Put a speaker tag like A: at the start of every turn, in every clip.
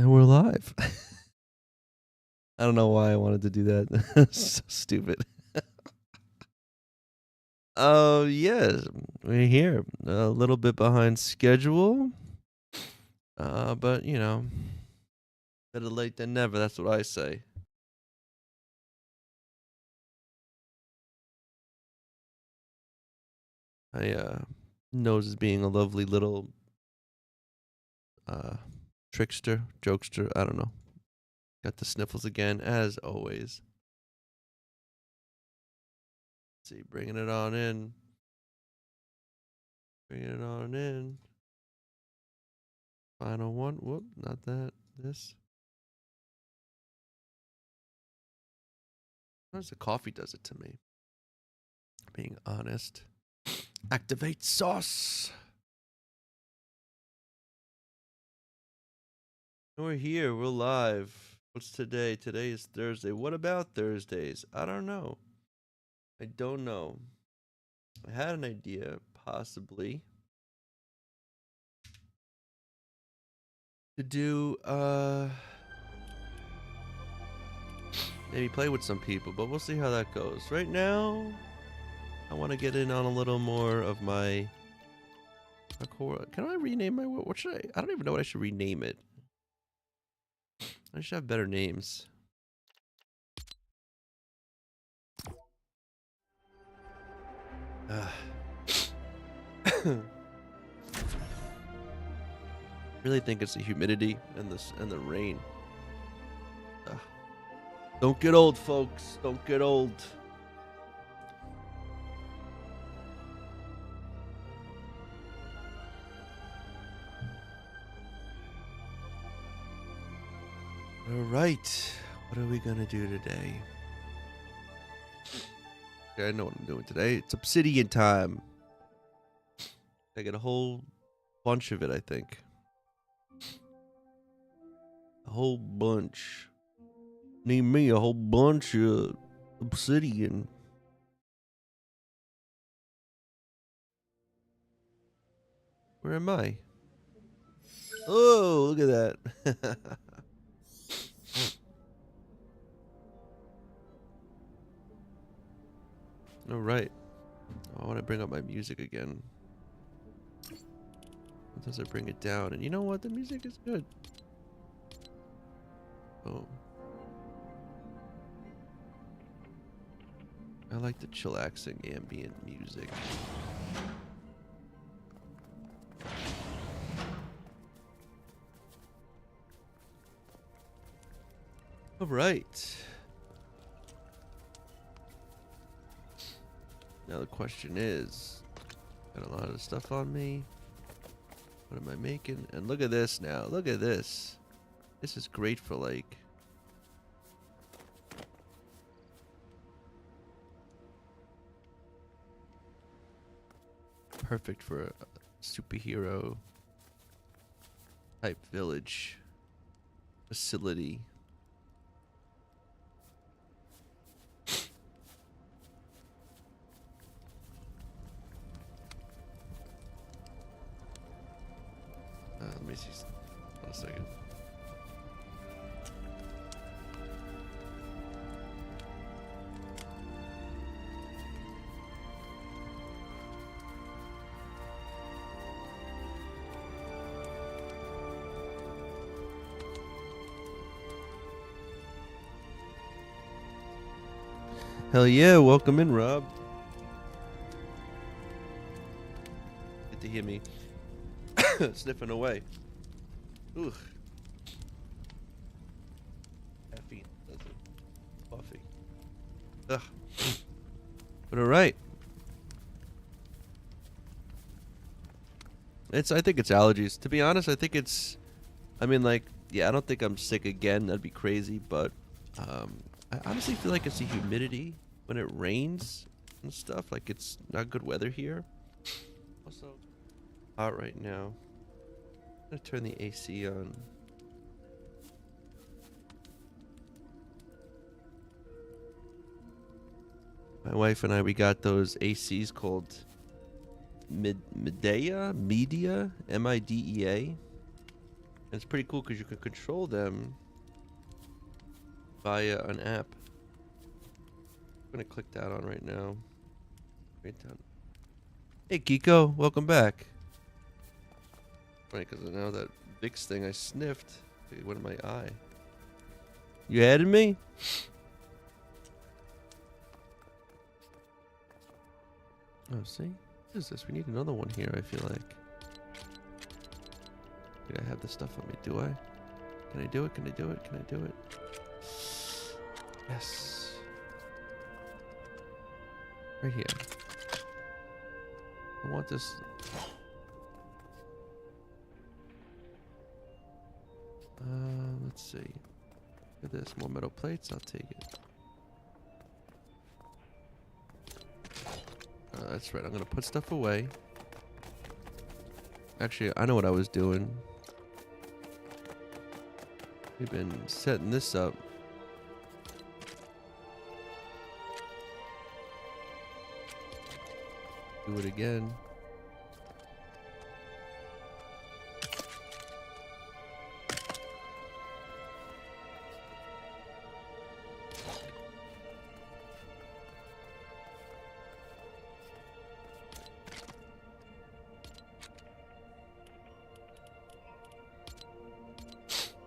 A: And we're live. I don't know why I wanted to do that. So stupid. Oh, yes. We're here. A little bit behind schedule. But, better late than never. That's what I say. I, nose is being a lovely little uh, trickster, jokester. I don't know. Got the sniffles again, as always. Let's see, bringing it on in. Bringing it on in. Final one. Whoop, not that. This. Sometimes the coffee does it to me. Being honest. Activate sauce. We're here. We're live. What's today? Today is Thursday. What about Thursdays? I don't know. I don't know. I had an idea, possibly, to do maybe play with some people, but we'll see how that goes. Right now, I want to get in on a little more of my core. Can I rename my what should I don't even know what I should rename it. I should have better names. Really think it's the humidity and the rain. Don't get old, folks. Don't get old. All right. What are we gonna do today? Okay, I know what I'm doing today. It's obsidian time. I get a whole bunch of it, I think. A whole bunch. Need me a whole bunch of obsidian. Where am I? Oh, look at that. All right. I want to bring up my music again. Sometimes I bring it down, and you know what? The music is good. Oh. I like the chillaxing ambient music. All right. Now the question is, got a lot of stuff on me. What am I making? And look at this now. Look at this. This is great for like... perfect for a superhero type village facility. Let me see. One second. Hell yeah, welcome in, Rob. Good to hear me sniffing away. Ugh. Caffeine does it. Coffee. Ugh. But alright. I think it's allergies. To be honest, I think it's... I mean, like, yeah, I don't think I'm sick again. That'd be crazy, but... I honestly feel like it's the humidity when it rains and stuff. Like, it's not good weather here. Also, hot right now. I'm gonna turn the AC on. My wife and I, we got those ACs called Midea, Midea, M-I-D-E-A. And it's pretty cool because you can control them via an app. I'm gonna click that on right now. Right down. Hey Kiko, welcome back. Right, because now that Vicks thing I sniffed, it went in my eye. You added me? Oh, see? What is this? We need another one here, I feel like. Do I have the stuff on me? Do I? Can I do it? Can I do it? Can I do it? Yes. Right here. I want this. Let's see. Look at this. More metal plates. I'll take it. That's right. I'm going to put stuff away. Actually, I know what I was doing. We've been setting this up. Do it again.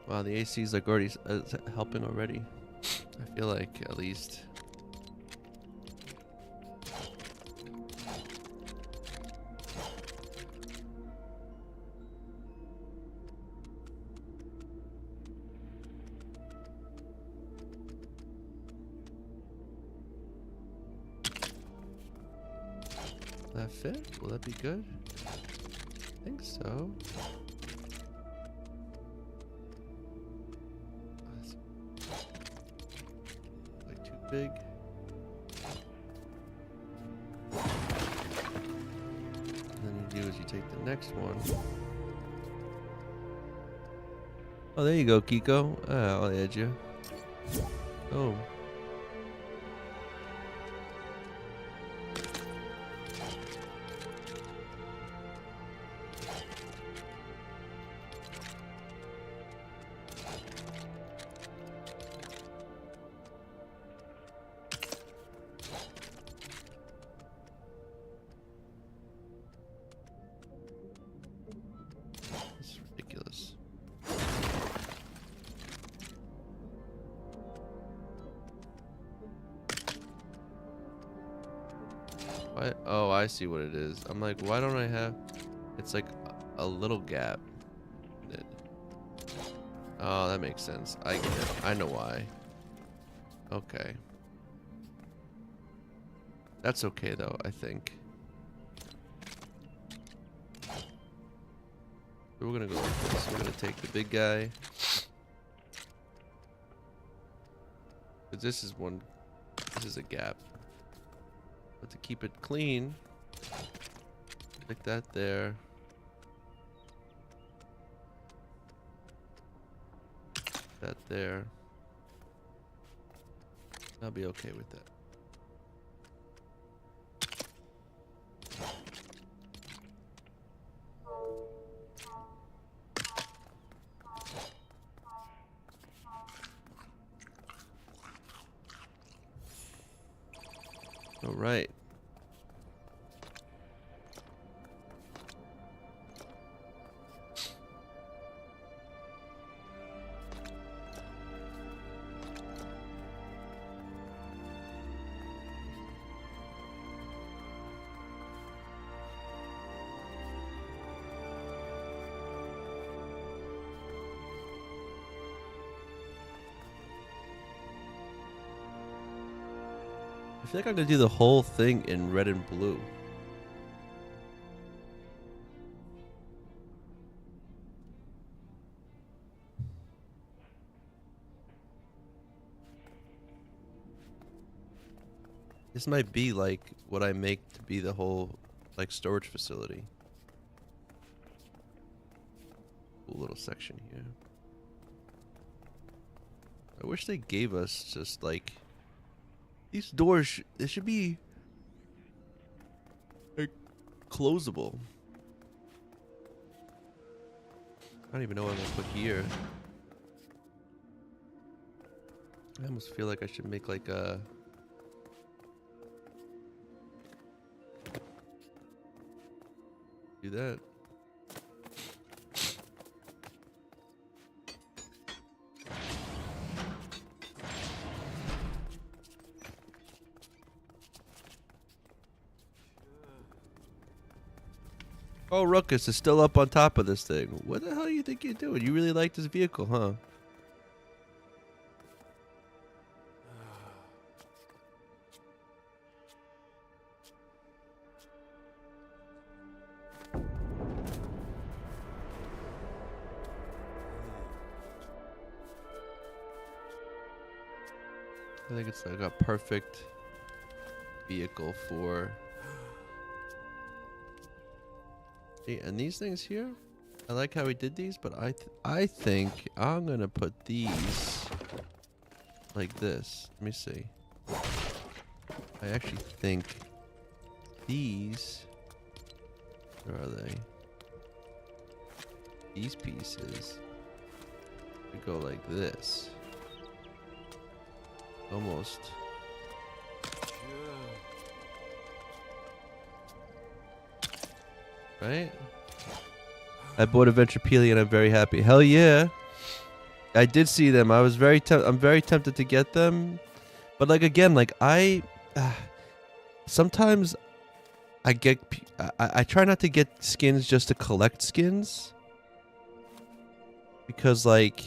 A: Wow, the AC is like already helping already. I feel like, at least. Will that fit? Will that be good? I think so. Big. And then you do is you take the next one. Oh, there you go, Kiko. I'll add you. Oh. It's ridiculous. What? Oh, I see what it is. I'm like, why don't I have... It's like a little gap. Oh, that makes sense. I get it. I know why. Okay. That's okay, though, I think. We're gonna go like this. We're gonna take the big guy. But this is one... This is a gap. But to keep it clean... Like that there. That there. I'll be okay with that. All right. I feel like I'm gonna do the whole thing in red and blue. This might be like what I make to be the whole like storage facility. Cool little section here. I wish they gave us just like these doors. They should be like closable. don't even know what I'm gonna put here. I almost feel like I should make like a... do that. Oh, Ruckus is still up on top of this thing. What the hell do you think you're doing? You really like this vehicle, huh? I think it's like a perfect vehicle for... See, and these things here, I like how we did these, but I think I'm gonna put these like this. Let me see. I actually think these, where are they? These pieces would go like this. Almost. Right? I bought Adventure Peely and I'm very happy. Hell yeah. I did see them. I'm very tempted to get them. But like again, like sometimes I try not to get skins just to collect skins. Because like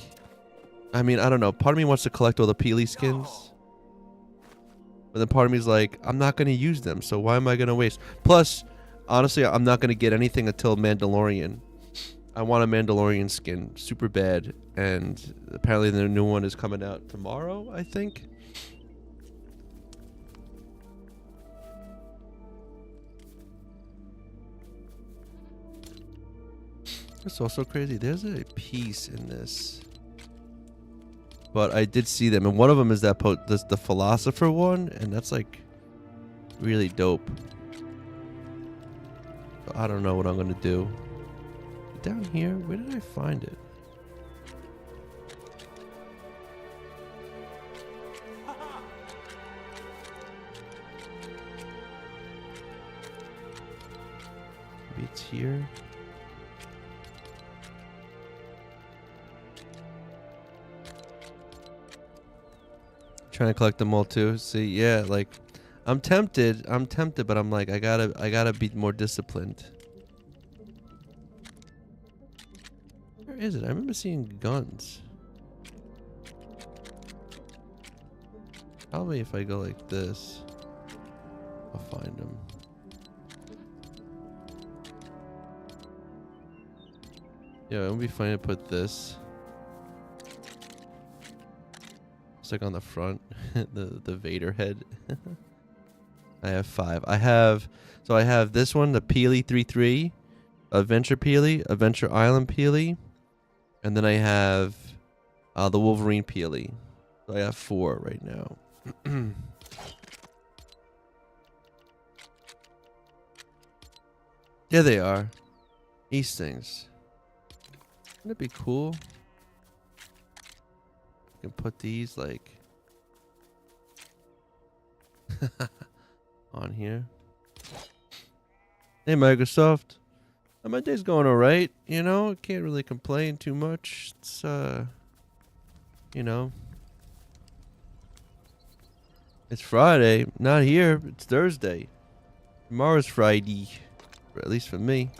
A: I mean, I don't know. Part of me wants to collect all the Peely skins. But then part of me is like, I'm not going to use them. So why am I going to waste? Plus, honestly, I'm not going to get anything until Mandalorian. I want a Mandalorian skin super bad. And apparently the new one is coming out tomorrow, I think. It's also crazy. There's a piece in this. But I did see them. And one of them is that the philosopher one. And that's like really dope. So I don't know what I'm going to do. Down here, where did I find it? Maybe it's here. Trying to collect them all too. See, yeah, like I'm tempted, but I'm like I gotta be more disciplined. Where is it? I remember seeing guns. Probably if I go like this, I'll find them. Yeah, it would be funny to put this. It's like on the front, the Vader head. I have 5. I have this one, the Peely 3-3, Adventure Peely, Adventure Island Peely, and then I have the Wolverine Peely. So I have 4 right now. Yeah, they are. These things. Wouldn't it be cool? You can put these like on here. Hey Microsoft. My day's going alright, you know, can't really complain too much. It's you know. It's Friday, not here, it's Thursday. Tomorrow's Friday. Or at least for me.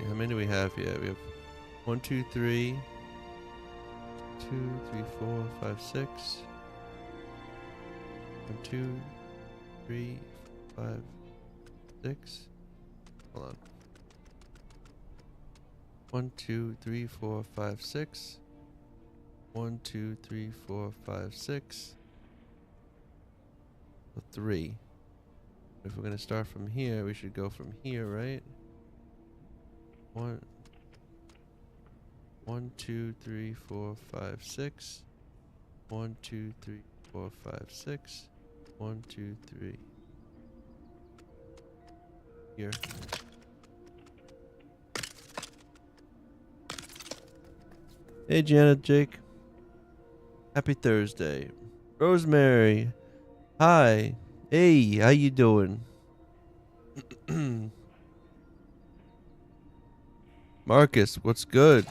A: How many do we have here? We have 1, 2, 3, 2, 3, 4, 5, 6. 1, 2, 3, 5, 6. Hold on. 1, 2, 3, 4, 5, 6. 1, 2, 3, 4, 5, 6. 3. If we're gonna start from here, we should go from here, right? One, 1, 2, 3, 4, 5, 6. 1, 2, 3, 4, 5, 6. 1, 2, 3. Here. Hey, Janet, Jake. Happy Thursday. Rosemary. Hi. Hey, how you doing? Marcus, what's good?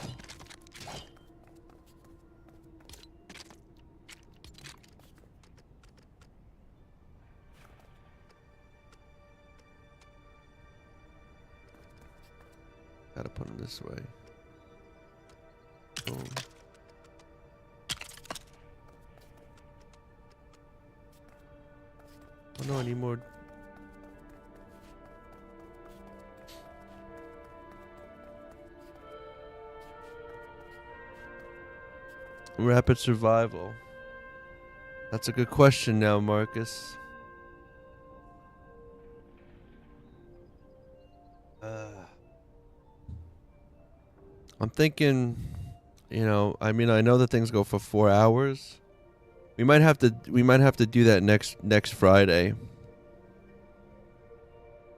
A: Gotta put them this way. Boom. Oh no, I need more. Rapid survival. That's a good question now, Marcus. I'm thinking, you know, I mean, I know that things go for 4 hours. We might have to do that next Friday.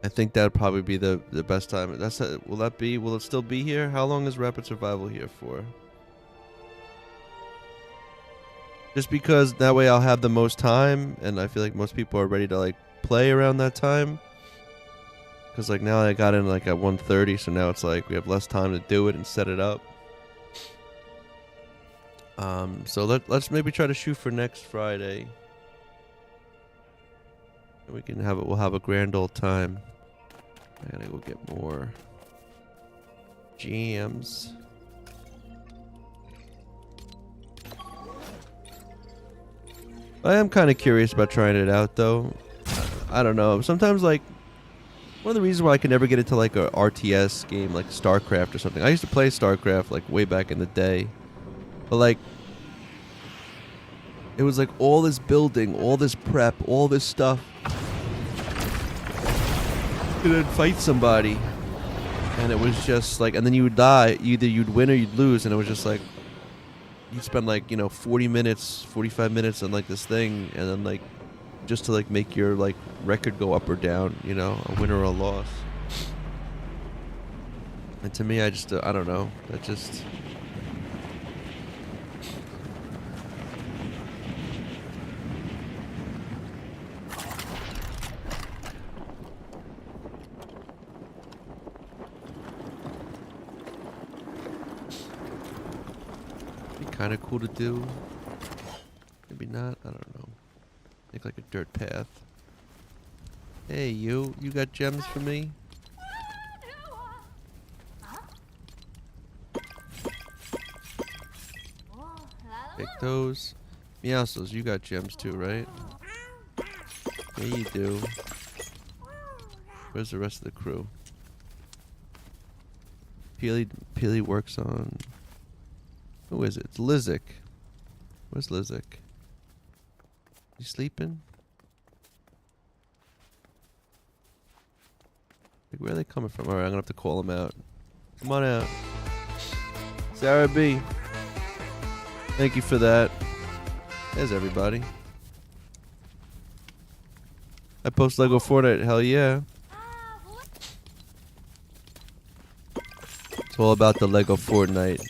A: I think that'd probably be the best time. Will it still be here? How long is Rapid Survival here for? Just because that way I'll have the most time, and I feel like most people are ready to like play around that time. Cause like now I got in like at 1:30, so now it's like we have less time to do it and set it up. So let's maybe try to shoot for next Friday. And we can have it. We'll have a grand old time. I gotta go get more jams. I am kind of curious about trying it out, though. I don't know. Sometimes, like, one of the reasons why I can never get into, like, a RTS game, like StarCraft or something. I used to play StarCraft, like, way back in the day. But, like, it was, like, all this building, all this prep, all this stuff. And then fight somebody. And it was just, like, and then you would die. Either you'd win or you'd lose. And it was just, like, you'd spend, like, you know, 40 minutes, 45 minutes on, like, this thing. And then, like, just to, like, make your, like, record go up or down, you know, a win or a loss. And to me, I just, I don't know. That just... be kind of cool to do. Maybe not. I don't know. Make like a dirt path. Hey, you got gems for me? Take those. Meowsos, you got gems too, right? Yeah, you do. Where's the rest of the crew? Peely works on... Who is it? It's Lizik. Where's Lizik? You sleeping? Like, where are they coming from? Alright, I'm gonna have to call them out. Come on out. Sarah B. Thank you for that. There's everybody. I post Lego Fortnite. Hell yeah. It's all about the Lego Fortnite.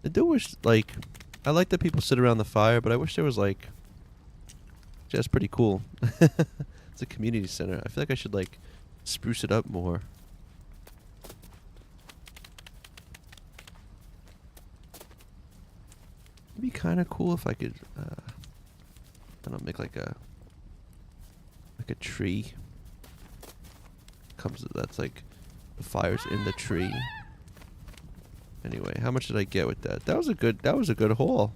A: I do wish, like, I like that people sit around the fire, but I wish there was, like, just pretty cool. It's a community center. I feel like I should, like, spruce it up more. It'd be kind of cool if I could, I don't make like a tree. That's like the fire's in the tree. Anyway, how much did I get with that? That was a good haul.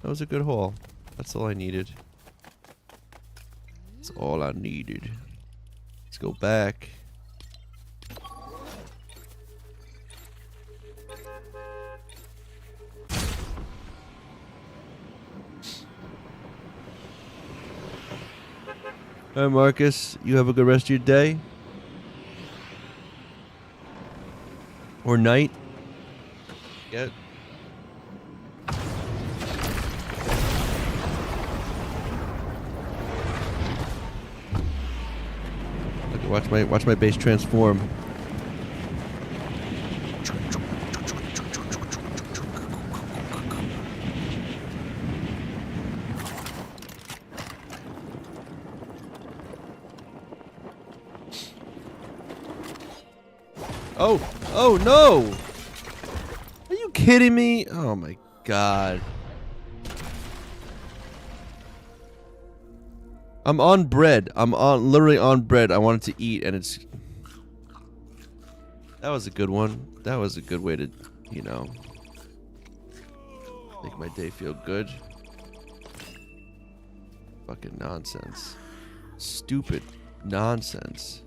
A: That was a good haul. That's all I needed. That's all I needed. Let's go back. All right, Marcus, you have a good rest of your day or night. Yeah. Okay, watch my base transform. Oh, oh no! Are you kidding me? Oh my god. I'm on bread. I'm on literally on bread. I wanted to eat and it's that was a good one. That was a good way to, you know, make my day feel good. Fucking nonsense. Stupid nonsense.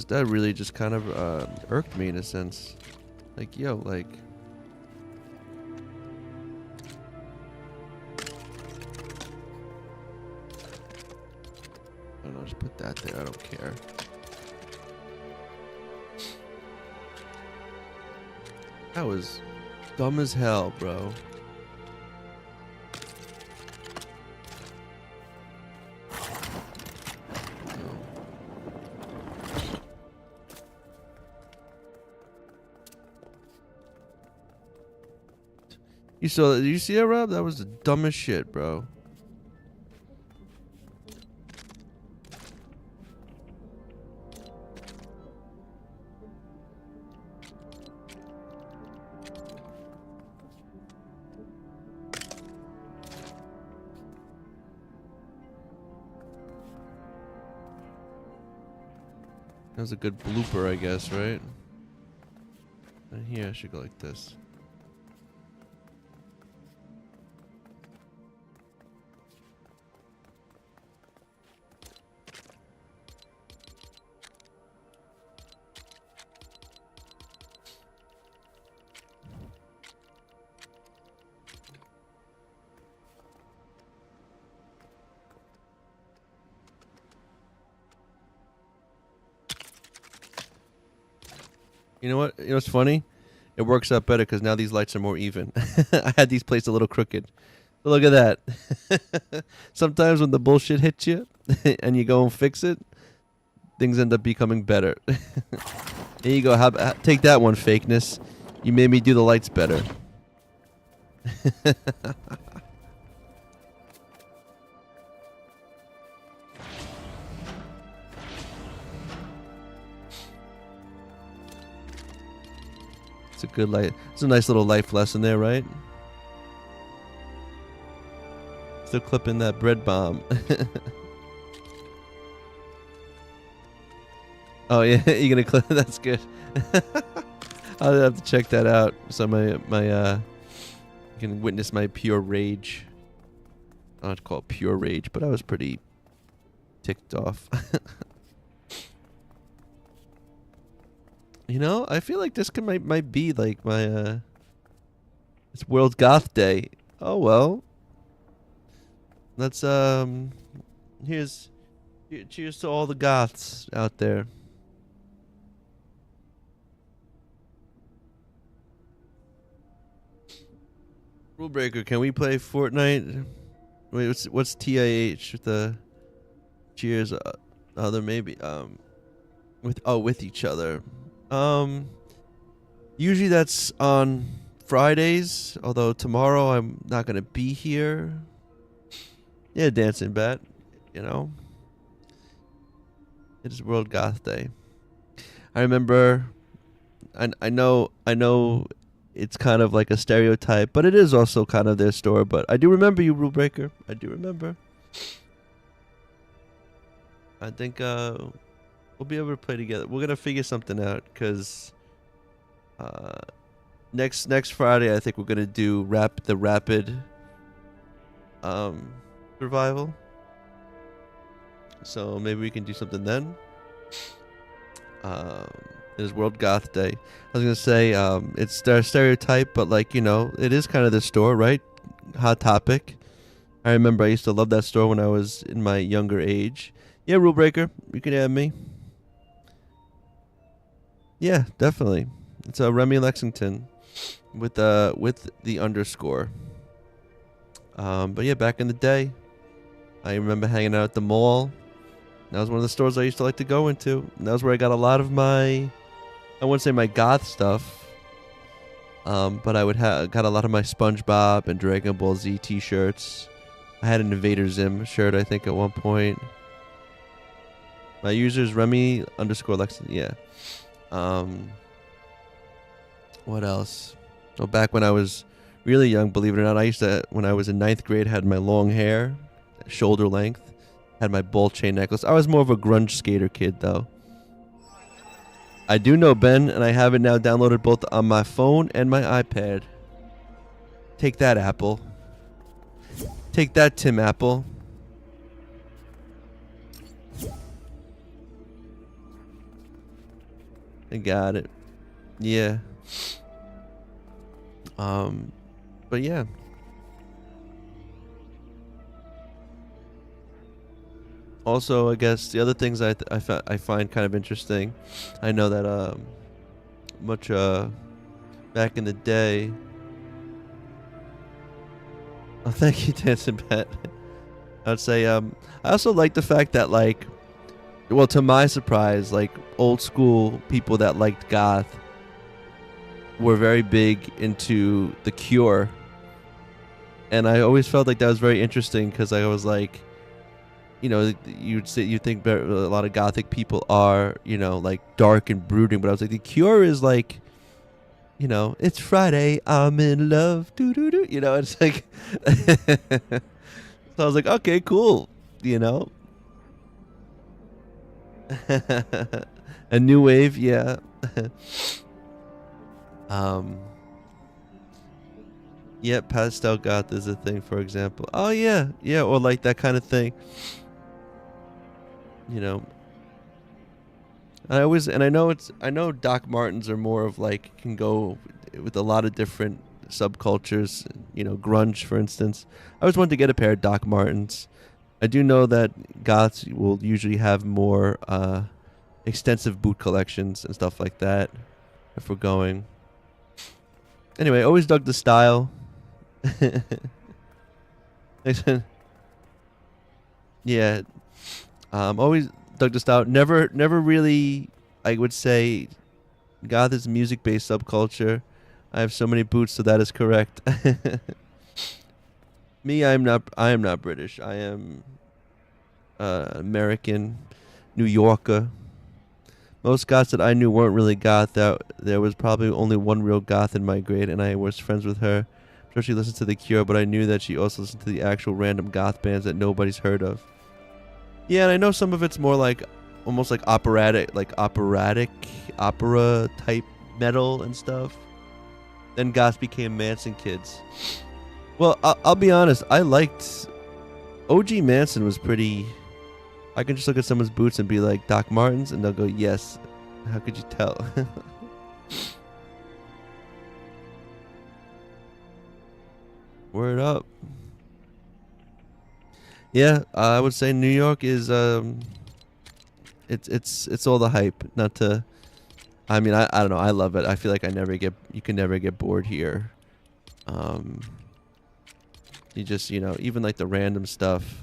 A: That really just kind of irked me in a sense. Like, yo, like I don't know, just put that there, I don't care. That was dumb as hell, bro. You saw that? Did you see that, Rob? That was the dumbest shit, bro. That was a good blooper, I guess, right? And here I should go like this. You know what? You know what's funny? It works out better because now these lights are more even. I had these placed a little crooked. But look at that. Sometimes when the bullshit hits you and you go and fix it, things end up becoming better. Here you go. Take that one, fakeness. You made me do the lights better. It's a good light. It's a nice little life lesson there, right? Still clipping that bread bomb. Oh yeah, you're gonna clip. That's good. I'll have to check that out. So you can witness my pure rage. I don't call it pure rage, but I was pretty ticked off. You know, I feel like this might be like my it's World Goth Day. Oh well. Let's cheers to all the goths out there. Rule breaker, can we play Fortnite? Wait, what's TIH with the cheers other maybe with each other. Usually that's on Fridays, although tomorrow I'm not gonna be here. Yeah, dancing bat, you know. It is World Goth Day. I remember, I know it's kind of like a stereotype, but it is also kind of their store. But I do remember you, Rule Breaker. I do remember. I think we'll be able to play together. We're gonna figure something out because next Friday I think we're gonna do the rapid survival. So maybe we can do something then. It is World Goth Day. I was gonna say it's their stereotype, but like, you know, it is kind of the store, right? Hot Topic. I remember I used to love that store when I was in my younger age. Yeah, Rule Breaker, you can add me. Yeah, definitely. It's a Remy Lexington with the underscore. But yeah, back in the day, I remember hanging out at the mall. That was one of the stores I used to like to go into. And that was where I got a lot of my, I wouldn't say my goth stuff, but I would got a lot of my SpongeBob and Dragon Ball Z T-shirts. I had an Invader Zim shirt, I think, at one point. My user is Remy underscore Lexington. Yeah. What else? Oh, back when I was really young, believe it or not, I used to, when I was in ninth grade, had my long hair, shoulder length, had my ball chain necklace. I was more of a grunge skater kid, though. I do know Ben, and I have it now downloaded both on my phone and my iPad. Take that, Apple. Take that, Tim Apple. I got it. Yeah. But yeah. Also, I guess the other things I find kind of interesting. I know that much back in the day. Oh, thank you, Dancing Pet. I'd say I also like the fact that, like, well, to my surprise, like, old school people that liked goth were very big into The Cure. And I always felt like that was very interesting because I was like, you know, you think a lot of gothic people are, you know, like dark and brooding, but I was like, The Cure is like, you know, it's Friday, I'm in love, doo doo doo. You know, it's like, so I was like, okay, cool, you know. A new wave, yeah. Yeah, pastel goth is a thing, for example. Oh yeah, yeah, or like that kind of thing. You know, I know Doc Martens are more of like, can go with a lot of different subcultures. You know, grunge, for instance. I always wanted to get a pair of Doc Martens. I do know that goths will usually have more extensive boot collections and stuff like that if we're going. Anyway, always dug the style. Yeah, always dug the style. Never really, I would say, goth is music-based subculture. I have so many boots, so that is correct. Me, I am not British. I am American, New Yorker. Most goths that I knew weren't really goth. There was probably only one real goth in my grade, and I was friends with her. I'm sure she listened to The Cure, but I knew that she also listened to the actual random goth bands that nobody's heard of. Yeah, and I know some of it's more like, almost like opera type metal and stuff. Then goths became Manson kids. Well, I'll be honest. I liked OG Manson was pretty. I can just look at someone's boots and be like, Doc Martens, and they'll go, yes. How could you tell? Word up. Yeah, I would say New York is it's all the hype. Not to, I mean, I don't know. I love it. I feel like you can never get bored here. You just, you know, even like the random stuff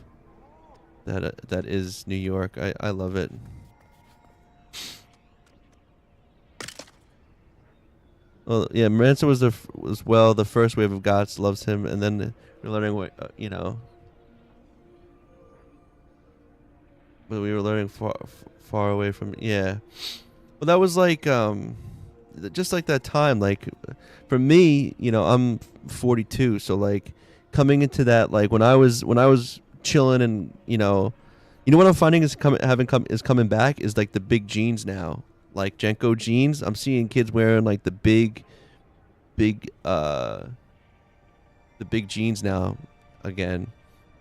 A: that is New York. I love it. Well, yeah, Manson was the first wave of goths loves him, and then we're learning what you know. But we were learning far away from, yeah. Well, that was like just like that time. Like for me, you know, I'm 42, so like coming into that, like when I was chilling, and you know what I'm finding is coming back is like the big jeans now, like Jenko jeans. I'm seeing kids wearing like the big jeans now again,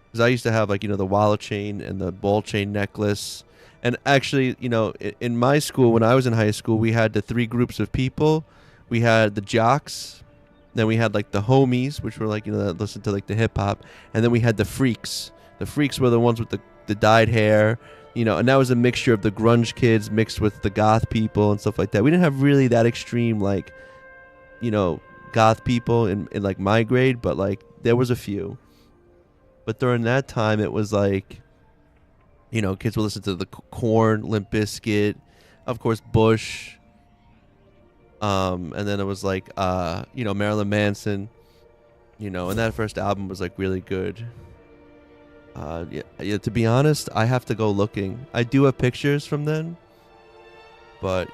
A: because I used to have, like, you know, the wallet chain and the ball chain necklace. And actually, you know, in my school, when I was in high school, we had the three groups of people. We had the jocks, Then we had like the homies, which were like, that listened to like the hip hop, and then we had the freaks. The freaks were the ones with the dyed hair, and that was a mixture of the grunge kids mixed with the goth people and stuff like that. We didn't have really that extreme like, goth people in like my grade, but like there was a few. But during that time, it was like, kids would listen to the Korn, Limp Bizkit, of course Bush, and then it was like, Marilyn Manson, and that first album was like really good. Yeah. To be honest, I have to go looking. I do have pictures from then, but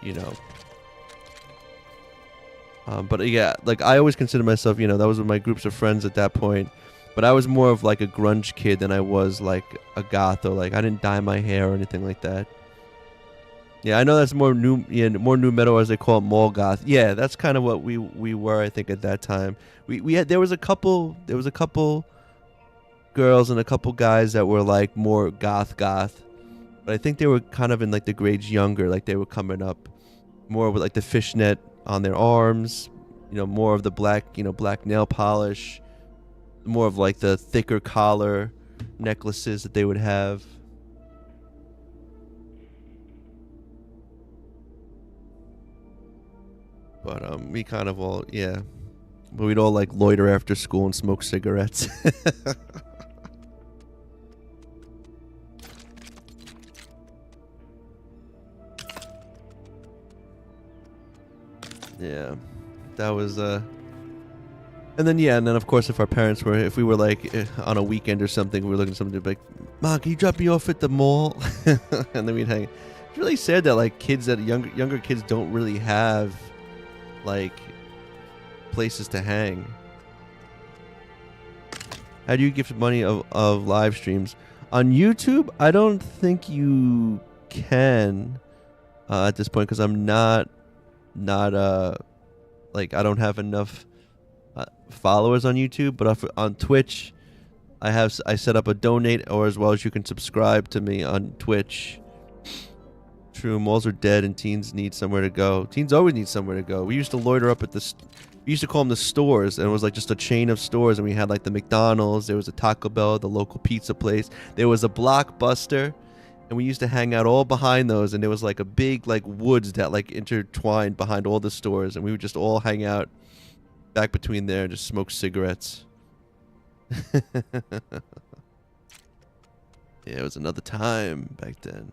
A: but yeah, like I always consider myself, that was with my groups of friends at that point. But I was more of like a grunge kid than I was like a goth, or like I didn't dye my hair or anything like that. Yeah, I know that's more new metal, as they call it, mall goth. Yeah, that's kind of what we were, I think, at that time. We had there was a couple girls and a couple guys that were like more goth, but I think they were kind of in like the grades younger, like they were coming up more with like the fishnet on their arms, more of the black nail polish, more of like the thicker collar necklaces that they would have. But we kind of all, yeah, but we'd all like loiter after school and smoke cigarettes. Yeah, that was and then of course if we were like on a weekend or something, we were looking at something to be like, Mom, can you drop me off at the mall? And then we'd hang. It's really sad that like kids that younger kids don't really have like places to hang. How do you gift money of live streams on YouTube? I don't think you can at this point, because I'm not like I don't have enough followers on YouTube. But on Twitch, I set up a donate, or as well as you can subscribe to me on Twitch. True, malls are dead and teens need somewhere to go. Teens always need somewhere to go. We used to loiter up at we used to call them the stores, and it was like just a chain of stores, and we had like the McDonald's, there was a Taco Bell, the local pizza place, there was a Blockbuster, and we used to hang out all behind those, and there was like a big like woods that like intertwined behind all the stores, and we would just all hang out back between there and just smoke cigarettes. Yeah, it was another time back then.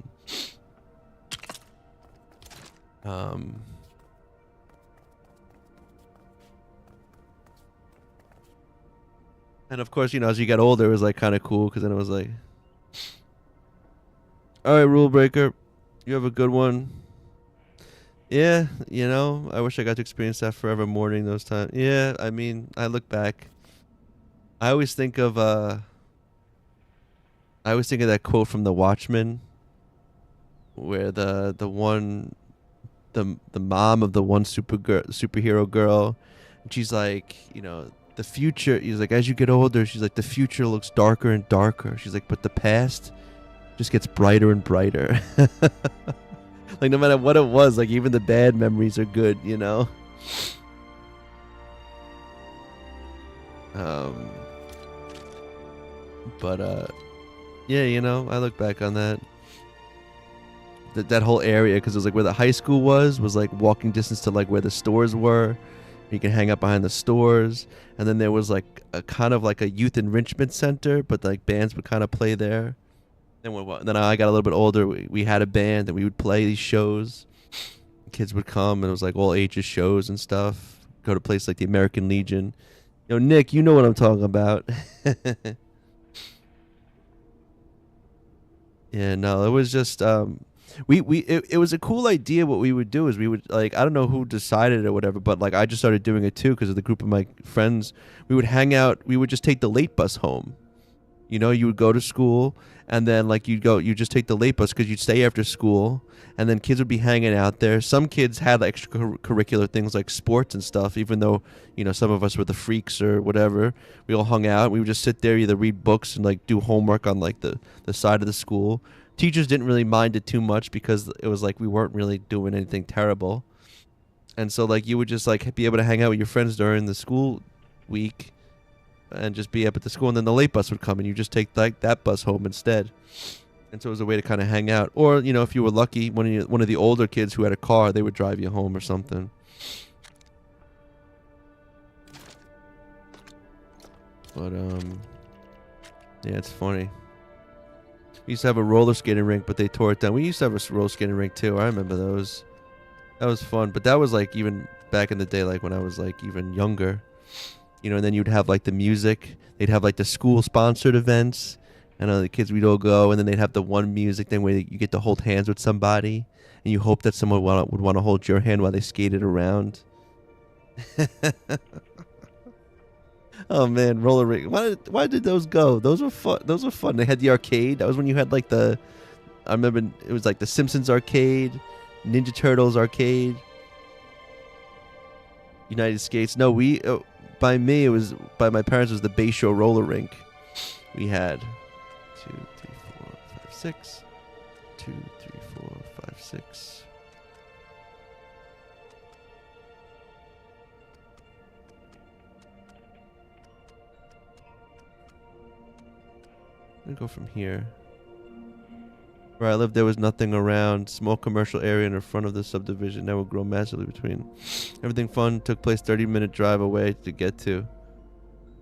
A: And of course, as you got older, it was like kind of cool, because then it was like, all right, rule breaker, you have a good one. Yeah, I wish I got to experience that forever morning those times. Yeah, I mean, I look back. I always think of that quote from The Watchmen, where the mom of the one superhero girl, and she's like, the future, he's like, as you get older, she's like, the future looks darker and darker. She's like, but the past just gets brighter and brighter. Like, no matter what it was, like, even the bad memories are good, But yeah, I look back on that whole area, because it was like where the high school was like walking distance to like where the stores were. You can hang out behind the stores, and then there was like a kind of like a youth enrichment center, but like bands would kind of play there. Then I got a little bit older. We had a band, and we would play these shows. Kids would come, and it was like all ages shows and stuff. Go to places like the American Legion. Nick, you know what I'm talking about. Yeah, no, it was just it was a cool idea. What we would do is we would, like, I don't know who decided it or whatever, but like I just started doing it too because of the group of my friends. We would hang out. We would just take the late bus home. You would go to school, and then like you just take the late bus because you'd stay after school, and then kids would be hanging out there. Some kids had like, extracurricular things like sports and stuff, even though some of us were the freaks or whatever. We all hung out. We would just sit there, either read books and like do homework on like the side of the school. Teachers didn't really mind it too much because it was like we weren't really doing anything terrible. And so like you would just like be able to hang out with your friends during the school week and just be up at the school, and then the late bus would come and you just take like that bus home instead. And so it was a way to kind of hang out. Or, you know, if you were lucky, one of the older kids who had a car, they would drive you home or something. But yeah, it's funny. We used to have a roller skating rink, but they tore it down. We used to have a roller skating rink too. I remember those. That was fun. But that was like even back in the day, like when I was like even younger. You know, and then you'd have like the music. They'd have like the school sponsored events. And the kids would all go, and then they'd have the one music thing where you get to hold hands with somebody, and you hope that someone would want to hold your hand while they skated around. Oh man, roller rink. Why did those go? Those were fun. Those were fun. They had the arcade. That was when you had like the. I remember it was like the Simpsons arcade, Ninja Turtles arcade, United Skates. No, by me it was by my parents it was the Bayshore roller rink. We had 2, 3, 4, 5, 6. 2, 3, 4, 5, 6. I'm gonna go from here. Where I lived, there was nothing around. Small commercial area in the front of the subdivision that would grow massively between. Everything fun took place 30-minute drive away to get to.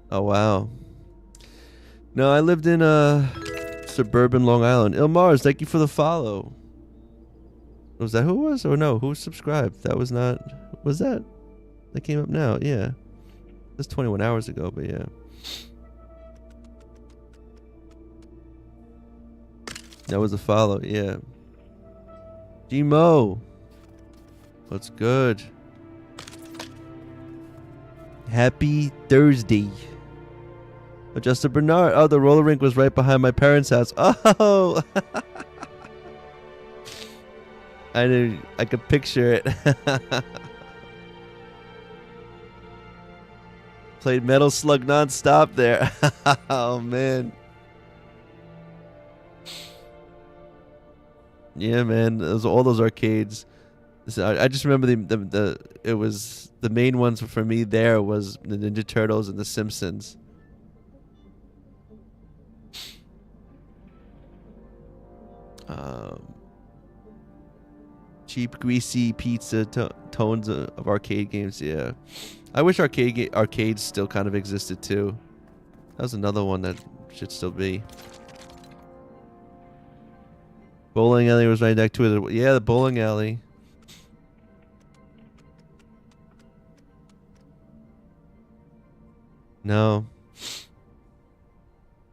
A: Oh, wow. No, I lived in suburban Long Island. Ilmars, thank you for the follow. Was that who it was? Or no, who subscribed? That was not... Was that? That came up now, yeah. That's 21 hours ago, but yeah. That was a follow, yeah. G-Mo. What's good? Happy Thursday. Oh, Justin Bernard. Oh, the roller rink was right behind my parents' house. Oh! I could picture it. Played Metal Slug non-stop there. Oh, man. Yeah, man, all those arcades. I just remember it was the main ones for me. There was the Ninja Turtles and the Simpsons. Cheap, greasy pizza tones of arcade games. Yeah, I wish arcades still kind of existed too. That was another one that should still be. Bowling alley was right next to it. Yeah, the bowling alley. No.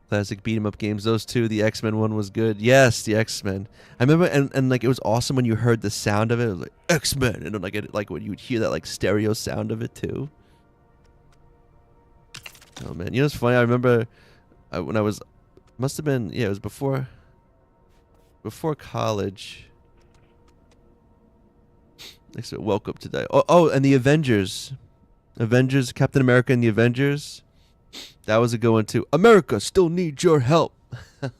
A: Classic beat 'em up games. Those two. The X-Men one was good. Yes, the X-Men. I remember, and like it was awesome when you heard the sound of it. It was like X-Men, and then like when you would hear that like stereo sound of it too. Oh man, you know what's funny? I remember when I was, must have been, yeah, it was before college. Next to Welcome to Die. Oh, and the Avengers, Captain America and the Avengers. That was a good one too. America still needs your help. I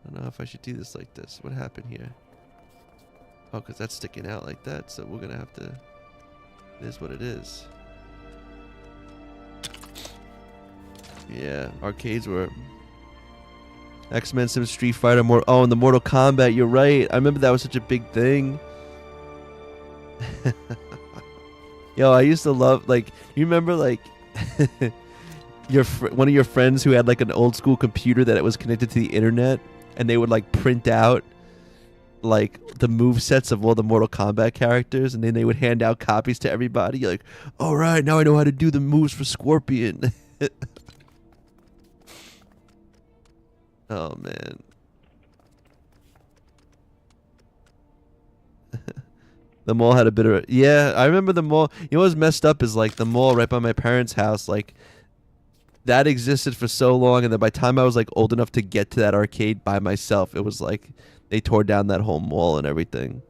A: don't know if I should do this like this. What happened here? Oh, because that's sticking out like that. So we're going to have to... It is what it is. Yeah, arcades were... X-Men, Sim, Street Fighter, oh, and the Mortal Kombat, you're right. I remember that was such a big thing. Yo, I used to love, like, you remember, like, one of your friends who had, like, an old school computer that it was connected to the internet, and they would, like, print out, like, the movesets of all the Mortal Kombat characters, and then they would hand out copies to everybody. You're like, all right, now I know how to do the moves for Scorpion. Oh, man. The mall had a bit of a... Yeah, I remember the mall. You know what was messed up is, like, the mall right by my parents' house, like, that existed for so long, and then by the time I was, like, old enough to get to that arcade by myself, it was, like, they tore down that whole mall and everything.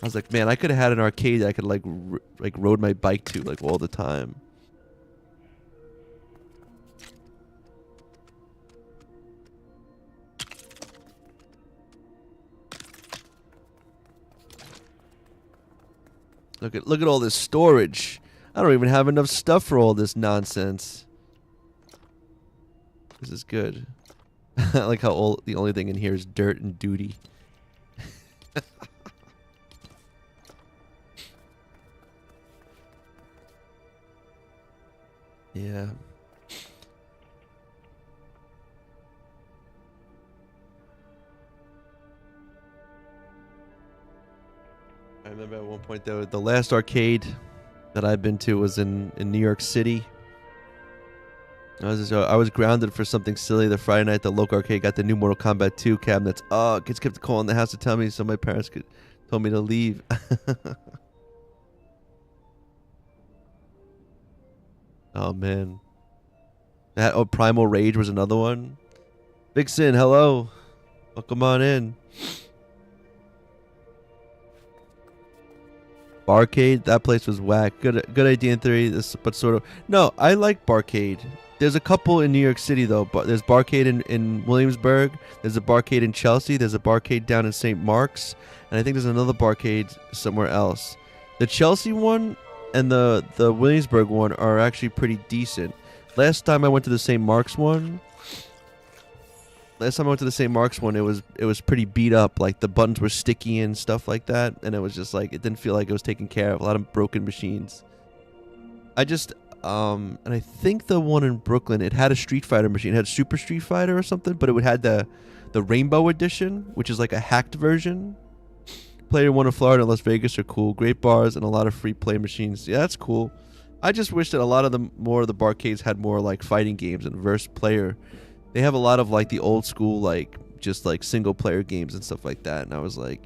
A: I was like, man, I could have had an arcade that I could, like, rode my bike to, like, all the time. Look at all this storage. I don't even have enough stuff for all this nonsense. This is good. I like how the only thing in here is dirt and duty. Yeah. I remember at one point though, the last arcade that I've been to was in New York City. I was grounded for something silly. The Friday night, the local arcade got the new Mortal Kombat 2 cabinets. Oh, kids kept calling the house to tell me, so my parents told me to leave. Oh man, Primal Rage was another one. Big Sin, hello, welcome on in. Barcade, that place was whack. Good idea in theory, but sort of. No, I like Barcade. There's a couple in New York City though. But there's Barcade in Williamsburg. There's a Barcade in Chelsea. There's a Barcade down in St. Mark's, and I think there's another Barcade somewhere else. The Chelsea one and the Williamsburg one are actually pretty decent. Last time I went to the St. Mark's one, it was pretty beat up. Like the buttons were sticky and stuff like that, and it was just like it didn't feel like it was taken care of. A lot of broken machines. And I think the one in Brooklyn, it had a Street Fighter machine. It had Super Street Fighter or something, but it had the Rainbow Edition, which is like a hacked version. Player one in Florida and Las Vegas are cool. Great bars and a lot of free play machines. Yeah, that's cool. I just wish that a lot of more of the barcades had more like fighting games and verse player. They have a lot of like the old school like just like single player games and stuff like that. And I was like,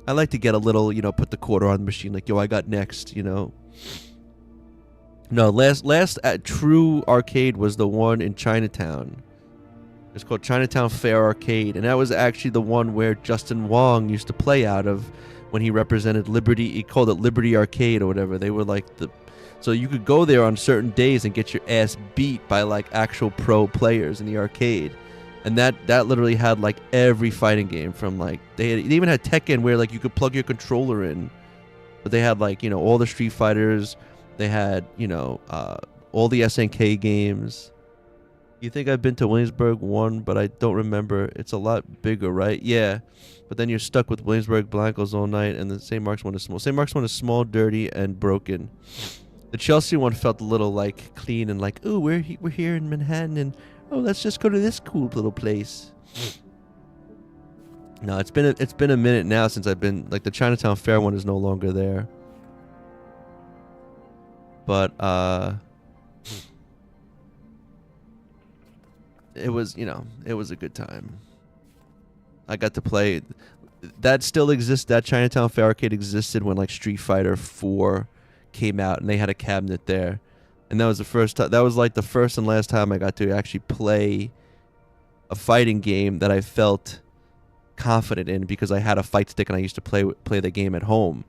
A: I like to get a little, put the quarter on the machine. Like, yo, I got next, No, last true arcade was the one in Chinatown. It's called Chinatown Fair Arcade, and that was actually the one where Justin Wong used to play out of when he represented Liberty. He called it Liberty Arcade or whatever. They were like so you could go there on certain days and get your ass beat by like actual pro players in the arcade. And that literally had like every fighting game from like they even had Tekken where like you could plug your controller in. But they had like, all the Street Fighters. They had, all the SNK games. You think I've been to Williamsburg one, but I don't remember. It's a lot bigger, right? Yeah. But then you're stuck with Williamsburg Blancos all night, and the St. Mark's one is small. St. Mark's one is small, dirty, and broken. The Chelsea one felt a little like clean and like, ooh, we're here in Manhattan, and oh, let's just go to this cool little place. No, it's been a minute now since I've been like the Chinatown Fair one is no longer there. But it was a good time. I got to play. That still exists. That Chinatown Fair Arcade existed when like Street Fighter 4 came out, and they had a cabinet there. And that was the first time. That was like the first and last time I got to actually play a fighting game that I felt confident in because I had a fight stick and I used to play the game at home.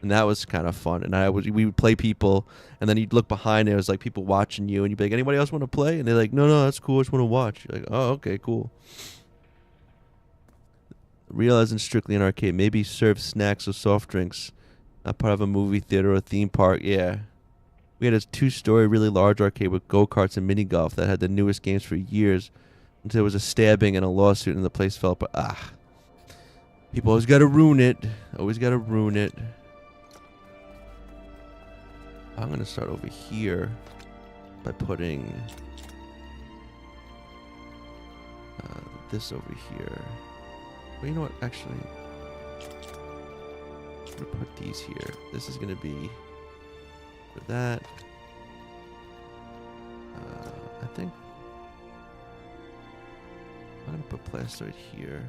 A: And that was kind of fun. And we would play people, and then you'd look behind, there was like people watching you, and you'd be like, anybody else want to play? And they're like, no, that's cool, I just want to watch. You're like, oh, okay, cool. Real as in strictly an arcade. Maybe serve snacks or soft drinks. Not part of a movie theater or theme park. Yeah. We had a 2-story, really large arcade with go-karts and mini golf that had the newest games for years until there was a stabbing and a lawsuit and the place fell apart. People always got to ruin it. Always got to ruin it. I'm going to start over here by putting this over here. Well, you know what? Actually, I'm going to put these here. This is going to be for that. I think I'm going to put plastoid here.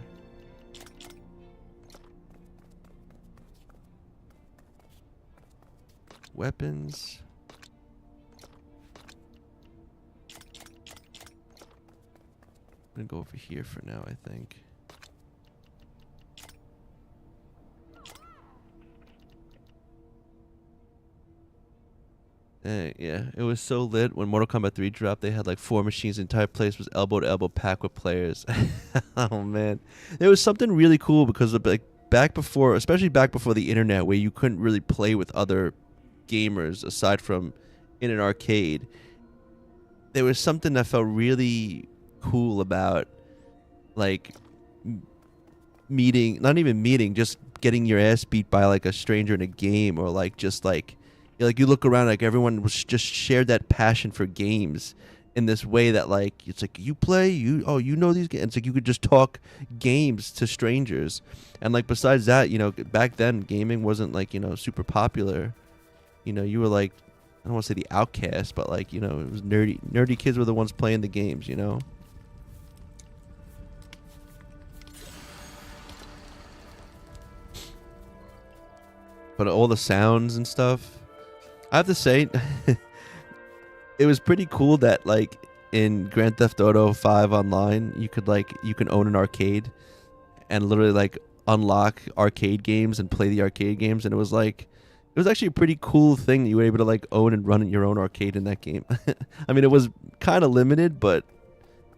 A: Weapons. I'm gonna go over here for now, I think. Yeah, it was so lit when Mortal Kombat 3 dropped. They had like 4 machines. The entire place was elbow to elbow packed with players. Oh man, it was something really cool because of, like back before, especially back before the internet, where you couldn't really play with other gamers aside from in an arcade. There was something that felt really cool about, like, meeting, not even meeting, just getting your ass beat by like a stranger in a game, or like just like you look around, like everyone was just shared that passion for games in this way that like it's like you play, you know these games. It's like you could just talk games to strangers, and like besides that, back then gaming wasn't like super popular. You were like, I don't want to say the outcast, but like it was nerdy kids were the ones playing the games. But all the sounds and stuff, I have to say, it was pretty cool that like in Grand Theft Auto 5 online, you can own an arcade and literally like unlock arcade games and play the arcade games, and it was actually a pretty cool thing that you were able to like own and run your own arcade in that game. I mean, it was kind of limited, but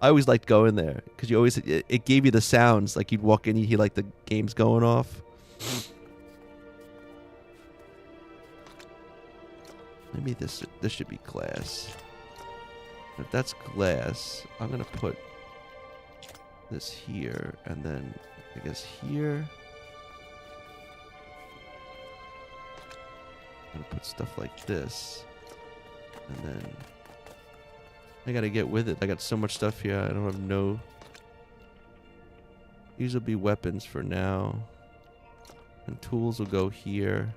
A: I always liked going there because it gave you the sounds, like you'd walk in, you hear like the games going off. Maybe this should be glass. If that's glass, I'm gonna put this here, and then I guess here. I'm gonna put stuff like this, and then I gotta get with it. I got so much stuff here. I don't have no. These will be weapons for now, and tools will go here.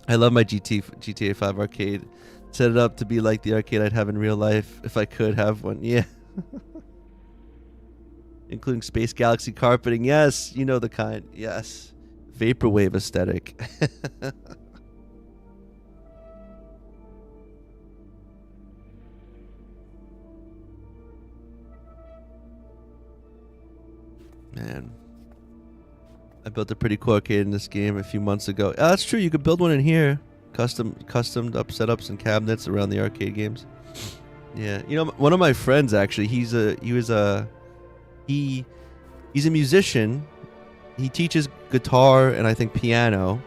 A: I love my GTA 5 arcade. Set it up to be like the arcade I'd have in real life if I could have one. Yeah. Including Space Galaxy carpeting. Yes, you know the kind. Yes. Vaporwave aesthetic. Man. I built a pretty cool arcade in this game a few months ago. Oh, that's true. You could build one in here. Customed up setups and cabinets around the arcade games. Yeah. One of my friends actually, he's a musician. He teaches guitar and I think piano.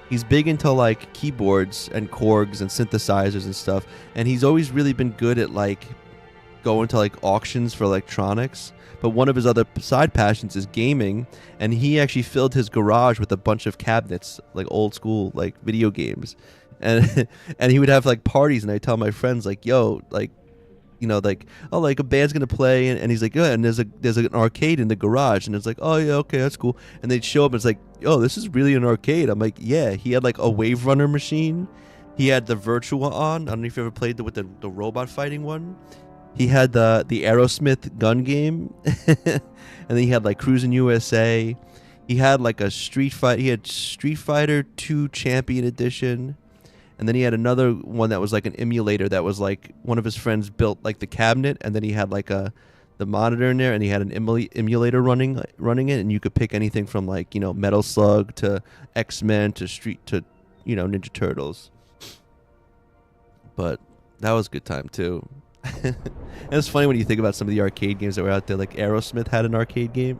A: He's big into like keyboards and Korgs and synthesizers and stuff. And he's always really been good at like going to like auctions for electronics. But one of his other side passions is gaming, and he actually filled his garage with a bunch of cabinets, like old school, like video games, and and he would have like parties, and I tell my friends like, yo, like, like, oh, like a band's gonna play, and he's like, yeah, and there's an arcade in the garage, and it's like, oh yeah, okay, that's cool, and they'd show up, and it's like, oh, this is really an arcade. I'm like, yeah, he had like a Wave Runner machine, he had the Virtua on. I don't know if you ever played with the robot fighting one. He had the Aerosmith gun game, and then he had like Cruisin' USA. He had like a He had Street Fighter 2 Champion Edition, and then he had another one that was like an emulator that was like one of his friends built like the cabinet, and then he had like the monitor in there, and he had an emulator running it, and you could pick anything from like Metal Slug to X-Men to Ninja Turtles. But that was a good time too. And it's funny when you think about some of the arcade games that were out there. Like Aerosmith had an arcade game.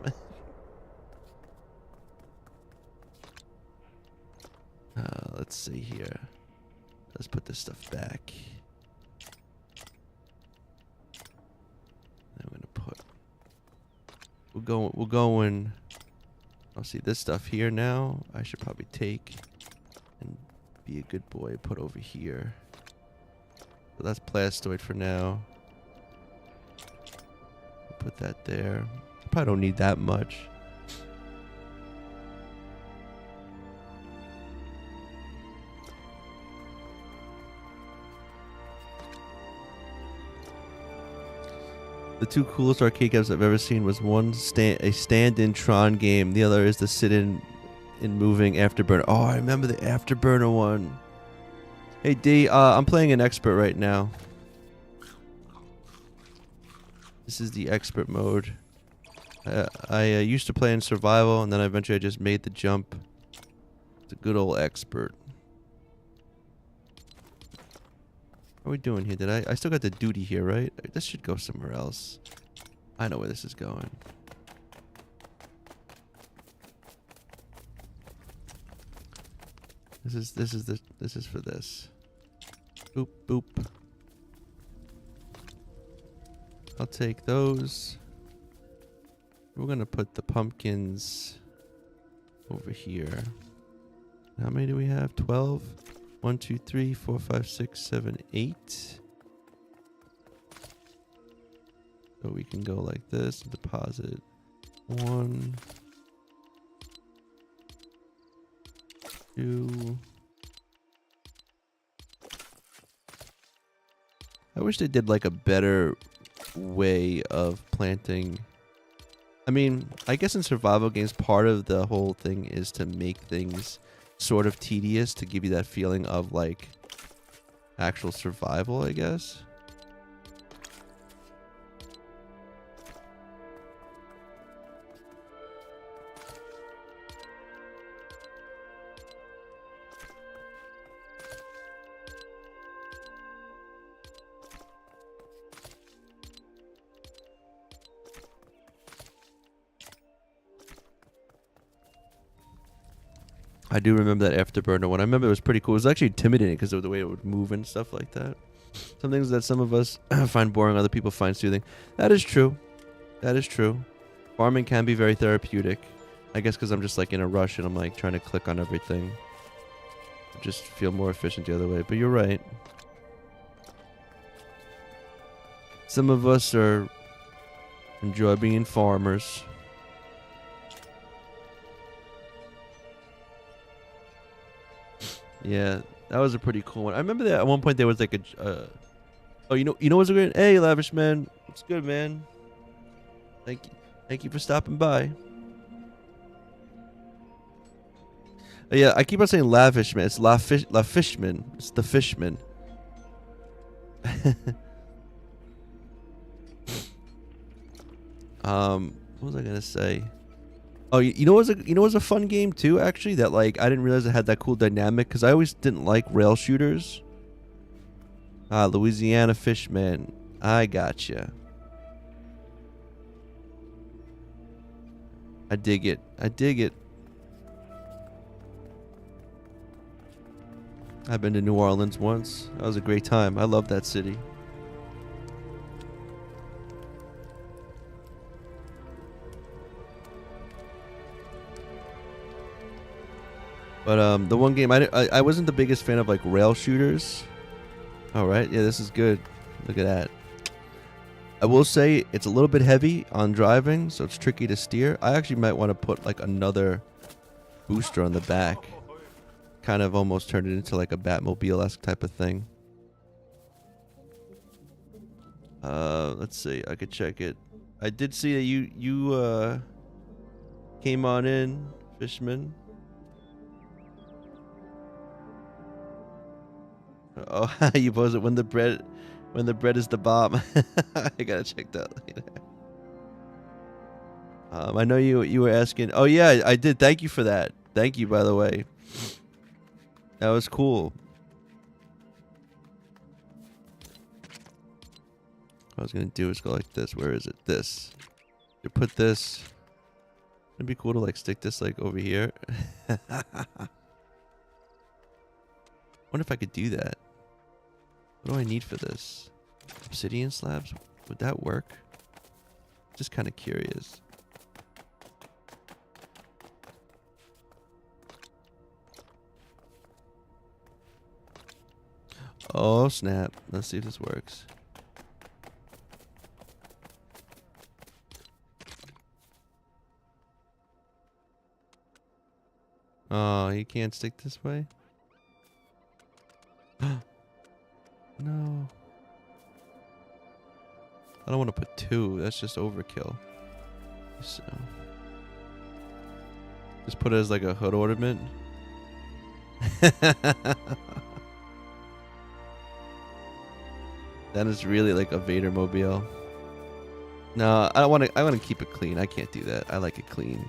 A: Let's see here. Let's put this stuff back. I'm gonna put. We're going. I'll see this stuff here now. I should probably take and be a good boy. Put over here. So that's plastoid for now. Put that there. Probably don't need that much. The two coolest arcade games I've ever seen was one a stand-in Tron game. The other is the sit-in moving Afterburner. Oh, I remember the Afterburner one. Hey D, I'm playing an expert right now. This is the expert mode. I used to play in survival, and then eventually I just made the jump. It's a good old expert. What are we doing here? I still got the duty here, right? This should go somewhere else. I know where this is going. This is for this. Boop boop. I'll take those. We're gonna put the pumpkins over here. How many do we have? 12. 1, 2, 3, 4, 5, 6, 7, 8. So we can go like this and deposit 1, 2. I wish they did like a better way of planting. I mean, I guess in survival games, part of the whole thing is to make things sort of tedious to give you that feeling of like actual survival, I guess. I do remember that Afterburner one. I remember it was pretty cool. It was actually intimidating because of the way it would move and stuff like that. Some things that some of us find boring, other people find soothing. That is true. That is true. Farming can be very therapeutic. I guess because I'm just like in a rush and I'm like trying to click on everything. I just feel more efficient the other way. But you're right. Some of us enjoy being farmers. Yeah, that was a pretty cool one. I remember that at one point there was like a. Oh, you know what's good? Hey, Lavish man, what's good, man? Thank you for stopping by. Yeah, I keep on saying Lavish man. It's La Fishman. It's the Fishman. What was I gonna say? Oh, you know what's a fun game too, actually, that like I didn't realize it had that cool dynamic because I always didn't like rail shooters. Louisiana Fishman. I gotcha. I dig it. I dig it. I've been to New Orleans once. That was a great time. I love that city. But the one game I wasn't the biggest fan of like rail shooters. All right, yeah, this is good. Look at that. I will say it's a little bit heavy on driving, so it's tricky to steer. I actually might want to put like another booster on the back. Kind of almost turn it into like a Batmobile-esque type of thing. Let's see. I could check it. I did see that you came on in, Fishman. Oh, you pose it when the bread is the bomb. I gotta check that later. I know you were asking. Oh yeah, I did. Thank you for that. Thank you, by the way. That was cool. What I was gonna do is go like this. Where is it? This. You put this. It'd be cool to like stick this like over here. Wonder if I could do that. What do I need for this? Obsidian slabs? Would that work? Just kind of curious. Oh snap. Let's see if this works. Oh, you can't stick this way? No. I don't want to put two. That's just overkill. So just put it as like a hood ornament. That is really like a Vader mobile. No, I want to keep it clean. I can't do that. I like it clean.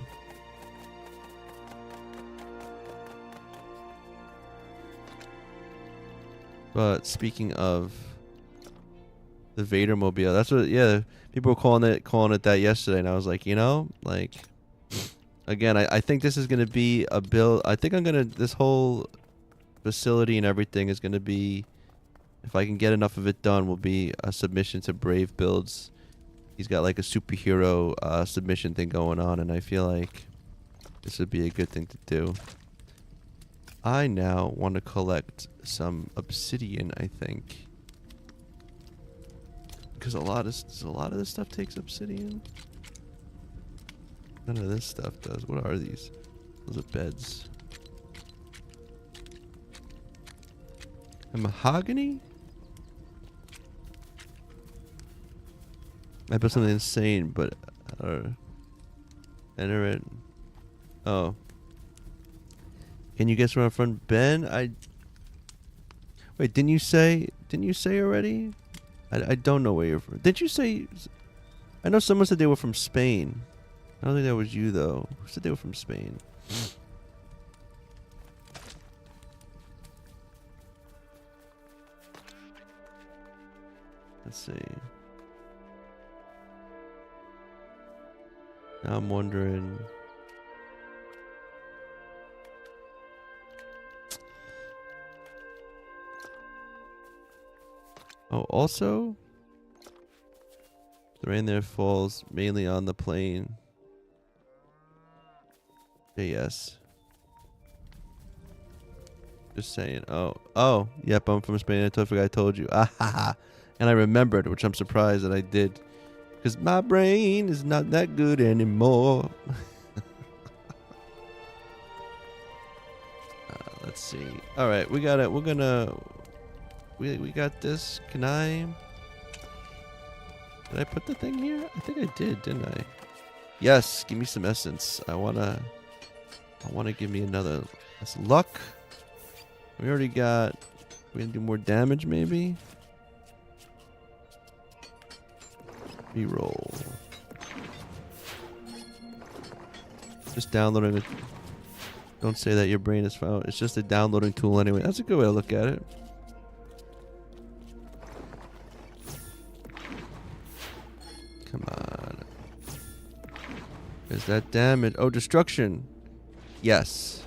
A: But speaking of The Vader mobile. That's what. Yeah, people were calling it that yesterday, and I was like, like, again, I think this is gonna be a build. I think this whole facility and everything is gonna be, if I can get enough of it done, will be a submission to Brave Builds. He's got like a superhero submission thing going on, and I feel like this would be a good thing to do. I now want to collect some obsidian, I think. Because a lot of this stuff takes obsidian. None of this stuff does. What are these? Those are beds. A mahogany? I put something insane, but enter it. Oh. Can you guess where I'm from, Ben? Wait, didn't you say already? I don't know where you're from. Did you say? I know someone said they were from Spain. I don't think that was you though. Who said they were from Spain? Let's see. Now I'm wondering. Oh, also, the rain there falls mainly on the plain. Yes. Just saying. Oh, yep, I'm from Spain. I totally forgot I told you. Ah ha ha. And I remembered, which I'm surprised that I did. Because my brain is not that good anymore. Let's see. Alright, we got it. We're gonna... We got this. Can I... Did I put the thing here? I think I did, didn't I? Yes, give me some essence. I wanna give me another... That's luck. We already got... We're gonna do more damage, maybe? Reroll. Just downloading it. Don't say that your brain is found. It's just a downloading tool anyway. That's a good way to look at it. Come on. Is that damage? Oh, destruction. Yes.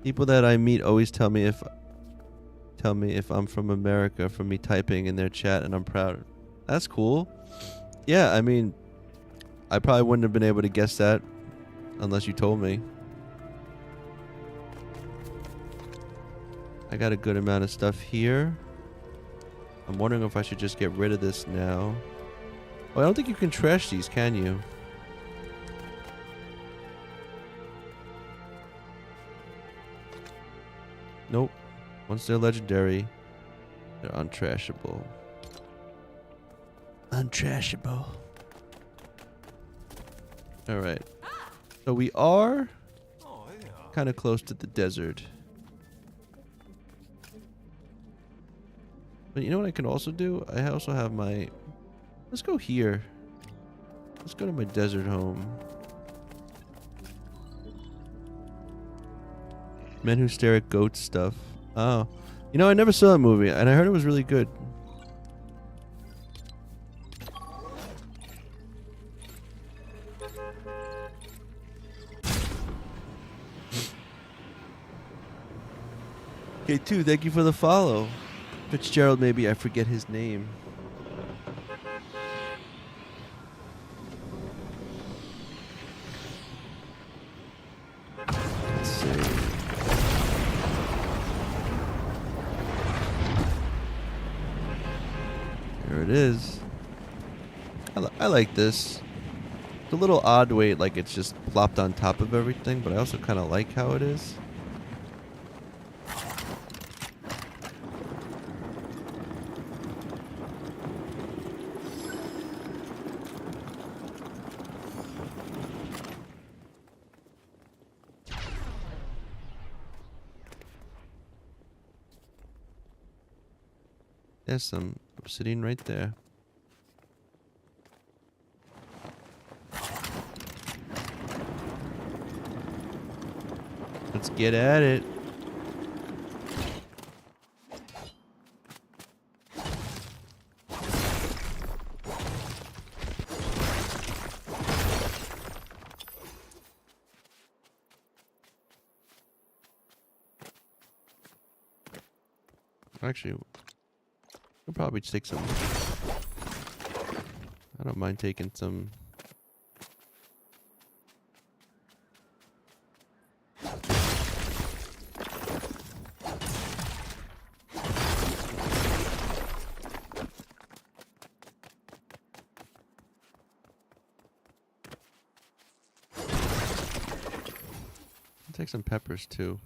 A: People that I meet always tell me if I'm from America from me typing in their chat, and I'm proud. That's cool. Yeah, I mean, I probably wouldn't have been able to guess that unless you told me. I got a good amount of stuff here. I'm wondering if I should just get rid of this now. Oh, I don't think you can trash these, can you? Nope. Once they're legendary, they're untrashable. Untrashable. Alright. So we are kind of close to the desert. But you know what I can also do? I also have my... Let's go here. Let's go to my desert home. Men Who Stare at Goats stuff. Oh. You know, I never saw that movie, and I heard it was really good. K2, thank you for the follow. Fitzgerald, maybe I forget his name. Let's see. There it is. I like this. It's a little odd way, like it's just plopped on top of everything, but I also kind of like how it is. There's some obsidian right there. Let's get at it. Actually, we'll probably take some. I don't mind taking some. I'll take some peppers too.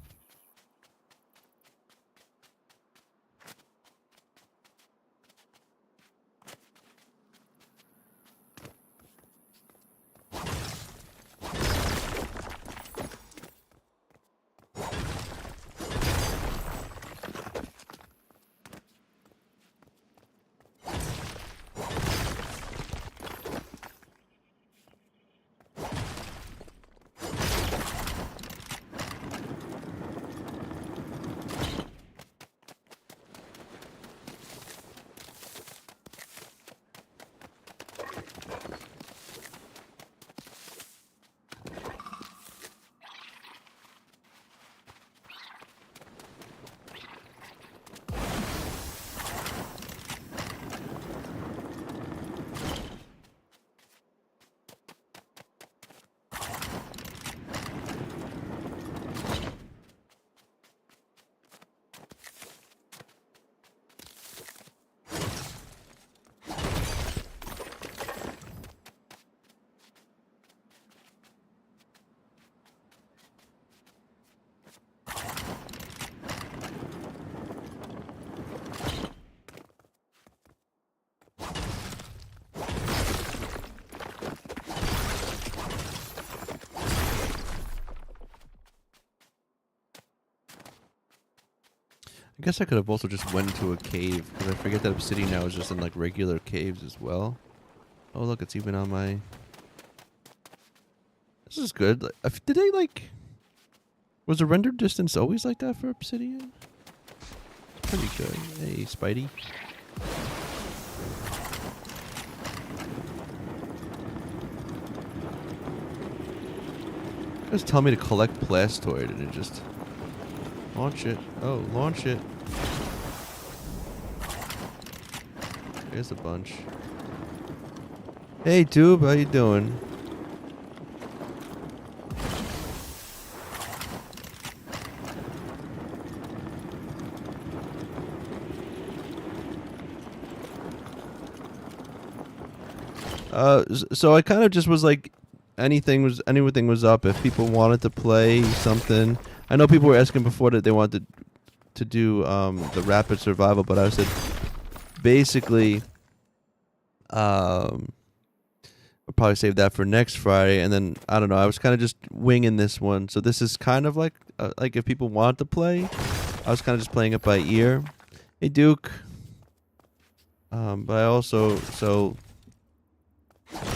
A: I guess I could have also just went into a cave, because I forget that obsidian now is just in like regular caves as well. Oh look, it's even on my... This is good. Like, did they like... Was the render distance always like that for obsidian? It's pretty good. Hey, Spidey. Just tell me to collect plastoid and it just... Launch it. Oh, launch it. There's a bunch. Hey, Tube, how you doing? So I kind of just was like, anything was up. If people wanted to play something, I know people were asking before that they wanted to do the rapid survival, but I said basically, we'll probably save that for next Friday, and then I don't know. I was kind of just winging this one, so this is kind of like if people want to play, I was kind of just playing it by ear. Hey Duke, but I also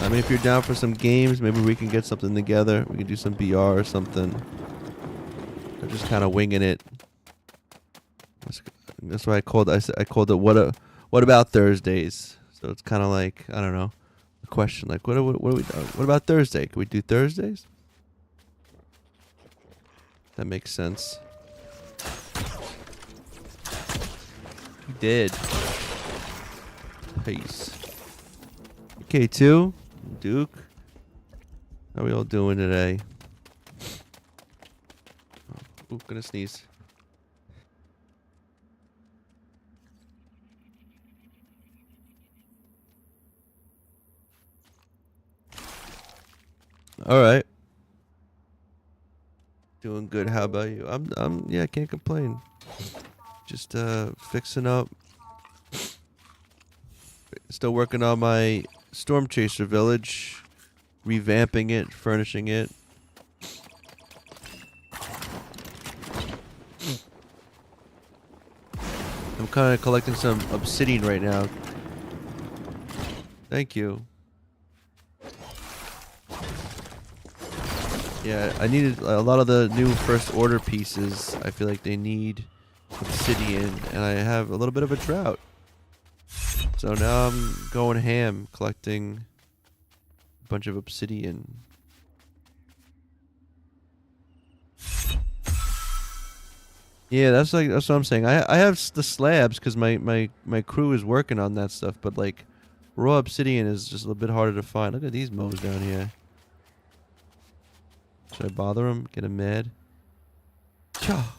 A: I mean, if you're down for some games, maybe we can get something together. We can do some BR or something. I'm just kind of winging it. That's why I called it what about Thursdays? So it's kind of like, I don't know, a question like what about Thursday? Can we do Thursdays? That makes sense. We did. Peace. K2, Duke, how we all doing today? Oh, gonna sneeze. All right, doing good. How about you? Yeah, I can't complain. Just fixing up. Still working on my Storm Chaser village, revamping it, furnishing it. I'm kind of collecting some obsidian right now. Thank you. Yeah, I needed a lot of the new first order pieces. I feel like they need obsidian, and I have a little bit of a drought. So now I'm going ham, collecting a bunch of obsidian. Yeah, that's what I'm saying. I have the slabs because my crew is working on that stuff, but like raw obsidian is just a little bit harder to find. Look at these mows down here. Should I bother them? Get them mad? Cha.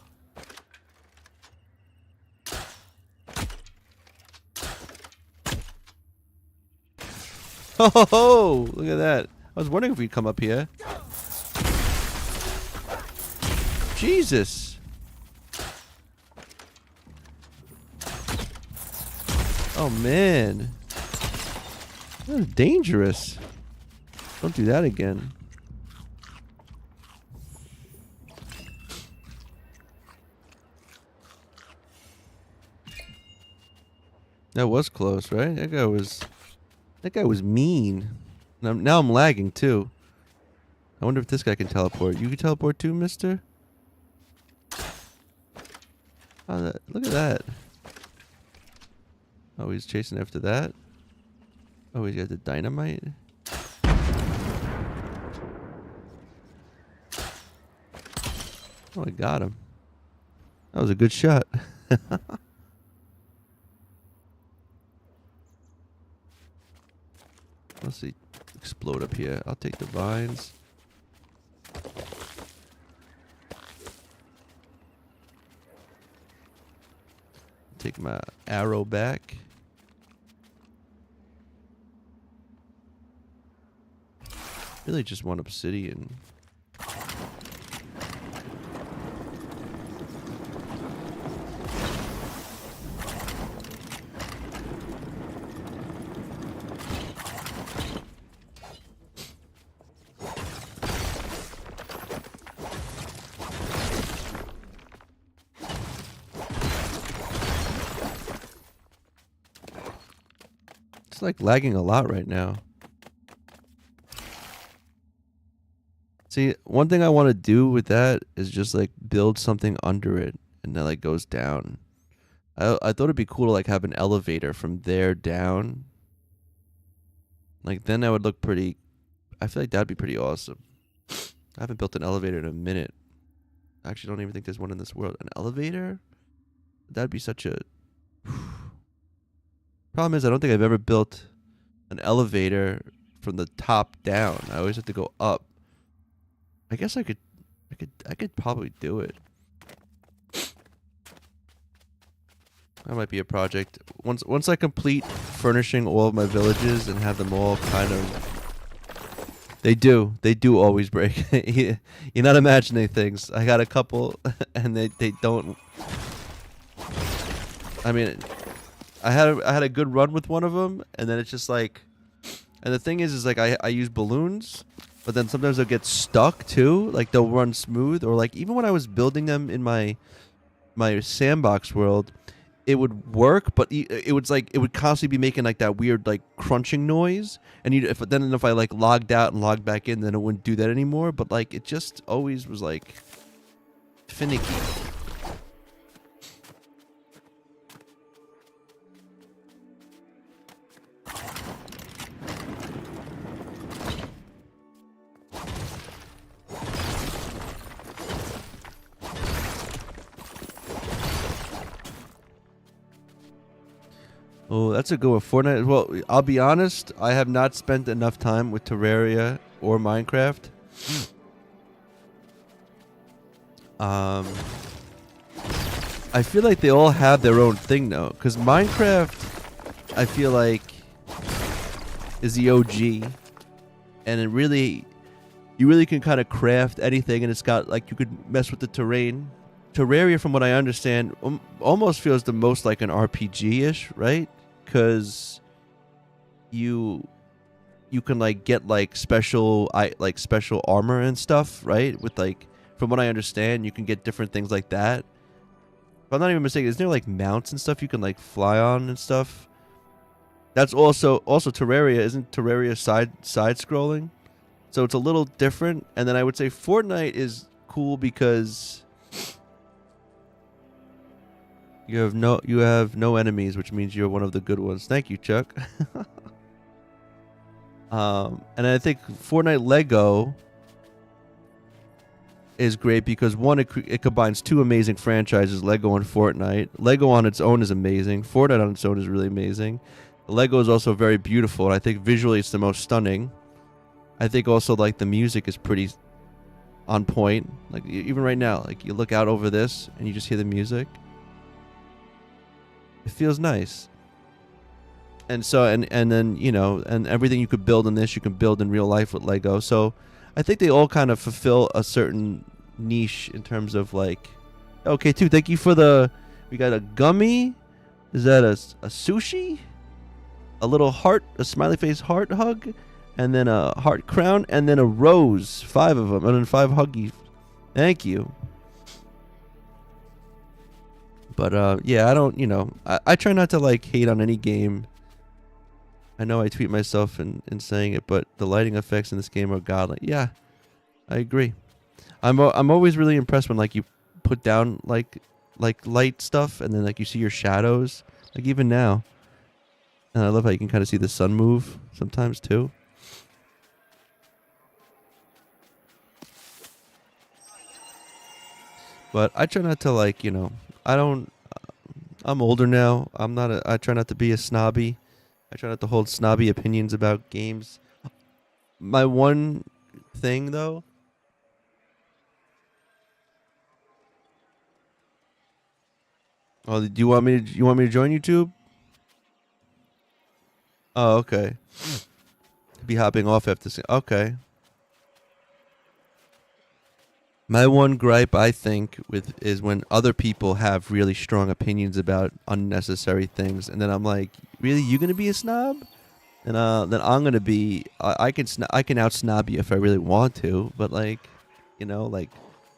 A: Oh, ho, ho, look at that. I was wondering if we'd come up here. Jesus. Oh, man. That was dangerous. Don't do that again. That was close, right? That guy was mean. Now I'm lagging too. I wonder if this guy can teleport. You can teleport too, mister? Oh, look at that. Oh, he's chasing after that. Oh, he's got the dynamite. Oh, I got him. That was a good shot. Let's see. Explode up here. I'll take the vines. Take my arrow back. Really just want obsidian. It's like lagging a lot right now. See, one thing I want to do with that is just like build something under it and that like goes down. I thought it'd be cool to like have an elevator from there down. Like then that would look pretty. I feel like that'd be pretty awesome. I haven't built an elevator in a minute. I actually don't even think there's one in this world. An elevator? That'd be such a. Problem is, I don't think I've ever built an elevator from the top down. I always have to go up. I guess I could probably do it. That might be a project. Once I complete furnishing all of my villages and have them all kind of. They do always break. You're not imagining things. I got a couple, and they don't. I mean, I had a good run with one of them, and then it's just like, and the thing is like I use balloons, but then sometimes they'll get stuck too. Like they'll run smooth, or like even when I was building them in my sandbox world, it would work, but it was like it would constantly be making like that weird like crunching noise, and if I like logged out and logged back in, then it wouldn't do that anymore. But like it just always was like finicky. Oh, that's a good one. Fortnite. Well, I'll be honest. I have not spent enough time with Terraria or Minecraft. I feel like they all have their own thing though, because Minecraft, I feel like, is the OG, and it really, you really can kind of craft anything, and it's got like you could mess with the terrain. Terraria, from what I understand, almost feels the most like an RPG-ish, right? Because you can like get like special armor and stuff, right? With like, from what I understand, you can get different things like that. If I'm not even mistaken, isn't there like mounts and stuff you can like fly on and stuff? That's also Terraria. Isn't Terraria side scrolling? So it's a little different. And then I would say Fortnite is cool because you have no enemies, which means you're one of the good ones. Thank you, Chuck. And I think Fortnite Lego is great because one, it combines two amazing franchises, Lego and Fortnite. Lego on its own is amazing. Fortnite on its own is really amazing. Lego is also very beautiful, and I think visually it's the most stunning. I think also like the music is pretty on point. Like even right now, like you look out over this and you just hear the music. It feels nice. And so and then, you know, and everything you could build in this, you can build in real life with Lego. So I think they all kind of fulfill a certain niche in terms of like, okay, too. Thank you for we got a gummy. Is that a sushi? A little heart, a smiley face heart hug, and then a heart crown, and then a rose. 5 of them, and then 5 huggies. Thank you. But yeah, I don't, you know, I try not to like hate on any game. I know I tweet myself in saying it, but the lighting effects in this game are godly. Yeah, I agree. I'm always really impressed when like you put down like light stuff and then like you see your shadows. Like even now. And I love how you can kind of see the sun move sometimes too. But I try not to like, you know, I'm older now. I try not to be a snobby. I try not to hold snobby opinions about games. My one thing though. Oh, do you want me to join YouTube? Oh, okay. Be hopping off after okay. My one gripe, I think, is when other people have really strong opinions about unnecessary things, and then I'm like, really, you gonna be a snob? And then I'm gonna be, I can out snob you if I really want to, but like, you know, like,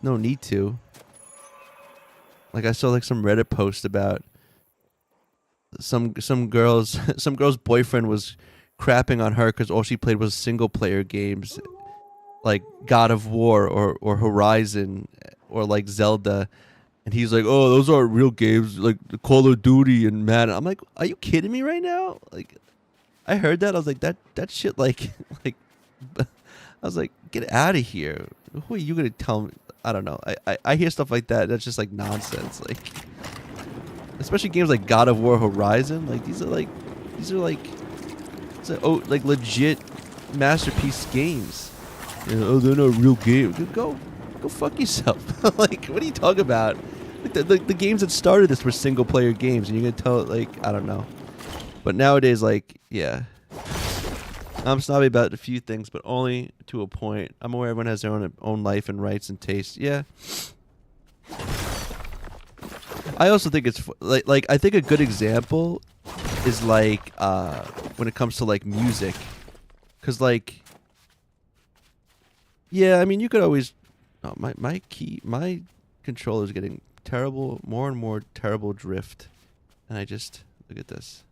A: no need to. Like I saw like some Reddit post about some girl's boyfriend was crapping on her because all she played was single player games. Like God of War or Horizon or like Zelda, and he's like, "Oh, those aren't real games, like Call of Duty and Madden." I'm like, "Are you kidding me right now?" Like, I heard that, I was like, "That shit, like, like," I was like, "Get out of here! Who are you gonna tell me?" I don't know. I hear stuff like that. That's just like nonsense. Like, especially games like God of War, Horizon. Like these are like legit masterpiece games. You know, oh, they're not real games. Go fuck yourself. Like, what are you talking about? Like the games that started this were single player games, and you're gonna tell it, like, I don't know. But nowadays, like, yeah, I'm snobby about a few things, but only to a point. I'm aware everyone has their own life and rights and tastes. Yeah. I also think it's like I think a good example is like when it comes to like music, because like. Yeah, I mean, you could always. Oh, my controller is getting terrible, more and more terrible drift, and I just look at this.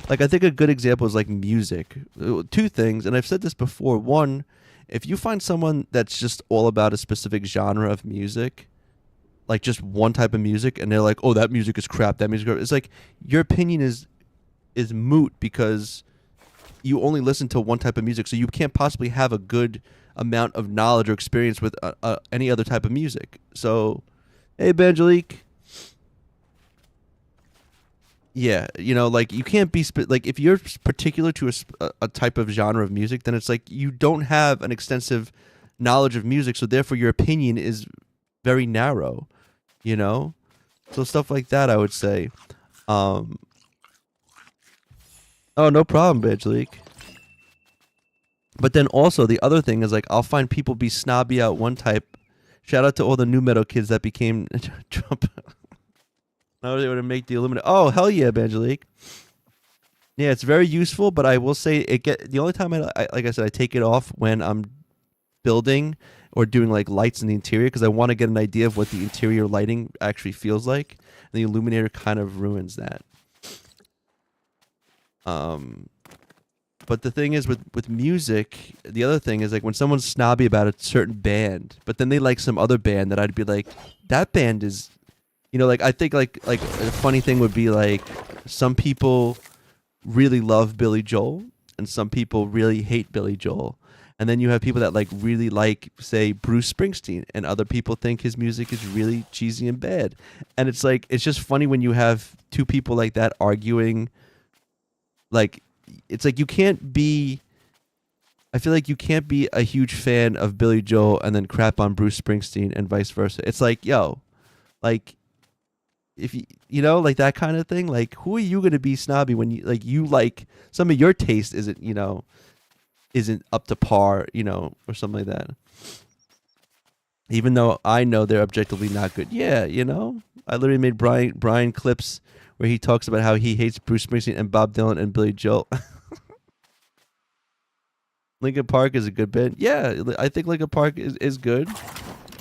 A: Like I think a good example is like music. 2 things, and I've said this before. One, if you find someone that's just all about a specific genre of music, like just one type of music, and they're like, "Oh, that music is crap. That music," it's like your opinion is moot because you only listen to one type of music, so you can't possibly have a good amount of knowledge or experience with any other type of music. So, hey, Evangelique. Yeah, you know, like you can't be like if you're particular to a type of genre of music, then it's like you don't have an extensive knowledge of music, so therefore your opinion is very narrow. You know, so stuff like that, I would say. Oh, no problem, Evangelique. But then also the other thing is like I'll find people be snobby out one type. Shout out to all the new metal kids that became Trump. Now they would make the Illuminati. Oh, hell yeah, Evangelique. Yeah, it's very useful, but I will say the only time I like I said I take it off when I'm building or doing like lights in the interior because I want to get an idea of what the interior lighting actually feels like. And the illuminator kind of ruins that. But the thing is with music, the other thing is like when someone's snobby about a certain band, but then they like some other band that I'd be like, that band is, you know, like I think like a funny thing would be like some people really love Billy Joel and some people really hate Billy Joel. And then you have people that like really like, say, Bruce Springsteen, and other people think his music is really cheesy and bad. And it's like, it's just funny when you have two people like that arguing. Like, it's like you can't be. I feel like you can't be a huge fan of Billy Joel and then crap on Bruce Springsteen and vice versa. It's like, yo, like, if you know, like that kind of thing. Like, who are you gonna be snobby when you like some of your taste isn't up to par, or something like that. Even though I know they're objectively not good. Yeah, I literally made Brian clips where he talks about how he hates Bruce Springsteen and Bob Dylan and Billy Joel. Linkin Park is a good band. Yeah, I think Linkin Park is good.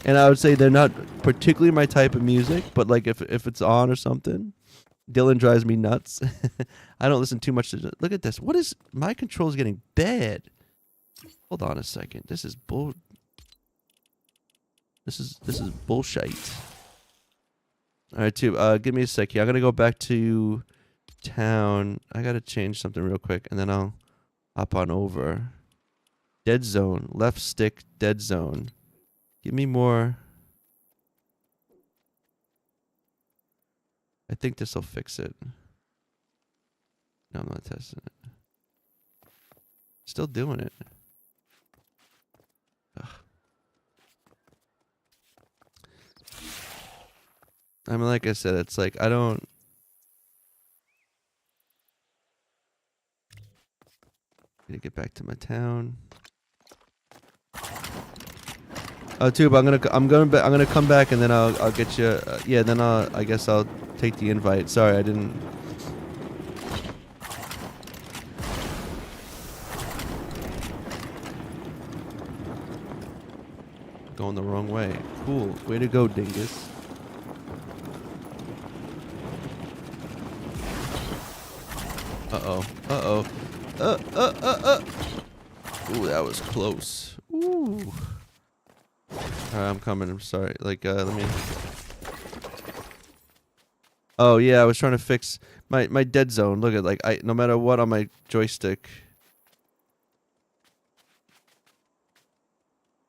A: And I would say they're not particularly my type of music, but like if it's on or something. Dylan drives me nuts. I don't listen too much to. Look at this. What is my control's getting bad? Hold on a second. This is This is bullshit. All right, tube. Give me a sec here. I'm gonna go back to town. I gotta change something real quick, and then I'll hop on over. Dead zone. Left stick. Dead zone. Give me more. I think this will fix it. No, I'm not testing it. Still doing it. Ugh. I mean, like I said, it's like I don't. Need to get back to my town. Oh, Tube, I'm gonna come back and then I'll get you. Yeah, then I guess I'll take the invite. Sorry, I didn't. Going the wrong way. Cool. Way to go, dingus. Uh-oh. Uh-oh. Ooh, that was close. Ooh. I'm coming. I'm sorry. Like, let me... Oh, yeah, I was trying to fix my dead zone. Look at, like, no matter what on my joystick.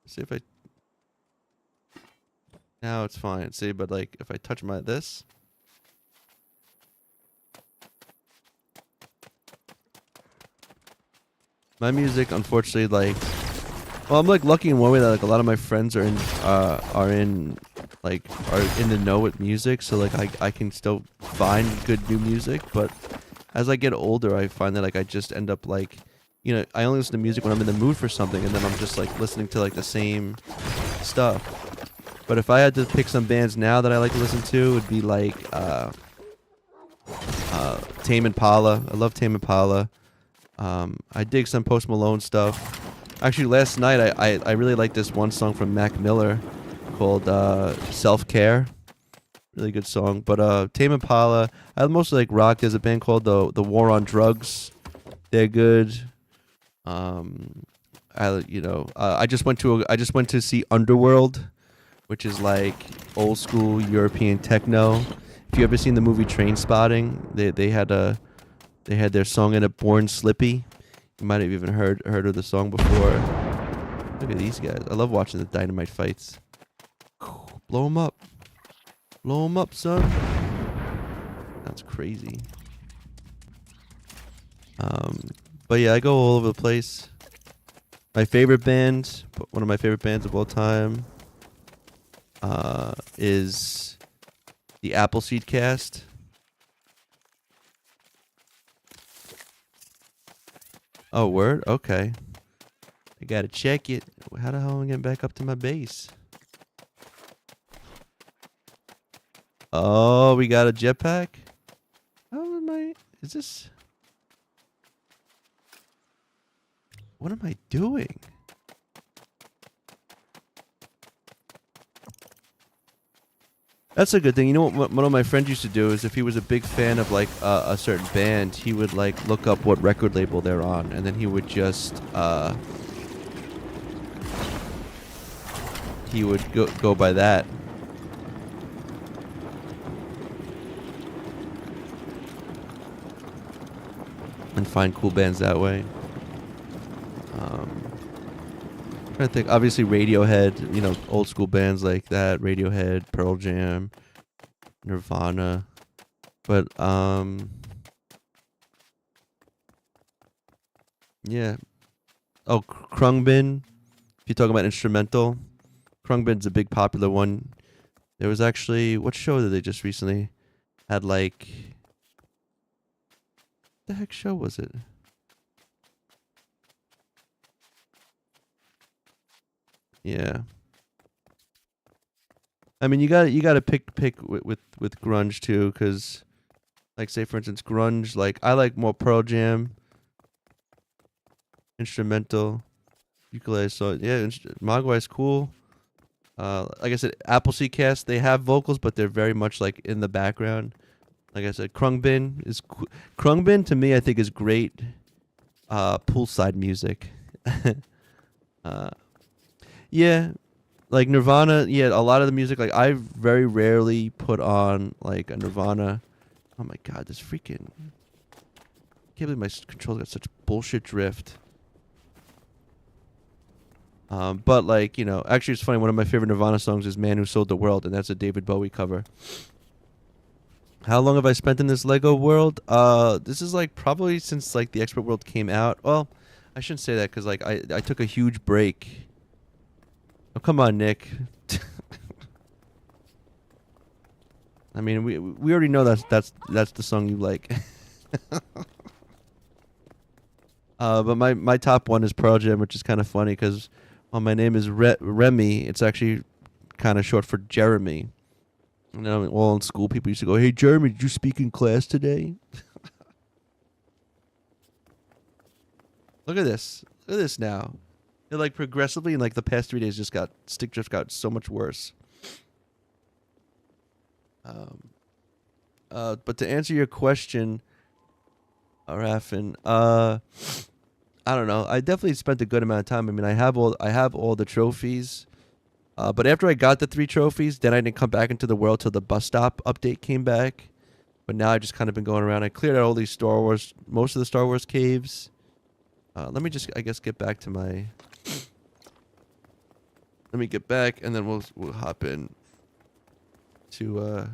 A: See if I... Now it's fine. See, but, like, if I touch this... My music, unfortunately, like... Well, I'm, like, lucky in one way that, like, a lot of my friends are in the know with music, so, like, I can still find good new music, but as I get older, I find that, like, I just end up, like, I only listen to music when I'm in the mood for something, and then I'm just, like, listening to, like, the same stuff. But if I had to pick some bands now that I like to listen to, it would be, like, Tame Impala. I love Tame Impala. I dig some Post Malone stuff. Actually, last night I really liked this one song from Mac Miller called Self Care. Really good song. But Tame Impala, I mostly like rock. There's a band called the War on Drugs. They're good. I just went to see Underworld, which is like old school European techno. If you ever seen the movie Trainspotting, they had their song in it, Born Slippy. You might have even heard of the song before. Look at these guys. I love watching the Dynamite fights. Blow them up. Blow them up, son. That's crazy. But yeah, I go all over the place. My favorite band, one of my favorite bands of all time, is the Appleseed Cast. Oh, word? Okay. I gotta check it. How the hell am I getting back up to my base? Oh, we got a jetpack? How am I... Is this... What am I doing? That's a good thing. You know what one of my friends used to do is if he was a big fan of like a certain band, he would like look up what record label they're on, and then he would just he would go by that. And find cool bands that way. Trying to think. Obviously, Radiohead. You know, old school bands like that. Radiohead, Pearl Jam, Nirvana. But yeah. Oh, Krungbin. If you talk about instrumental, Krungbin's a big popular one. There was actually what show did they just recently had like? The heck show was it? Yeah. I mean, you got to pick with grunge too, because like say for instance grunge. Like I like more Pearl Jam instrumental ukulele. So yeah, Mogwai's cool. Like I said, Appleseed Cast they have vocals, but they're very much like in the background. Like I said, Krungbin to me I think is great. Poolside music. uh, yeah, like Nirvana. Yeah, a lot of the music. Like I very rarely put on like a Nirvana. Oh my god, this freaking! Can't believe my controls got such bullshit drift. But like you know, actually, it's funny. One of my favorite Nirvana songs is "Man Who Sold the World," and that's a David Bowie cover. How long have I spent in this Lego world? This is like probably since like the Expert World came out. Well, I shouldn't say that because like I took a huge break. Oh come on, Nick. I mean we already know that's the song you like. But my top one is Pearl Jam, which is kind of funny because well, my name is Remy. It's actually kind of short for Jeremy. You know, all in school, people used to go, "Hey, Jeremy, did you speak in class today?" Look at this. Look at this now. It like progressively in like the past 3 days just got stick just got so much worse. Um, but to answer your question, Raffin, I don't know. I definitely spent a good amount of time. I mean, I have all the trophies. But after I got the 3 trophies, then I didn't come back into the world till the bus stop update came back. But now I just kind of been going around. I cleared out all these most of the Star Wars caves. Let me just, I guess, get back to my. Let me get back, and then we'll hop in to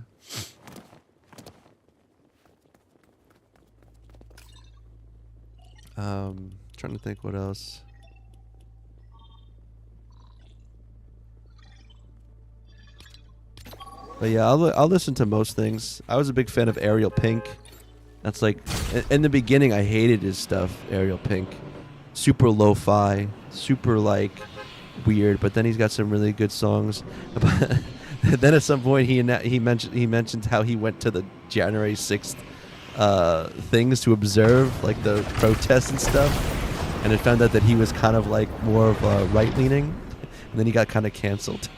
A: trying to think what else. But yeah, I'll listen to most things. I was a big fan of Ariel Pink. That's like in the beginning I hated his stuff, Ariel Pink. Super lo-fi, super like weird, but then he's got some really good songs. But then at some point he mentioned how he went to the January 6th things to observe like the protests and stuff, and it found out that he was kind of like more of a right leaning, and then he got kind of canceled.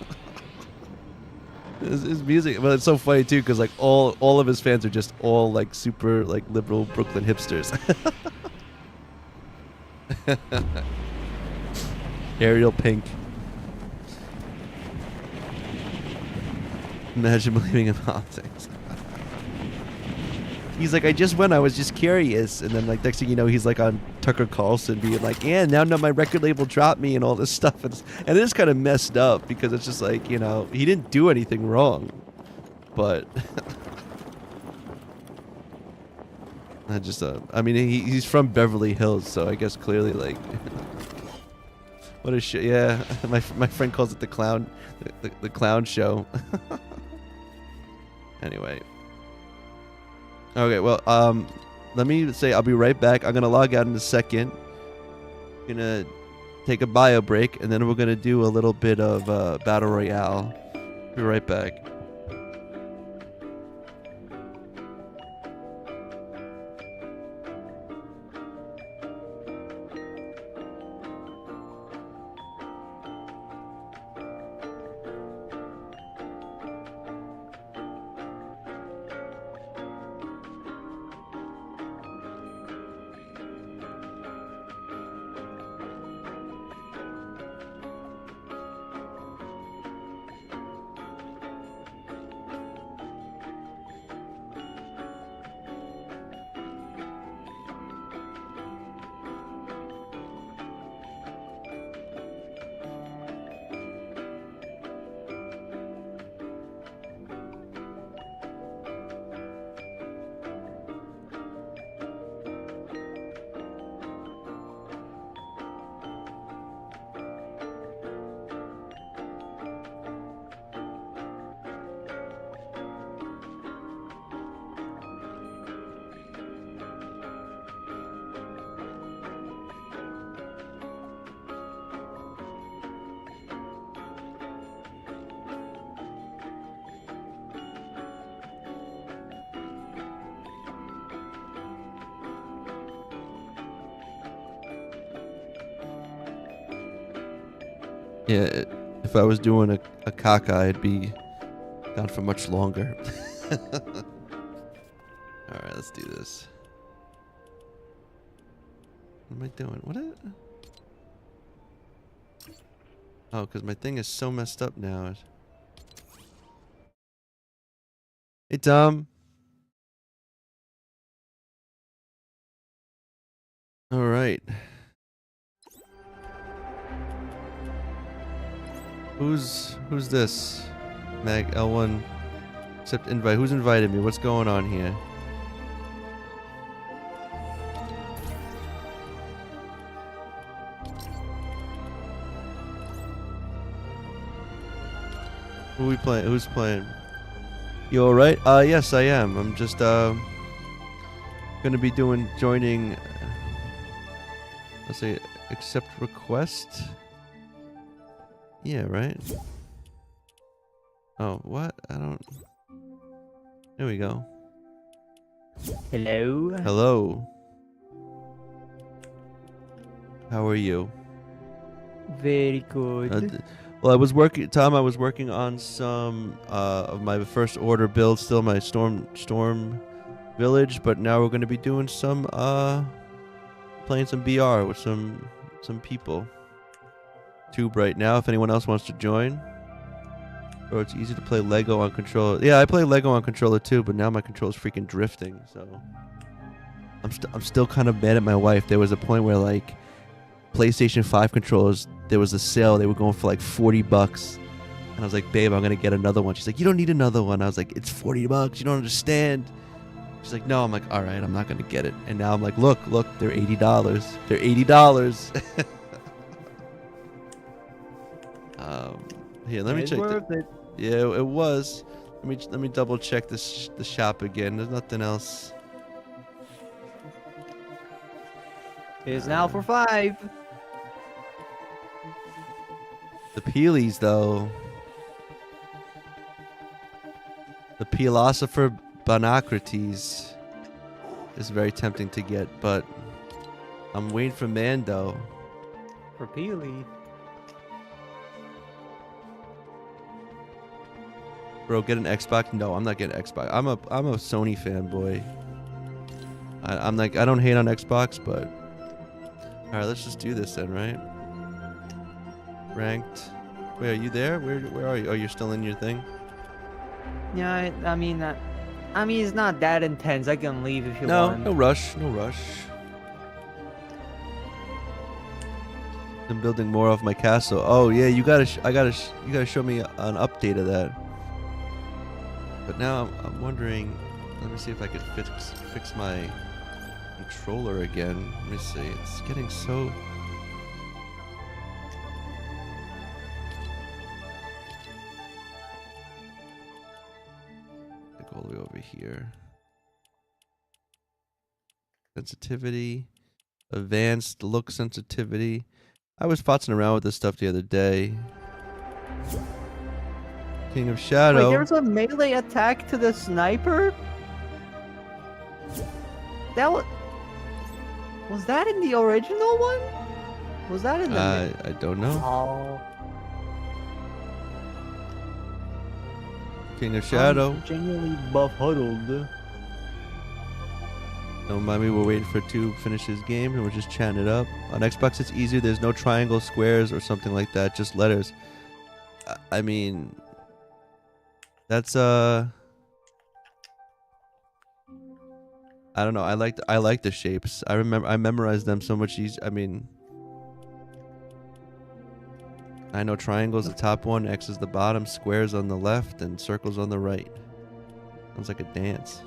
A: His music, well, it's so funny too because like all of his fans are just all like super like liberal Brooklyn hipsters. Ariel Pink. Imagine believing in politics. He's like, I just went. I was just curious, and then like next thing you know, he's like on Tucker Carlson being like, yeah, now my record label dropped me and all this stuff, and it is kind of messed up because it's just like you know he didn't do anything wrong, but I just I mean he's from Beverly Hills, so I guess clearly like what a shit. Yeah, my friend calls it the clown show. Anyway. Okay, well, let me say I'll be right back. I'm gonna log out in a second. Gonna take a bio break, and then we're gonna do a little bit of battle royale. Be right back. Yeah, if I was doing a caca, I'd be gone for much longer. Alright, let's do this. What am I doing? What? Oh, because my thing is so messed up now. Hey, Tom. Alright. Who's this? Mag L1. Accept invite. Who's invited me? What's going on here? Who we playing? Who's playing? You alright? Yes, I am. I'm just, gonna be joining, let's say, accept request? Yeah, right? Oh, what? I don't... There we go.
B: Hello.
A: Hello. How are you?
B: Very good.
A: Well, I was working, Tom. I was working on some of my first order build, still my storm village, but now we're going to be doing some playing some BR with some people. Tube right now. If anyone else wants to join, or it's easy to play Lego on controller. Yeah, I play Lego on controller too, but now my controller's freaking drifting. So I'm still kind of mad at my wife. There was a point where like PlayStation 5 controllers, there was a sale. They were going for like $40. And I was like, babe, I'm going to get another one. She's like, you don't need another one. I was like, it's $40. You don't understand. She's like, no. I'm like, all right, I'm not going to get it. And now I'm like, look, they're $80. They're $80. Here, let me check. Yeah, it was. Let me double check the shop again. There's nothing else.
B: It is now for 5.
A: The Peelies, though. The Philosopher Bonocrates is very tempting to get, but I'm waiting for Mando.
B: For Peely.
A: Bro, get an Xbox? No, I'm not getting an Xbox. I'm a Sony fanboy. I'm like, I don't hate on Xbox, but all right, let's just do this then, right? Ranked. Wait, are you there? Where are you? Oh, you're still in your thing?
B: Yeah, I mean, it's not that intense. I can leave if you want.
A: No rush. No rush. I'm building more of my castle. Oh yeah, you gotta show me an update of that. But now I'm wondering. Let me see if I could fix my controller again. Let me see. It's getting so. Like all the way over here. Sensitivity, advanced look sensitivity. I was fotzing around with this stuff the other day. King of Shadow.
B: Wait, there's a melee attack to the sniper? That was that in the original one? Was that in the...
A: I don't know.
B: Oh.
A: King of Shadow.
B: I'm genuinely buff-huddled.
A: Don't mind me, we're waiting for 2 to finish his game and we're just chatting it up. On Xbox it's easier, there's no triangle, squares, or something like that, just letters. I mean... That's I don't know. I like the shapes. I memorized them so much easier. I mean, I know triangle's the top one, X is the bottom, squares on the left, and circles on the right. Sounds like a dance.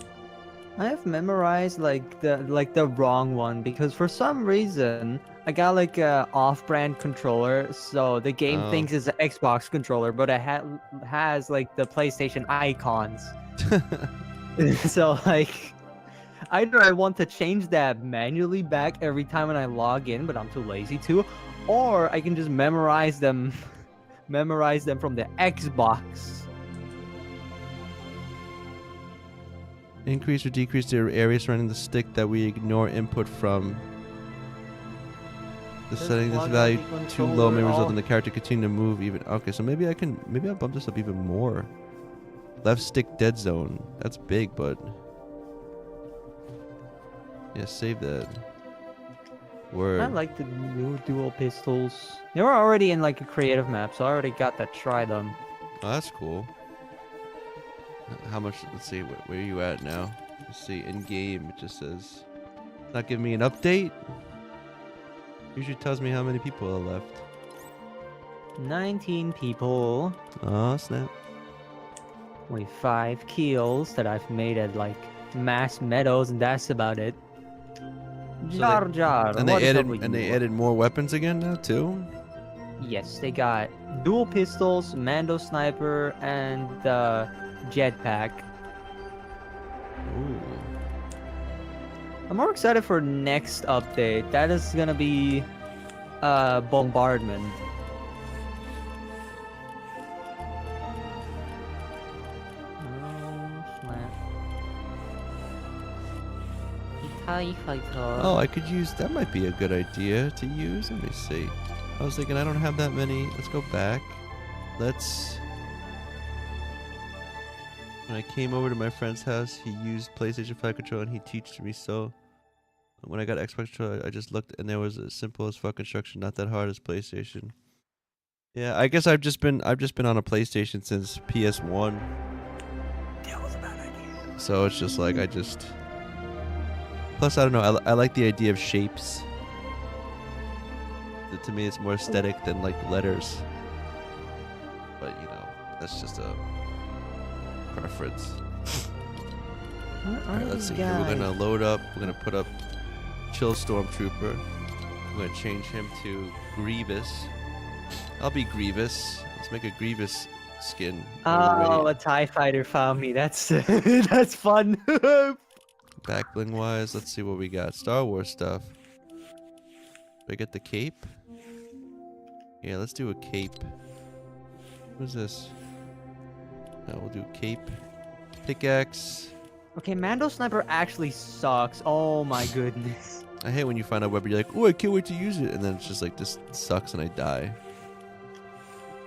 B: I have memorized like the wrong one because for some reason I got like a off-brand controller, so the game thinks it's an Xbox controller, but it has like the PlayStation icons. So like, either I want to change that manually back every time when I log in, but I'm too lazy to, or I can just memorize them from the Xbox.
A: Increase or decrease the area surrounding the stick that we ignore input from. The
B: Just
A: setting this
B: plug
A: value
B: every
A: too low may
B: controller
A: result
B: all-
A: in the character continue to move even. Okay, so maybe I'll bump this up even more. Left stick dead zone. That's big, but yeah, save that. Word.
B: I like the new dual pistols. They were already in like a creative map, so I already got to try them.
A: Oh, that's cool. How much? Let's see. Where are you at now? Let's see. In game, it just says. Not giving me an update. Usually tells me how many people are left.
B: 19 people
A: Oh snap!
B: with 5 kills that I've made at like Mass Meadows, and that's about it.
A: So
B: Jar Jar,
A: And
B: what
A: they
B: is up
A: added
B: with
A: and they
B: you?
A: added more weapons again now too.
B: Yes, they got dual pistols, Mando sniper, and jetpack.
A: Ooh.
B: I'm more excited for next update. That is gonna be bombardment. Oh, snap. TIE fighter.
A: Oh, I could use. That might be a good idea to use. Let me see. I was thinking I don't have that many. Let's go back. Let's. When I came over to my friend's house, he used PlayStation 5 controller and he taught me so. When I got Xbox controller, I just looked and there was a simple as fuck instruction, not that hard as PlayStation. Yeah, I guess I've just been on a PlayStation since PS1.
B: That was a bad idea.
A: So it's just like Plus, I don't know. I like the idea of shapes. To me, it's more aesthetic than like letters. But you know, that's just a preference. Alright, let's see. Here. We're gonna load up. We're gonna put up Chill Stormtrooper. I'm gonna change him to Grievous. I'll be Grievous. Let's make a Grievous skin.
B: Oh, a TIE fighter found me. That's that's fun.
A: Back bling wise, let's see what we got. Star Wars stuff. Do I get the cape? Yeah, let's do a cape. What's this? No, we'll do cape. Pickaxe.
B: Okay, Mando sniper actually sucks. Oh my goodness.
A: I hate when you find out web, you're like, oh, I can't wait to use it. And then it's just like, this sucks and I die.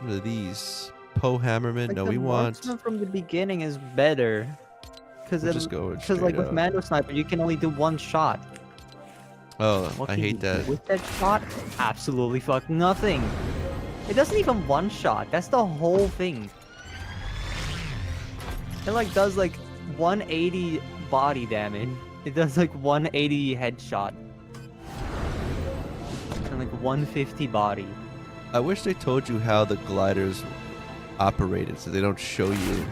A: What are these? Poe Hammerman?
B: Like,
A: No,
B: the
A: we want.
B: marksman from the beginning is better. Because
A: We'll just go
B: like with
A: up.
B: Mando sniper, you can only do one shot.
A: Oh,
B: What
A: I
B: can
A: hate
B: you
A: that.
B: do with that shot? Absolutely fuck nothing. It doesn't even one shot. That's the whole thing. It like does like 180 body damage. It does like 180 headshot. And like 150 body.
A: I wish they told you how the gliders operated so they don't show you.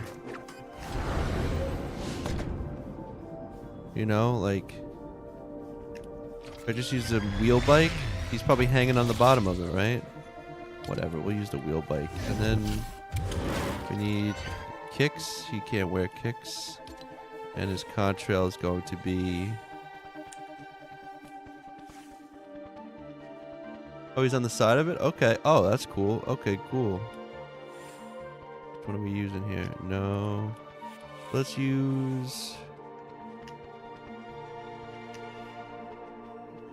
A: You know, like, if I just use the wheel bike, he's probably hanging on the bottom of it, right? Whatever, we'll use the wheel bike. And then we need kicks. He can't wear kicks. And his contrail is going to be... Oh, he's on the side of it? Okay. Oh, that's cool. Okay, cool. Which one are we using here? No. Let's use...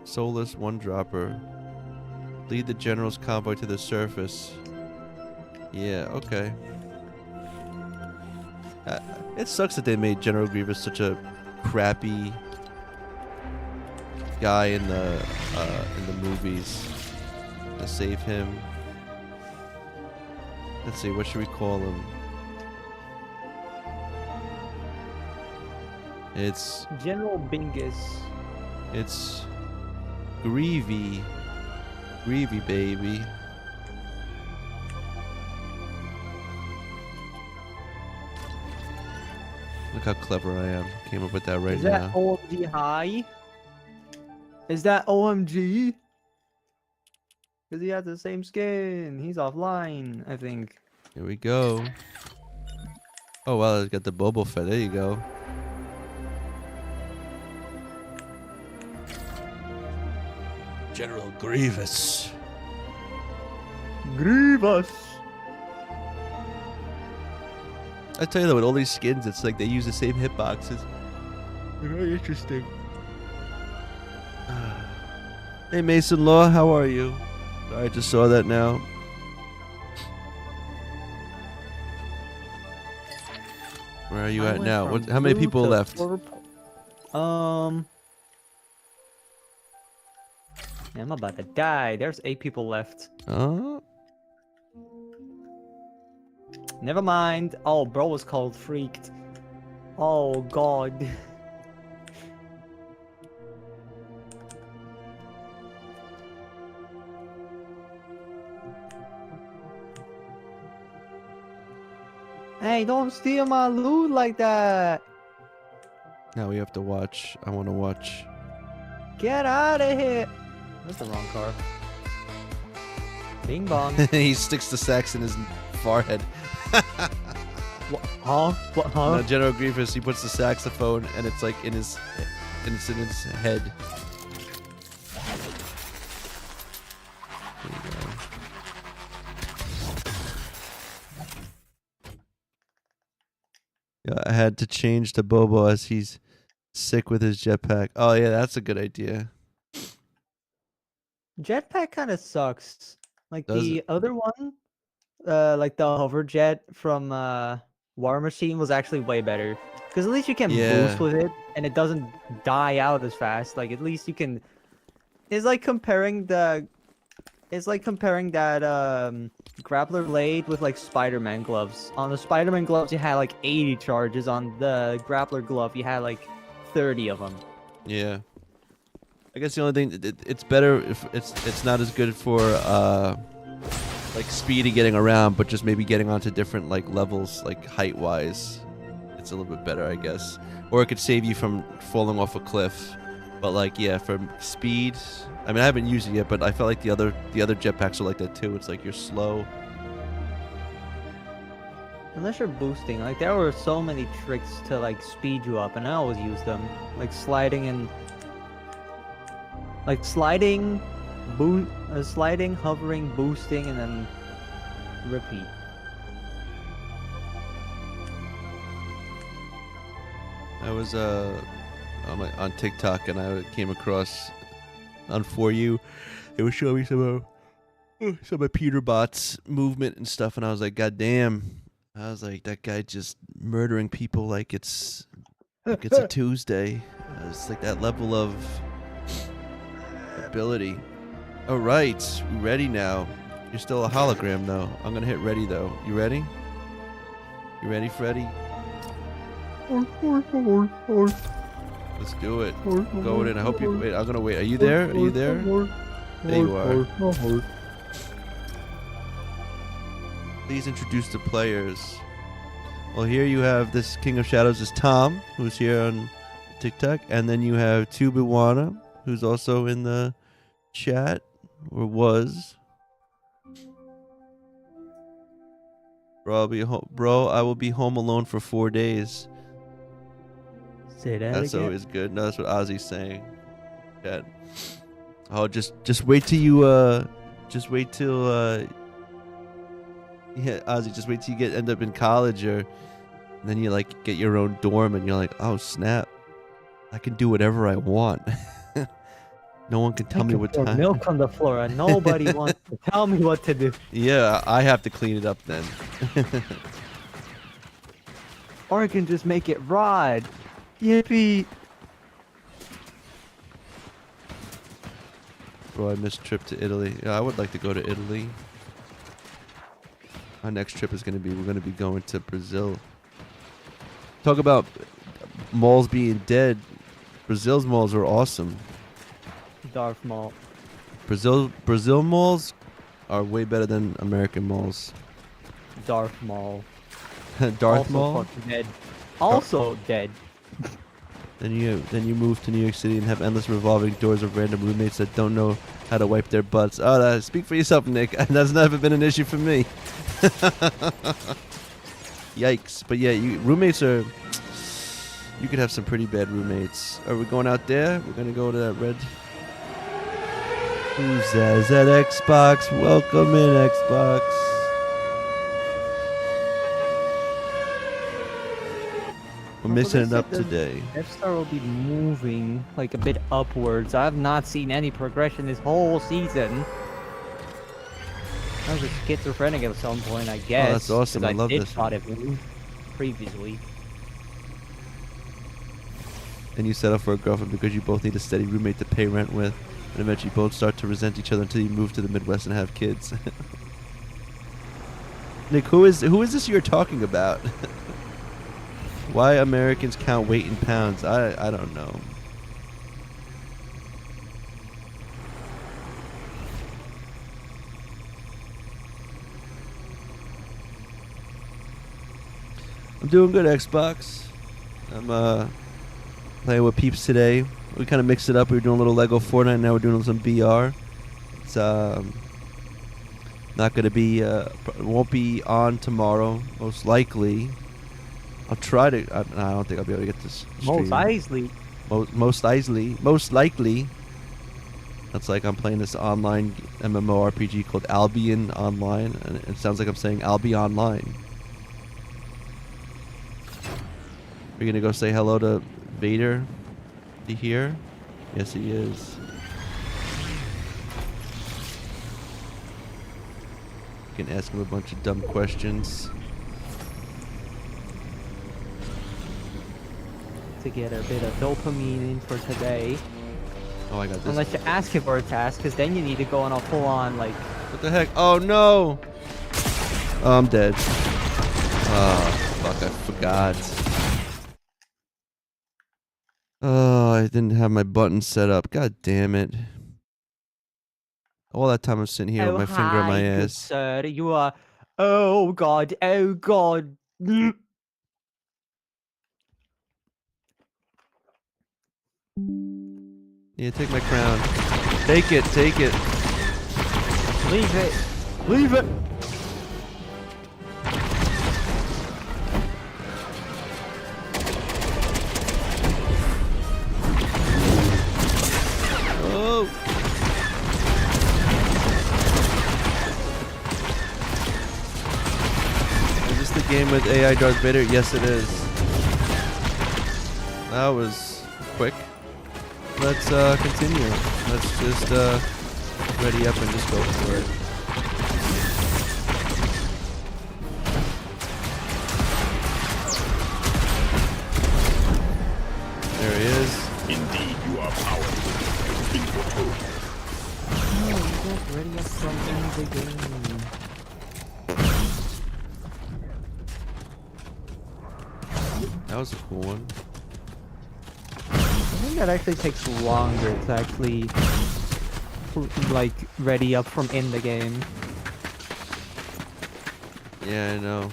A: Soulless one dropper. Lead the general's convoy to the surface. Yeah, okay. It sucks that they made General Grievous such a crappy guy in the movies. To save him. Let's see, what should we call him? It's
B: General Bingus.
A: It's Greavy. Greavy, baby. Look how clever I am. Came up with that right
B: Is that
A: now.
B: OMG high? Is that OMG? Because he has the same skin. He's offline, I think.
A: Here we go. Oh, wow, it's got the Boba Fett. There you go. General Grievous.
B: Grievous.
A: I tell you though, with all these skins, it's like they use the same hitboxes.
B: Very interesting.
A: Hey, Mason Law, how are you? Sorry, I just saw that now. Where are you at now? How many people left?
B: I'm about to die. There's 8 people left. Never mind. Oh, bro was called freaked. Oh, God. Hey, don't steal my loot like that.
A: Now we have to watch. I want to watch.
B: Get out of here. That's the wrong car. Bing bong.
A: He sticks the sax in his forehead.
B: What? Huh? What? Huh?
A: No, General Grievous, he puts the saxophone and it's like in his, it's in his head. There you go. Yeah, I had to change to Bobo as he's sick with his jetpack. Oh yeah, that's a good idea.
B: Jetpack kind of sucks. Like
A: Does
B: the
A: it?
B: other one, like the hover jet from War Machine was actually way better. Because at least you can boost with it, and it doesn't die out as fast. Like at least you can. It's like comparing the. It's like comparing that grappler blade with like Spider-Man gloves. On the Spider-Man gloves, you had like 80 charges. On the grappler glove, you had like 30 of them.
A: Yeah. I guess the only thing it's better if it's not as good for like speed of getting around, but just maybe getting onto different like levels, like height wise. It's a little bit better, I guess. Or it could save you from falling off a cliff. But like yeah, for speed, I mean I haven't used it yet, but I felt like the other jetpacks are like that too. It's like you're slow.
B: Unless you're boosting, like there were so many tricks to like speed you up, and I always use them, like sliding and like sliding, hovering, boosting, and then repeat.
A: I was on TikTok and I came across on For You. It was showing me some of Peterbot's movement and stuff, and I was like, God damn. I was like, that guy just murdering people like it's a Tuesday. It's like that level of ability. All right, we ready now. You're still a hologram though. I'm gonna hit ready though. You ready? You ready, Freddy? Let's do it. I'm going in. I hope you wait. I'm gonna wait. Are you there? Are you there? There you are. Please introduce the players. Well, here you have this King of Shadows is Tom, who's here on TikTok, and then you have Tubiwana, who's also in the chat, or was. Bro, I will be home alone for 4 days.
B: Say that
A: That's
B: again.
A: always good. No, that's what Ozzy's saying. Chat. Oh, just wait till you just wait till yeah, Ozzy, just wait till you end up in college, or and then you like get your own dorm, and you're like, oh snap, I can do whatever I want. No one can tell me what time.
B: Milk on the floor, and nobody wants to tell me what to do.
A: Yeah, I have to clean it up then.
B: Or I can just make it rod. Yippee!
A: Bro, I missed a trip to Italy. Yeah, I would like to go to Italy. Our next trip is we're gonna be going to Brazil. Talk about malls being dead. Brazil's malls are awesome.
B: Darth Maul.
A: Brazil malls are way better than American malls.
B: Darth Maul.
A: Darth
B: also
A: Maul.
B: Fucking dead. Also dead.
A: Then you move to New York City and have endless revolving doors of random roommates that don't know how to wipe their butts. Oh, speak for yourself, Nick. That's never been an issue for me. Yikes! But yeah, roommates are. You could have some pretty bad roommates. Are we going out there? We're gonna go to that red. Who's that Xbox? Welcome in, Xbox. We're
B: Also,
A: missing
B: they
A: it
B: said
A: up
B: the
A: today.
B: Death Star will be moving like a bit upwards. I have not seen any progression this whole season. I was just schizophrenic at some point, I guess.
A: Oh, that's awesome.
B: 'cause
A: I love
B: did
A: this
B: thought
A: one.
B: it moved previously.
A: And you settle for a girlfriend because you both need a steady roommate to pay rent with, and eventually both start to resent each other until you move to the Midwest and have kids. Nick, who is this you're talking about? Why Americans count weight in pounds? I don't know. I'm doing good, Xbox. I'm playing with peeps today. We kind of mixed it up. We were doing a little Lego Fortnite. Now we're doing some VR. It's not gonna be. Won't be on tomorrow. Most likely. I'll try to. I don't think I'll be able to get this.
B: Most likely.
A: Most likely. That's like I'm playing this online MMORPG called Albion Online, and it sounds like I'm saying Albion Online. We're gonna go say hello to Vader. Is he here? Yes, he is. You can ask him a bunch of dumb questions.
B: To get a bit of dopamine in for today.
A: Oh, I got this.
B: Unless you ask him for a task, because then you need to go on a full-on, like...
A: What the heck? Oh, no! Oh, I'm dead. Oh, fuck, I forgot. Oh, I didn't have my button set up. God damn it. All that time I'm sitting here with my finger on my
B: good
A: ass.
B: sir, you are... Oh, God. Oh, God.
A: Yeah, take my crown. Take it, take it.
B: Leave it. Leave it.
A: Oh! Is this the game with AI Darth Vader? Yes, it is. That was quick. Let's continue. Let's just ready up and just go for it. There he is.
C: Indeed, you are powerful. Been foretold.
B: Oh, you guys ready up from in the game.
A: That was a cool one.
B: I think that actually takes longer to actually, like, ready up from in the game.
A: Yeah, I know.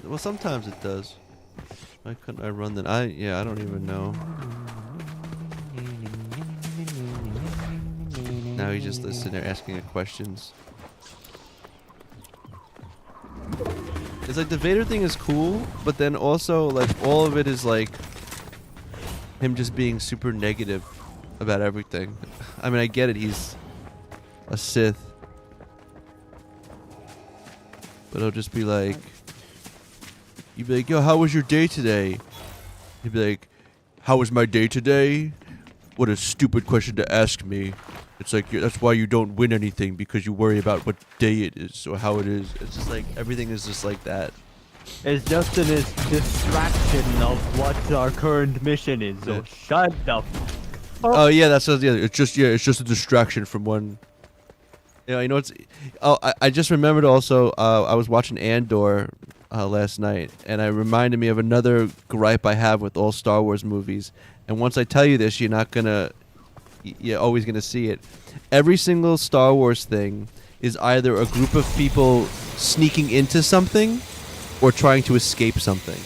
A: Well, sometimes it does. Why couldn't I run that? I don't even know. Now he's just sitting there asking questions. It's like the Vader thing is cool, but then also like all of it is like him just being super negative about everything. I mean, I get it. He's a Sith. But he'll just be like, you'd be like, yo, how was your day today? He'd be like, how was my day today? What a stupid question to ask me. It's like, that's why you don't win anything, because you worry about what day it is or how it is. It's just like, everything is just like that.
B: It's just a distraction of what our current mission is, so
A: Yeah.
B: shut up.
A: Oh yeah, that's what, yeah. It's just a distraction from one. You know what's? Oh, I just remembered also. I was watching Andor last night, and it reminded me of another gripe I have with all Star Wars movies. And once I tell you this, you're always gonna see it. Every single Star Wars thing is either a group of people sneaking into something or trying to escape something.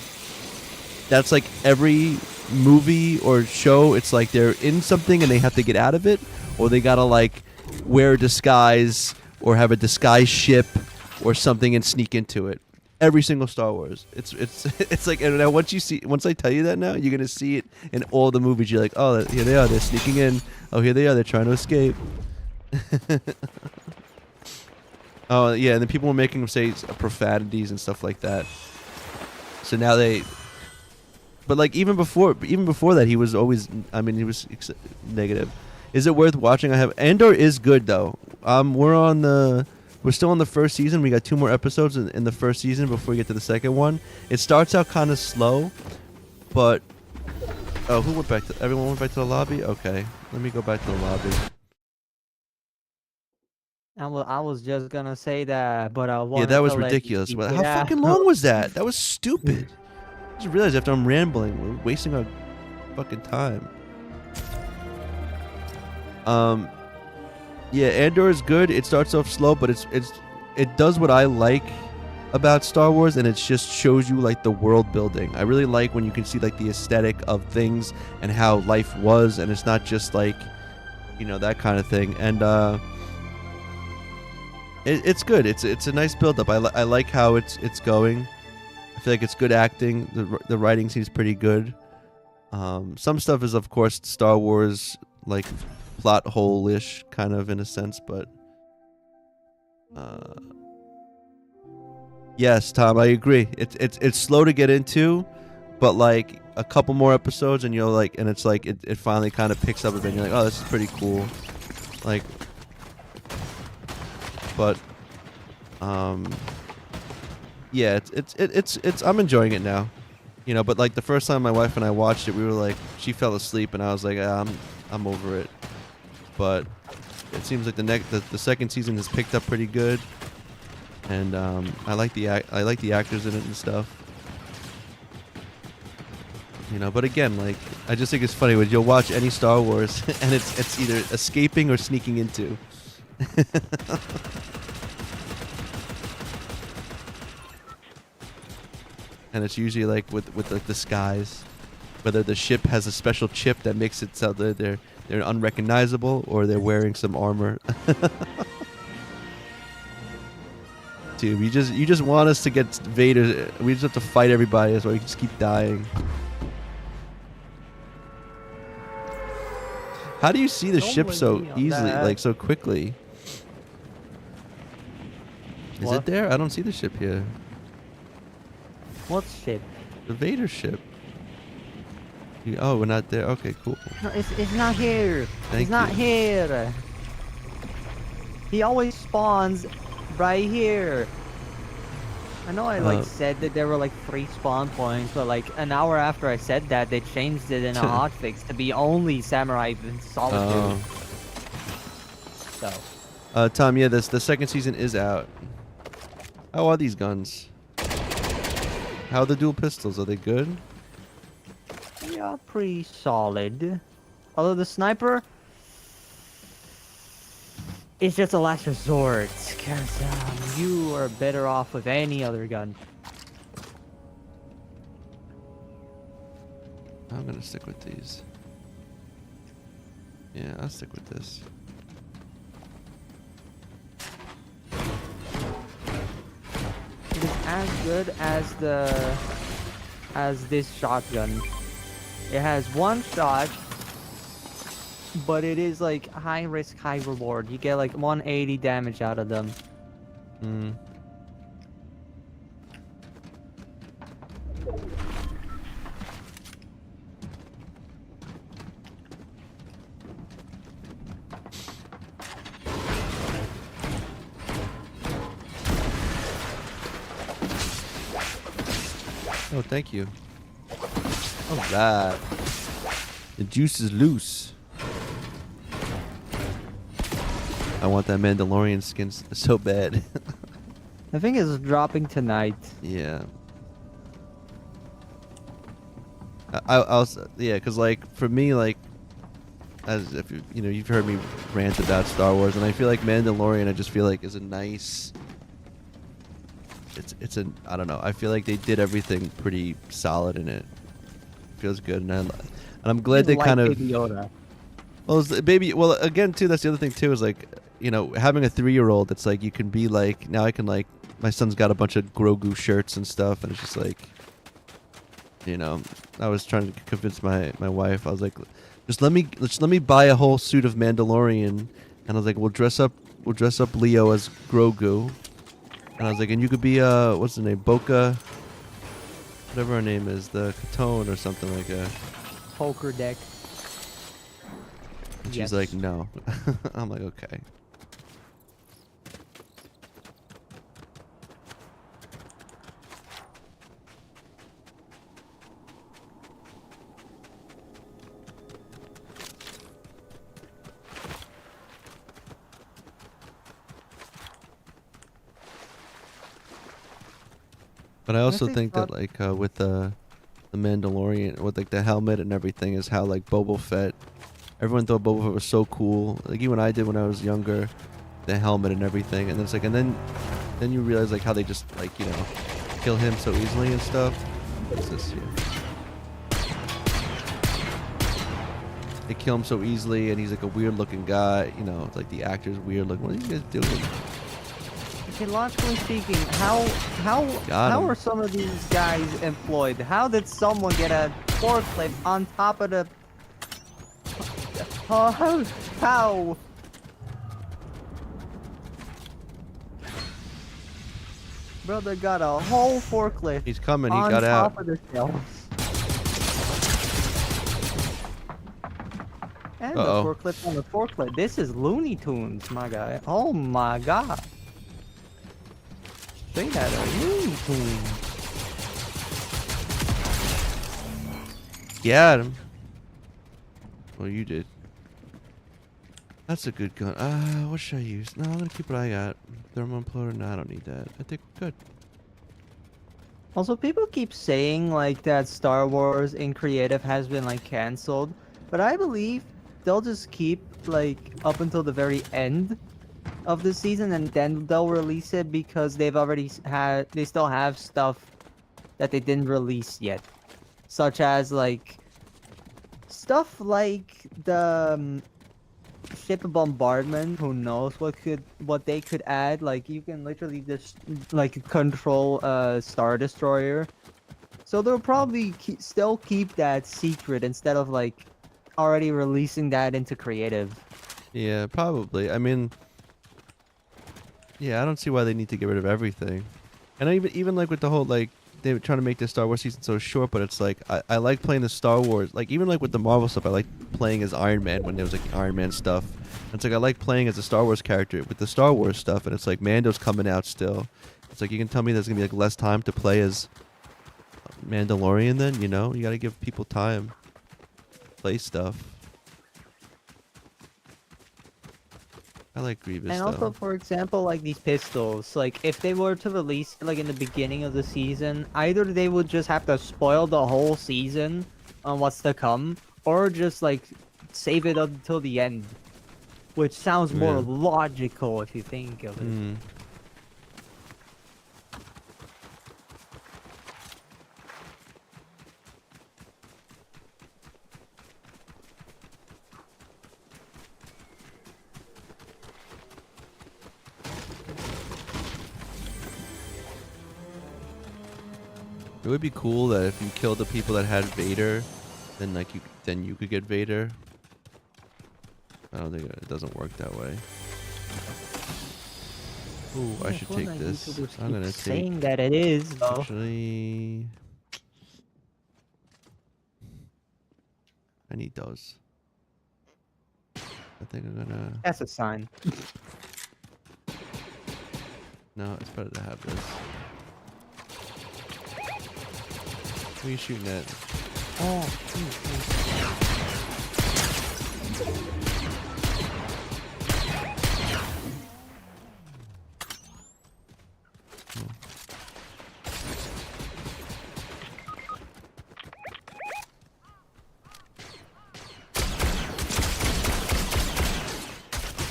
A: That's like every movie or show. It's like they're in something and they have to get out of it, or they gotta like wear a disguise or have a disguise ship or something and sneak into it. Every single Star Wars. It's like, and now once I tell you that now, you're gonna see it in all the movies. You're like, oh, here they are. They're sneaking in. Oh, here they are. They're trying to escape. Oh yeah, and then people were making them say profanities and stuff like that. So now but like even before that, he was always. I mean, he was negative. Is it worth watching? I have Andor is good though. We're still on the first season. We got 2 more episodes in the first season before we get to the second one. It starts out kind of slow, but who went back to? Everyone went back to the lobby. Okay, let me go back to the lobby.
B: I was just gonna say that, but I wanted
A: Yeah, that was
B: to let you
A: ridiculous.
B: keep
A: But
B: it
A: how
B: out.
A: fucking long was that? That was stupid. I just realized after I'm rambling, we're wasting our fucking time. Yeah, Andor is good. It starts off slow, but it does what I like about Star Wars, and it just shows you like the world building. I really like when you can see like the aesthetic of things and how life was, and it's not just like, you know, that kind of thing. And it's good. It's a nice build up. I like how it's going. I feel like it's good acting. The writing seems pretty good. Some stuff is of course Star Wars like plot hole-ish kind of in a sense, but yes, Tom, I agree. It's slow to get into, but like a couple more episodes and you'll like, and it's like it finally kind of picks up a bit. And you're like, oh, this is pretty cool. Like, but yeah, it's I'm enjoying it now, you know. But like the first time my wife and I watched it, we were like, she fell asleep, and I was like, I'm over it. But it seems like the second season has picked up pretty good, and I like the actors in it and stuff. You know, but again, like I just think it's funny when you'll watch any Star Wars and it's either escaping or sneaking into. And it's usually like with like the skies, whether the ship has a special chip that makes it so that they're unrecognizable, or they're wearing some armor. Dude, you just want us to get Vader. We just have to fight everybody. That's why we just keep dying. How do you see the ship so easily, like so quickly? Is
B: What?
A: it there? I don't see the ship here.
B: What ship?
A: The Vader ship. Oh, we're not there. Okay, cool.
B: No, it's not here.
A: Thank
B: It's not
A: you.
B: here. He always spawns right here. I know I like said that there were like 3 spawn points, but like an hour after I said that, they changed it in a hotfix to be only Samurai and Solitude. So.
A: Tom, yeah, the second season is out. How are these guns? How are the dual pistols? Are they good?
B: Yeah, pretty solid. Although the sniper is just a last resort, because you are better off with any other gun.
A: I'm gonna stick with these. Yeah, I'll stick with this.
B: It is as good as this shotgun. It has 1 shot, but it is like high risk, high reward. You get like 180 damage out of them.
A: Hmm. Oh, thank you. Alright. The juice is loose. I want that Mandalorian skin so bad.
B: I think it's dropping tonight.
A: Yeah. I'll yeah, cause like for me, like, as if you know, you've heard me rant about Star Wars, and I feel like Mandalorian, I just feel like is a nice. It's a I don't know. I feel like they did everything pretty solid in it. Feels good, and I'm glad they
B: Like
A: kind of.
B: Baby Yoda.
A: Well, it's the baby. Well, again, too. That's the other thing too. Is like, you know, having a 3-year-old. It's like you can be like now. I can like my son's got a bunch of Grogu shirts and stuff, and it's just like, you know, I was trying to convince my wife. I was like, just let me buy a whole suit of Mandalorian, and I was like, we'll dress up Leo as Grogu, and I was like, and you could be what's the name, Boca. whatever her name is, the Catone or something like that.
B: Poker deck.
A: And
B: Yes.
A: she's like, no. I'm like, okay. But I also think that like with the Mandalorian, with like the helmet and everything, is how like Boba Fett. Everyone thought Boba Fett was so cool. Like even I did when I was younger, the helmet and everything. And then it's like, and then you realize like how they just like kill him so easily and stuff. What's this here? They kill him so easily, and he's like a weird looking guy. You know, it's like the actor's weird. Like, what are you guys doing?
B: Okay, logically speaking, how
A: Got him.
B: are some of these guys employed? How did someone get a forklift on top of the? How? Brother got a whole forklift.
A: He's coming. He
B: on
A: got
B: top
A: out.
B: of the shelves. And
A: Uh-oh.
B: the forklift on the forklift. This is Looney Tunes, my guy. Oh my god. Straight out of Looney Tunes.
A: Got him. Well, you did. That's a good gun. What should I use? No, I'm gonna keep what I got. Thermal imploder? No, I don't need that. I think we're good.
B: Also, people keep saying like that Star Wars in creative has been like canceled, but I believe they'll just keep like up until the very end of the season, and then they'll release it because they still have stuff that they didn't release yet, such as like stuff like the ship bombardment. Who knows what they could add? Like you can literally just like control a star destroyer, so they'll probably still keep that secret instead of like already releasing that into creative.
A: Yeah, probably. I mean, yeah, I don't see why they need to get rid of everything. And even like with the whole like they were trying to make this Star Wars season so short, but it's like I like playing the Star Wars. Like even like with the Marvel stuff, I like playing as Iron Man when there was like Iron Man stuff. And it's like I like playing as a Star Wars character with the Star Wars stuff, and it's like Mando's coming out still. It's like you can tell me there's gonna be like less time to play as Mandalorian. Then you gotta give people time to play stuff. I like Grievous
B: And
A: though.
B: also, for example, like these pistols, like if they were to release like in the beginning of the season, either they would just have to spoil the whole season on what's to come, or just like save it until the end, which sounds more
A: Yeah.
B: logical if you think of it.
A: Mm. It would be cool that if you killed the people that had Vader, then like you could get Vader. I don't think it doesn't work that way. Ooh, I
B: Yeah,
A: should
B: Fortnite
A: take this.
B: YouTubers
A: I'm
B: keep
A: gonna
B: saying
A: take.
B: that it is though.
A: Actually, I need those. I think I'm gonna.
B: That's a sign.
A: No, it's better to have this. Who are you shooting at?
B: Oh,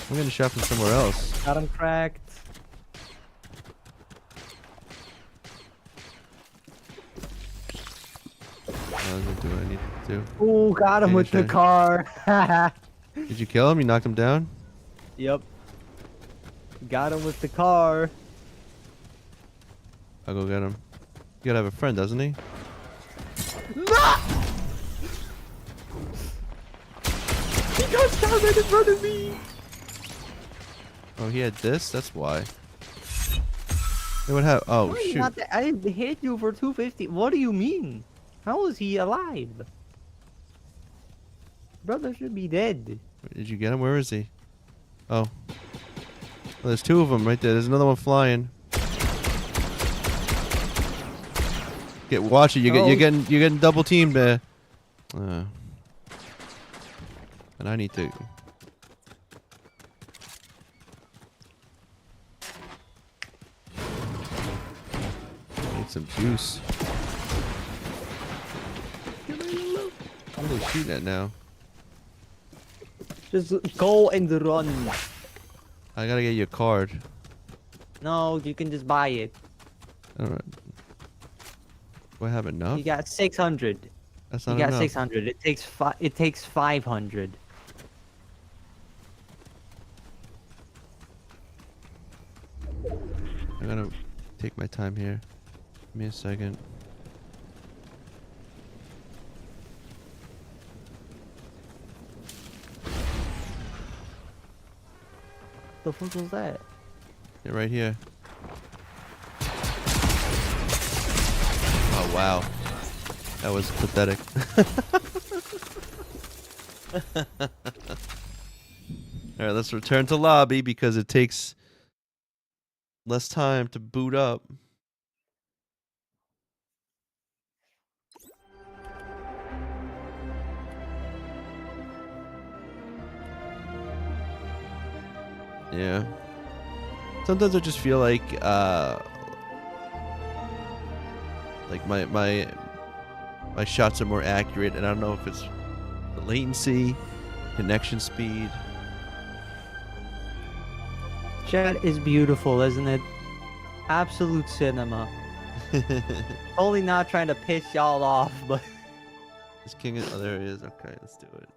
A: I'm getting shot from somewhere else.
B: got him cracked.
A: I wasn't doing what I needed to do.
B: Oh, got him
A: Okay,
B: with the
A: sure.
B: car.
A: Did you kill him? You knocked him down?
B: Yep. Got him with the car.
A: I'll go get him. You gotta have a friend, doesn't he?
B: No! He got shot right in front of me.
A: Oh, he had this? That's why. Hey, what happened? Oh
B: No,
A: shoot!
B: not that. I hit you for 250. What do you mean? How is he alive? Brother should be dead.
A: Did you get him? Where is he? Oh, well, there's two of them right there. There's another one flying. Watch it. You're getting double teamed there. And I need to. Need some juice. What are they shooting at now?
B: Just go and run.
A: I gotta get your card.
B: No, you can just buy it.
A: Alright. Do I have enough?
B: You got 600.
A: That's
B: You
A: not
B: got
A: enough.
B: 600. It takes 500.
A: I'm gonna take my time here. Give me a second.
B: The fuck was that?
A: Yeah, right here. Oh wow. That was pathetic. Alright, let's return to lobby because it takes less time to boot up. Yeah. Sometimes I just feel like my shots are more accurate, and I don't know if it's the latency, connection speed.
B: Chat is beautiful, isn't it? Absolute cinema. Totally not trying to piss y'all off, but
A: This king is, oh, there he is. Okay, let's do it.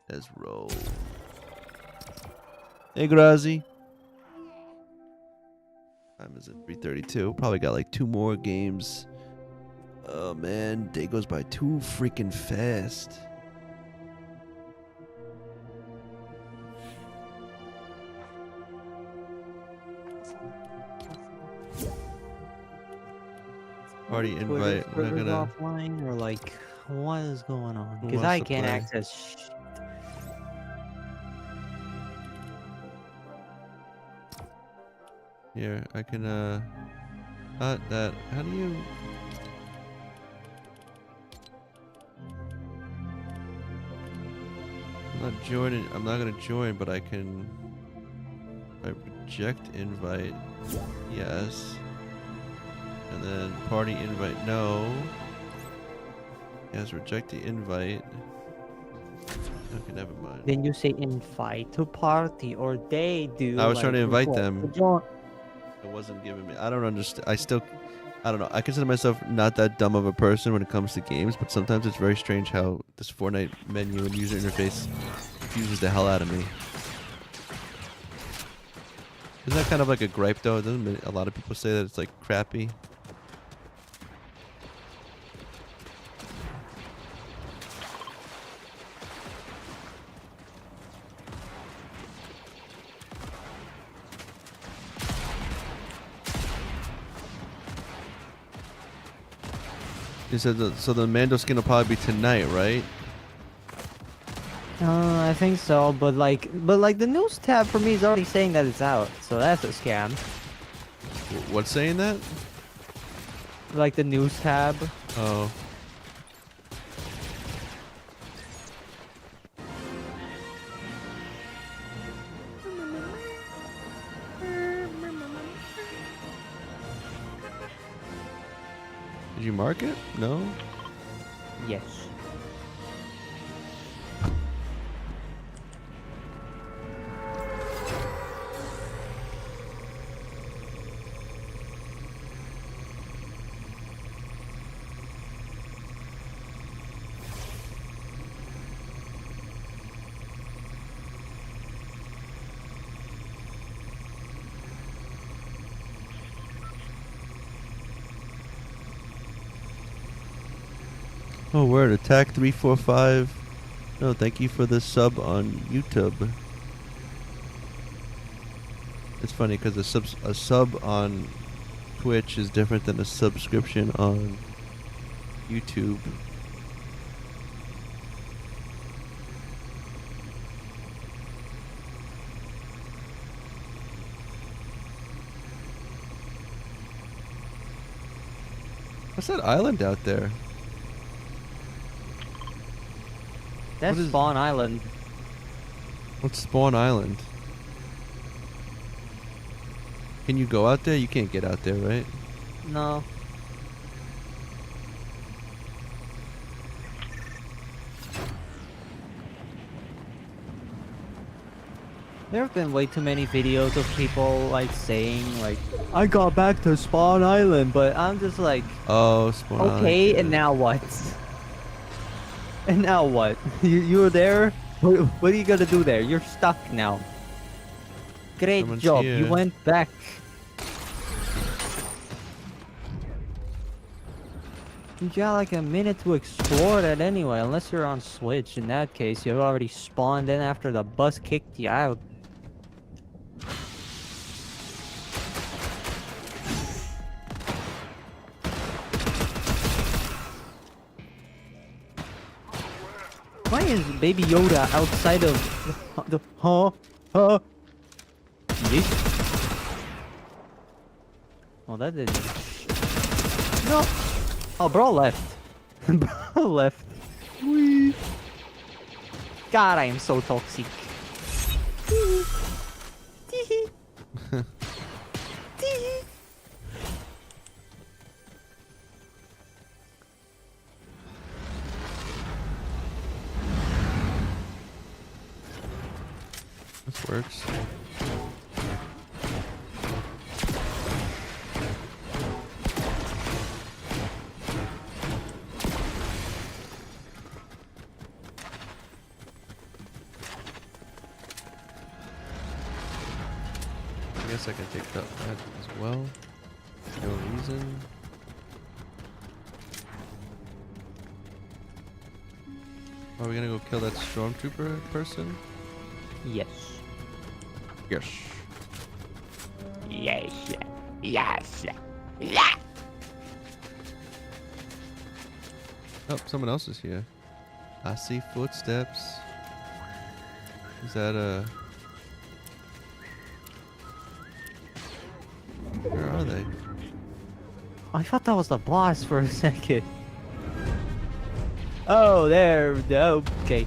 A: Let's roll. Hey, Grazi. Time is at 3:32. Probably got like 2 more games. Oh man, day goes by too freaking fast. Party invite. We're not
B: Twitter's
A: gonna.
B: offline, or like, what is going on?
A: Who
B: Because
A: wants
B: I
A: to
B: can't
A: play?
B: access shit.
A: Here, I can that. How do you? I'm not joining. I'm not gonna join, but I can. I reject invite. Yes. And then party invite. No. Yes, reject the invite. Okay, never mind.
B: Then you say invite to party, or they do.
A: I was trying to invite
B: request
A: them.
B: to join.
A: It wasn't giving me. I don't understand. I don't know. I consider myself not that dumb of a person when it comes to games, but sometimes it's very strange how this Fortnite menu and user interface confuses the hell out of me. Isn't that kind of like a gripe though? Doesn't a lot of people say that it's like crappy? He said so the Mando skin will probably be tonight, right?
B: I think so, but like the news tab for me is already saying that it's out, so that's a scam.
A: What's saying that?
B: Like the news tab.
A: Oh. Did you mark it? No?
B: Yes.
A: Oh, word. Attack 345. No, thank you for the sub on YouTube. It's funny because a sub on Twitch is different than a subscription on YouTube. What's that island out there?
B: That's
A: What is-
B: Spawn Island.
A: What's Spawn Island? Can you go out there? You can't get out there, right?
B: No. There have been way too many videos of people like saying like, I got back to Spawn Island, but I'm just like,
A: Oh, Spawn Island.
B: okay,
A: yeah.
B: and now what? And now what? You were there? What are you gonna do there? You're stuck now. Great
A: Someone's
B: job,
A: here.
B: you went back. You got like a minute to explore that anyway, unless you're on Switch. In that case, you've already spawned in after the bus kicked you out. Why is Baby Yoda outside of the Yeet. Oh, that didn't. No. Oh, bro left. Bro left. Whee. God, I am so toxic. Tee-hee. Tee-hee.
A: This works. I guess I can take that as well. No reason. Are we gonna go kill that stormtrooper person?
B: Yes.
A: Yes.
D: Yes. Yes. Yeah.
A: Oh, someone else is here. I see footsteps. Is that a... Where are they?
B: I thought that was the boss for a second. Oh, there. Okay.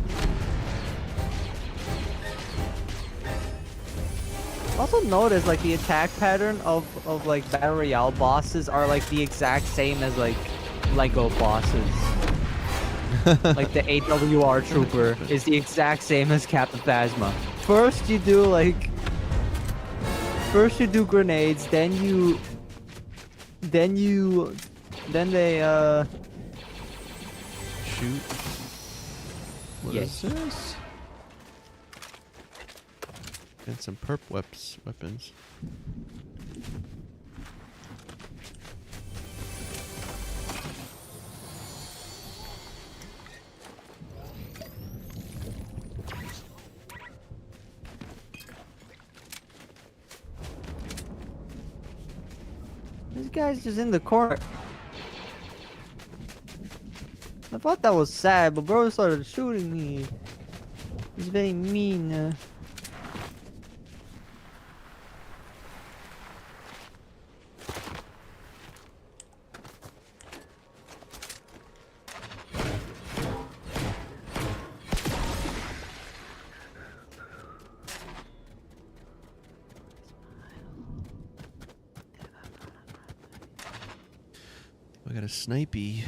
B: Also notice like the attack pattern of like Battle Royale bosses are like the exact same as like Lego bosses. Like the AWR trooper is the exact same as Captain Phasma. First you do grenades, then they
A: Shoot. What
B: Yes.
A: is this? And some perp weapons.
B: This guy's just in the corner. I thought that was sad, but bro started shooting me. He's very mean.
A: I got a snipey.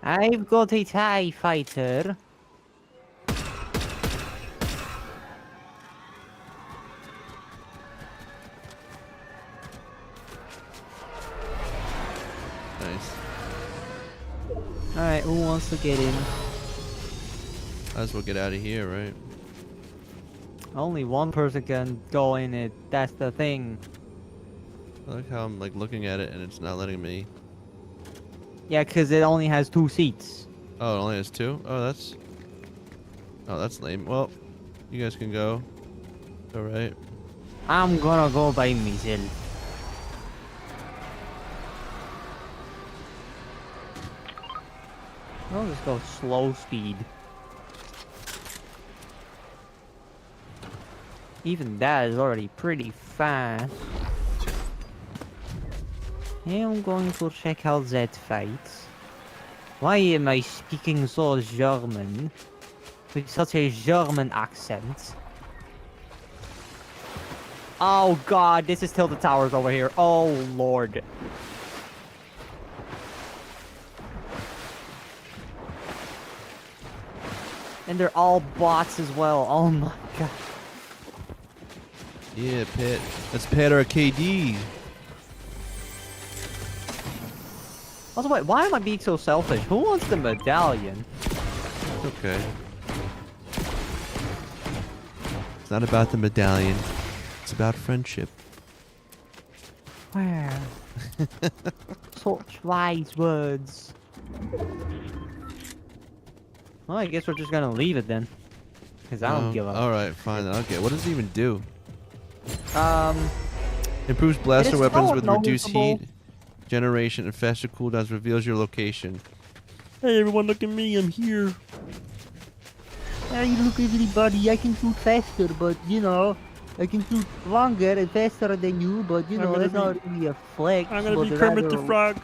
B: I've got a TIE fighter.
A: Nice.
B: Alright, who wants to get in?
A: Might as well get out of here, right?
B: Only one person can go in it. That's the thing.
A: I like how I'm like looking at it and it's not letting me.
B: Yeah, because it only has 2 seats.
A: Oh, it only has 2? Oh, that's lame. Well, you guys can go. Alright.
B: I'm gonna go by myself. I'll just go slow speed. Even that is already pretty fast. I'm going to check out that fight. Why am I speaking so German? With such a German accent. Oh god, this is Tilted Towers over here. Oh lord. And they're all bots as well. Oh my god.
A: Yeah, Pat. Let's pat our KD.
B: Also, wait, why am I being so selfish? Who wants the medallion?
A: Okay. It's not about the medallion. It's about friendship.
B: Where? Such wise words. Well, I guess we're just gonna leave it then. Because I don't give up.
A: Alright, fine. Okay, what does it even do?
B: Um,
A: Improves blaster
B: It is
A: weapons
B: so
A: with reduced
B: noticeable.
A: heat generation and faster cooldowns. Reveals your location. Hey everyone, look at me. I'm here.
E: Hey, look everybody, I can shoot faster, but you know, I can shoot longer and faster than you, but you know, that's not really a flex.
F: I'm gonna
E: but
F: be Kermit the
E: rather-
F: Frog.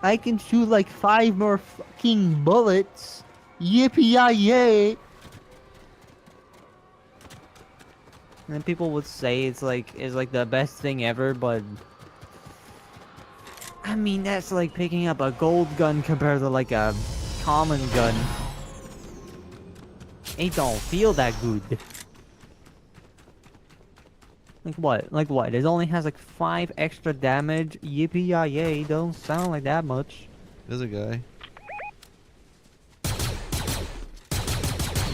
E: I can shoot like 5 more fucking bullets. Yippee-yay!
B: and people would say it's like the best thing ever, but I mean that's like picking up a gold gun compared to like a common gun. It don't feel that good. Like what? Like what? It only has like 5 extra damage. Yippee-yay! Don't sound like that much.
A: There's a guy.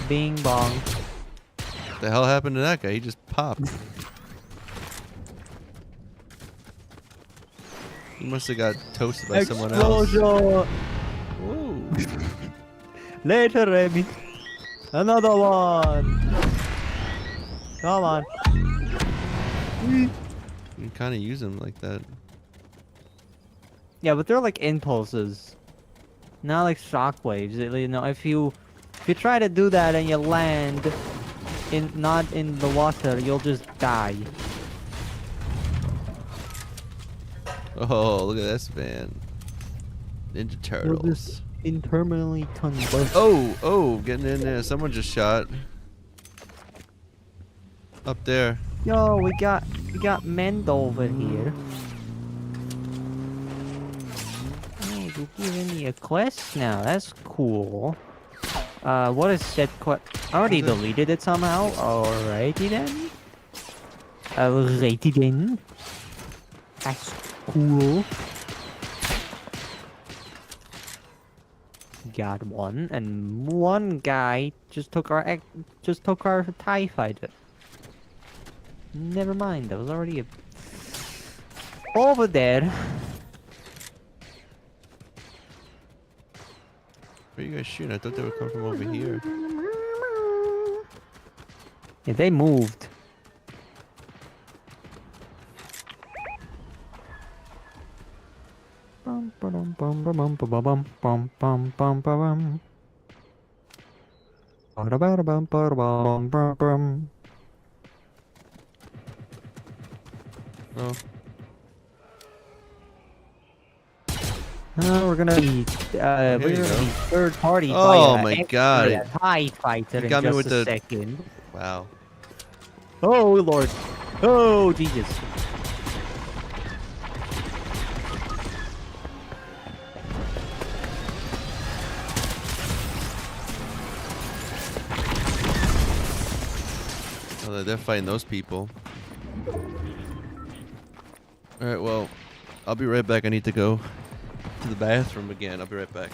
B: Bing bong.
A: What the hell happened to that guy? He just popped. He must have got toasted by someone else.
B: Explosion!
A: Whoa.
B: Later, Remy. Another one. Come on.
A: You can kind of use him like that.
B: Yeah, but they're like impulses, not like shockwaves. You know, if you try to do that and you land not in the water, you'll just die.
A: Oh, look at this man. Ninja
B: You'll
A: Turtles.
B: just interminably combust.
A: Oh, getting in there. Someone just shot. Up there.
B: Yo, we got Mend over here. Oh, you're giving me a quest now. That's cool. What is set quest? I already
A: Is it-
B: deleted it somehow. Alrighty then. Alrighty then. That's cool. Got one, and one guy just took our TIE fighter. Never mind, that was already over there.
A: Where are you guys shooting? I thought they would come from over here.
B: Yeah, they moved. Bum, ba-dum, bum, ba-bum, ba-ba-bum, bum, bum, bum, ba-bum. Ba-da-ba-da-bum, ba-da-bum, ba-bum.
A: Oh.
B: We're gonna be
A: Here you go.
B: third party.
A: Oh
B: by
A: my
B: a
A: God.
B: extra TIE fighter
A: You
B: in
A: got me
B: just
A: with
B: a
A: the-
B: second.
A: Wow.
B: Oh lord. Oh Jesus.
A: Oh, they're fighting those people. Alright, well, I'll be right back. I need to go to the bathroom again. I'll be right back.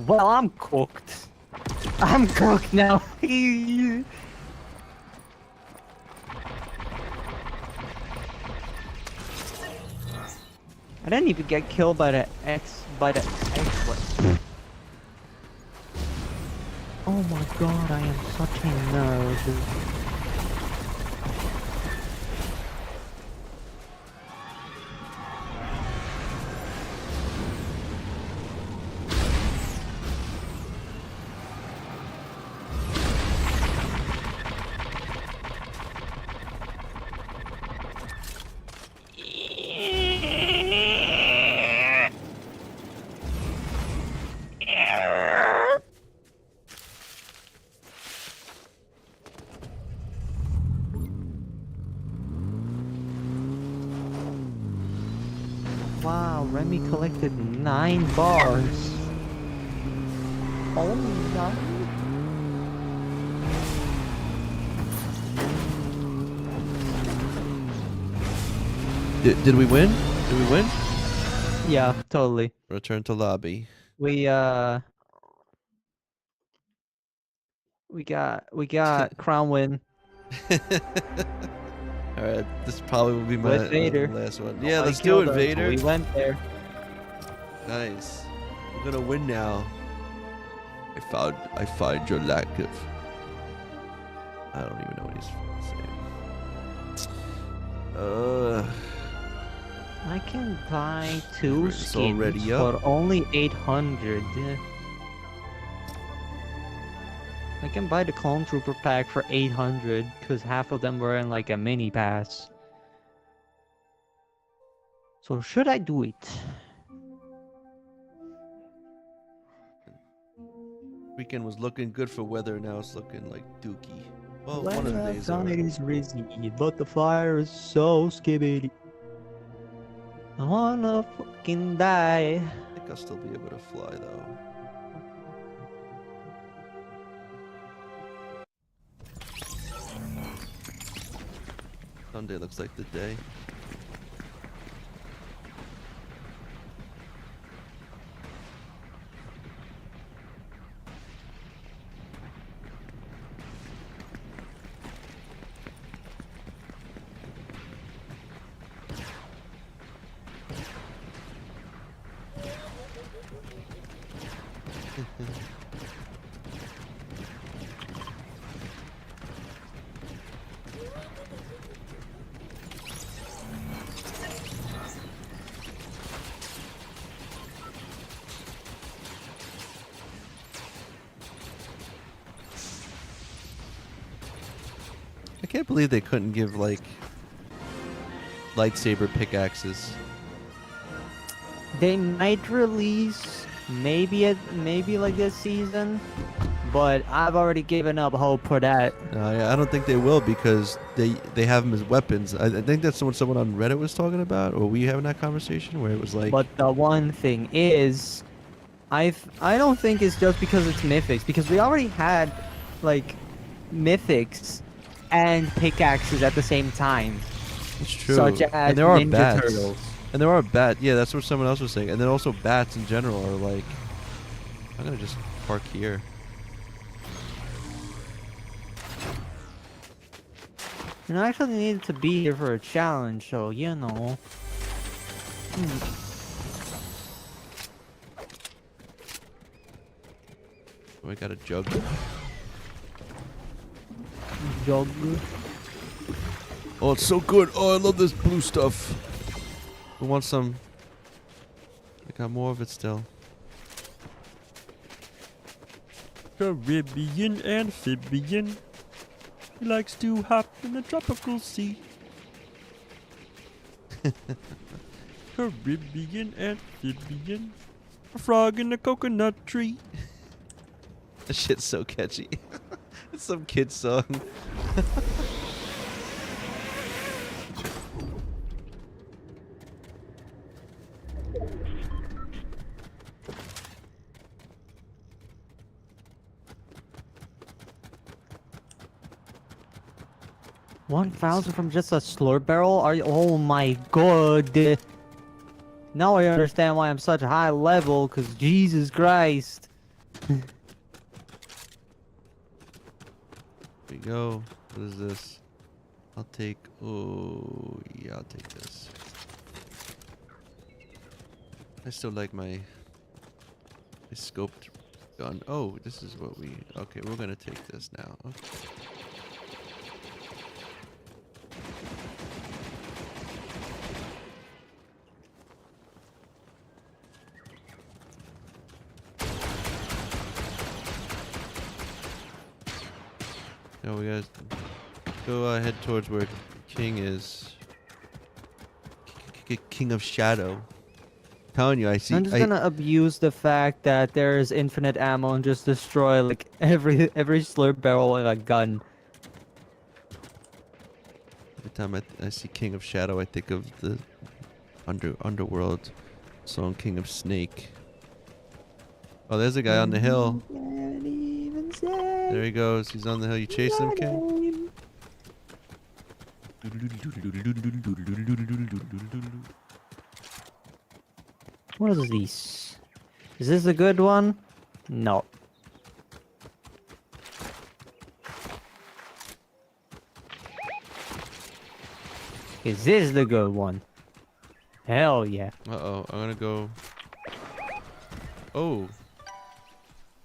B: Well, I'm cooked. I'm cooked now. I didn't even get killed by the X. What? Oh my god, I am such a nerd. Wow, Remy collected 9 bars. Only 9?
A: Did we win? Did we win?
B: Yeah, totally.
A: Return to lobby.
B: We got crown win
A: Alright, this probably will be my
B: with Vader.
A: last one.
B: Oh
A: Yeah,
B: my
A: let's do it,
B: God,
A: Vader.
B: We went there.
A: Nice. We're gonna win now. I find your lack of. I don't even know what he's saying.
B: I can buy 2
A: It's
B: skins
A: already up.
B: for only 800. I can buy the Clone Trooper pack for 800 because half of them were in like a mini pass. So should I do it?
A: Weekend was looking good for weather, now it's looking like dookie. Well,
B: When
A: one of the days.
B: outside
A: are.
B: is risky, but the fire is so skibbity. I wanna fucking die.
A: I think I'll still be able to fly though. Sunday looks like the day. I can't believe they couldn't give like lightsaber pickaxes.
B: They might release maybe like this season, but I've already given up hope for that.
A: Yeah, I don't think they will because they have them as weapons. I think that's what someone on Reddit was talking about, or were you having that conversation where it was like.
B: But the one thing is, I don't think it's just because it's mythics, because we already had like mythics and pickaxes at the same time.
A: It's true.
B: Such as
A: and there are
B: Ninja
A: bats.
B: Turtles.
A: And there are bats. Yeah, that's what someone else was saying. And then also bats in general are like. I'm gonna just park here.
B: And I actually needed to be here for a challenge, so you know.
A: Oh, I got a jug.
B: Jog.
A: Oh, it's so good. Oh, I love this blue stuff. We want some. I got more of it still. Caribbean amphibian. He likes to hop in the tropical sea. Caribbean amphibian. A frog in a coconut tree. That shit's so catchy. It's some kid song.
B: 1,000 from just a slurp barrel? Are you? Oh my god. Now I understand why I'm such a high level, cause Jesus Christ.
A: Here we go. What is this? I'll take. Oh, yeah, I'll take this. I still like my scoped gun. Oh, this is what we. Okay, we're gonna take this now. Okay. Now we gotta go head towards where King is. King of Shadow. Telling you, I see.
B: I'm just gonna abuse the fact that there's infinite ammo and just destroy like every slurp barrel with a gun.
A: Every time I see King of Shadow, I think of the Underworld song, King of Snake. Oh, there's a guy on the hill.
B: Can't even say
A: There he goes. He's on the hill. You chase him,
B: my
A: King?
B: name. What is this? Is this a good one? No. Is this the good one? Hell yeah.
A: Uh-oh. I'm gonna go... Oh.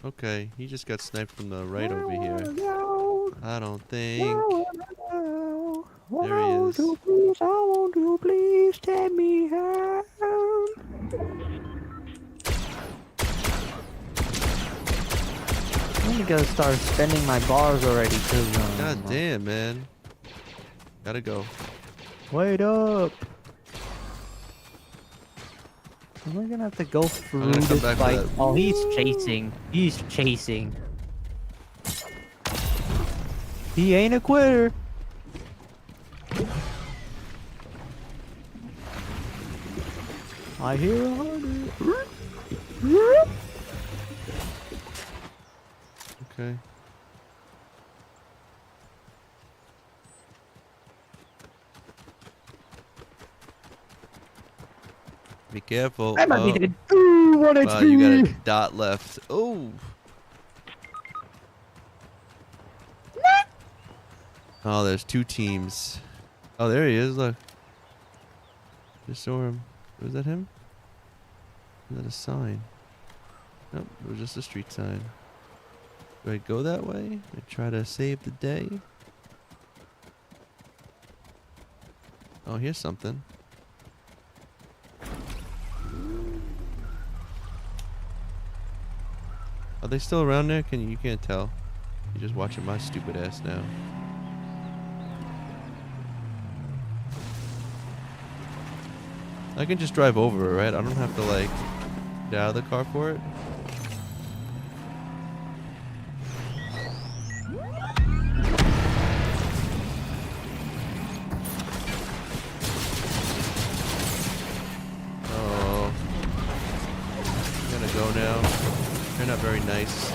A: Okay. He just got sniped from the right over here. I don't think... There he is.
B: Please, I want to please take me home. I'm gonna start spending my bars already, cause
A: God damn, man. Gotta go.
B: wait up. Am I gonna have to go through
A: gonna come
B: this
A: back for
B: fight?
A: that.
B: Oh, he's chasing. He's chasing. He ain't a quitter. I hear a heartache.
A: Okay. Be careful.
B: I might
A: Oh.
B: be dead. Ooh, 1
A: Wow, you got
B: HP.
A: a dot left. Oh. Oh, there's 2 teams. Oh, there he is. Look. Just saw him. Was that him? Is that a sign? Nope, it was just a street sign. Do I go that way? I try to save the day. Oh, here's something. Are they still around there? You can't tell. You're just watching my stupid ass now. I can just drive over it, right? I don't have to like get out of the car for it. Oh. I'm gonna go now. They're not very nice.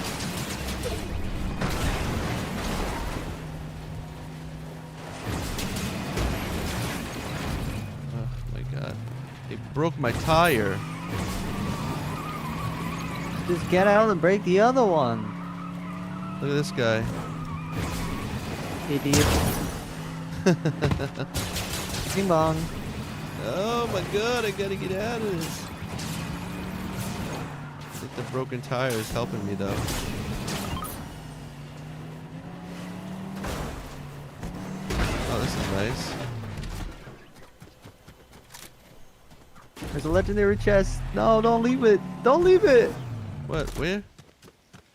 A: Oh my god. They broke my tire.
B: Just get out and break the other one.
A: Look at this guy.
B: Idiot. Bing bong.
A: Oh my god, I gotta get out of this. I think the broken tire is helping me though. Oh, this is nice.
B: There's a legendary chest. No, don't leave it. Don't leave it.
A: What? Where?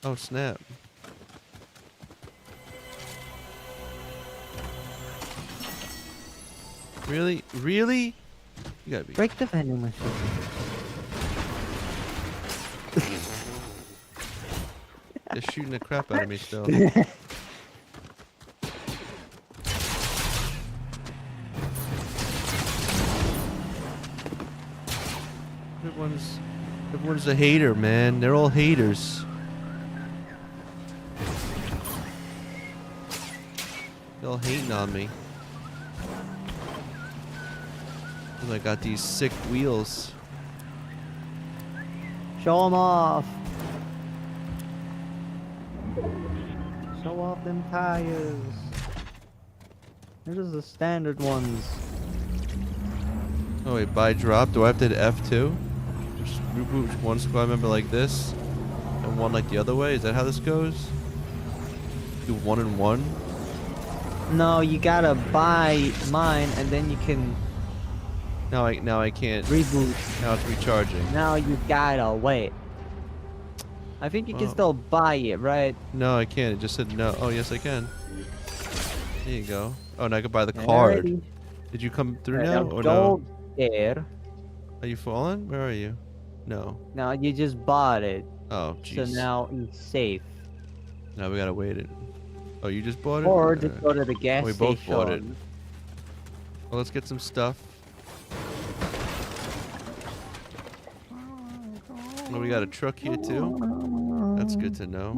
A: Oh, snap. Really? Really? You gotta be.
B: Break the vending machine.
A: They're shooting the crap out of me still. Everyone's a hater, man. They're all haters. They're all hating on me. And I got these sick wheels.
B: Show them off. Show off them tires. They're just the standard ones.
A: Oh wait, buy drop. Do I have to hit F2? Reboot one squad member like this, and one like the other way. Is that how this goes? Do 1 and 1?
B: No, you gotta buy mine and then you can
A: Now I can't.
B: reboot.
A: Now it's recharging.
B: Now you gotta wait. I think you can
A: Oh.
B: still buy it, right?
A: No, I can't. It just said no. Oh yes, I can. There you go. Oh, and I could buy the card.
B: Alrighty.
A: Did you come through
B: Right,
A: now
B: now
A: or
B: go
A: no?
B: there.
A: Are you falling? Where are you? No.
B: Now you just bought it,
A: Oh,
B: so
A: jeez.
B: now it's safe.
A: Now we gotta wait it. Oh, you just bought it?
B: Or just
A: Alright.
B: go to the gas
A: We
B: station.
A: both bought it. Well, let's get some stuff. Oh, we got a truck here too. That's good to know.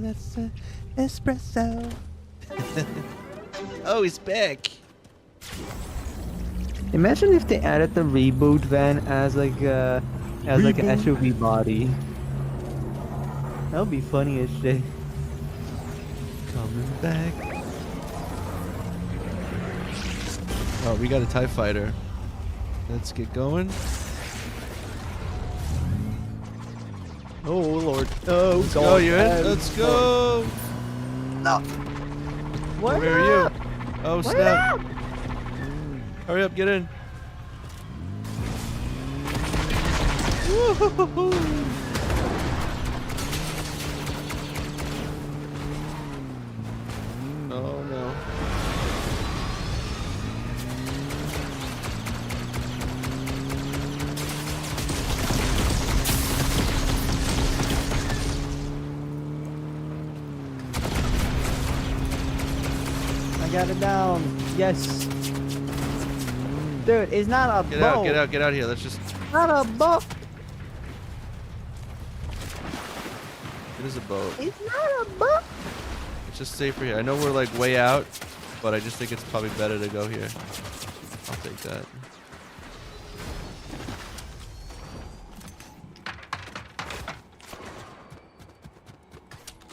A: That's espresso. Oh, he's back.
B: Imagine if they added the reboot van as like an SUV body. That would be funny as shit.
A: Coming back. Oh, we got a TIE fighter. Let's get going.
B: Oh lord. Oh
A: Let's go, you in? Let's go.
B: No. What?
A: Where are you? Oh, snap. Hurry up, get in. Woo-hoo-hoo-hoo. Oh no.
B: I got it down. Yes. Dude, it's not a
A: Get
B: boat.
A: out, get out, get out here. Let's just.
B: Not a boat.
A: It is a boat.
B: It's not a boat.
A: It's just safer here. I know we're like way out, but I just think it's probably better to go here. I'll take that.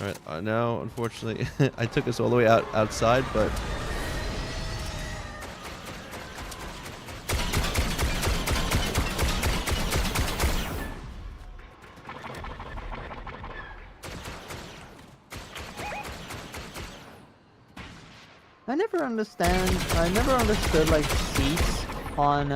A: Alright, now, unfortunately, I took us all the way outside, but...
B: I never understood like seats on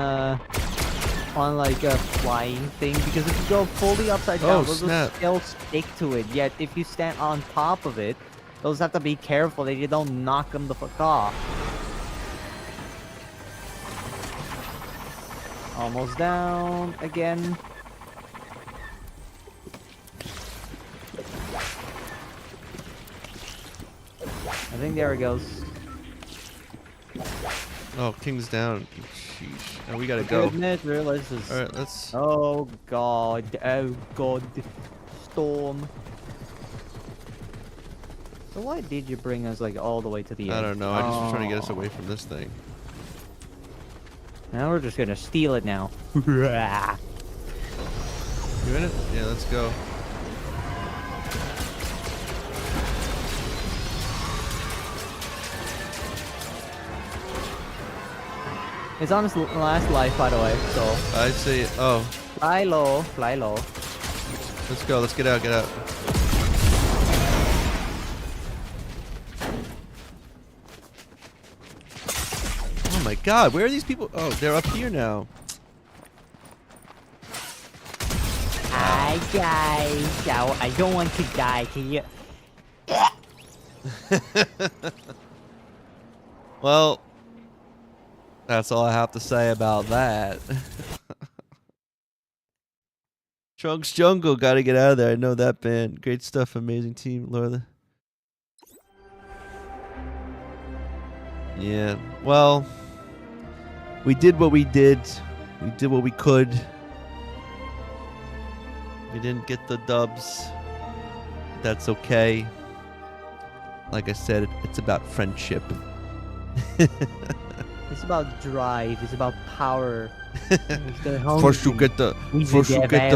B: like a flying thing, because if you go fully upside down,
A: Oh,
B: those will
A: snap.
B: still stick to it. Yet if you stand on top of it, those have to be careful that you don't knock them the fuck off. Almost down again. I think there it goes.
A: Oh, King's down. Sheesh. And we gotta go.
B: Goodness, realize this.
A: Alright, let's...
B: Oh god, storm. So why did you bring us like all the way to the end?
A: I don't know. I just was trying to get us away from this thing.
B: Now we're just gonna steal it now.
A: You in it? Yeah, let's go.
B: It's on its last life, by the way, so
A: I say... Oh,
B: fly low, fly low.
A: let's go. Let's get out, get out. Oh my god, where are these people? Oh, they're up here now.
D: Hi guys. I don't want to die. Can you?
A: Well, that's all I have to say about that. Trunks Jungle, gotta get out of there. I know that band. Great stuff, amazing team, Laura. Yeah, well, we did what we did. We did what we could. We didn't get the dubs. That's okay. Like I said, it's about friendship.
B: It's about drive, it's about power.
A: First you get the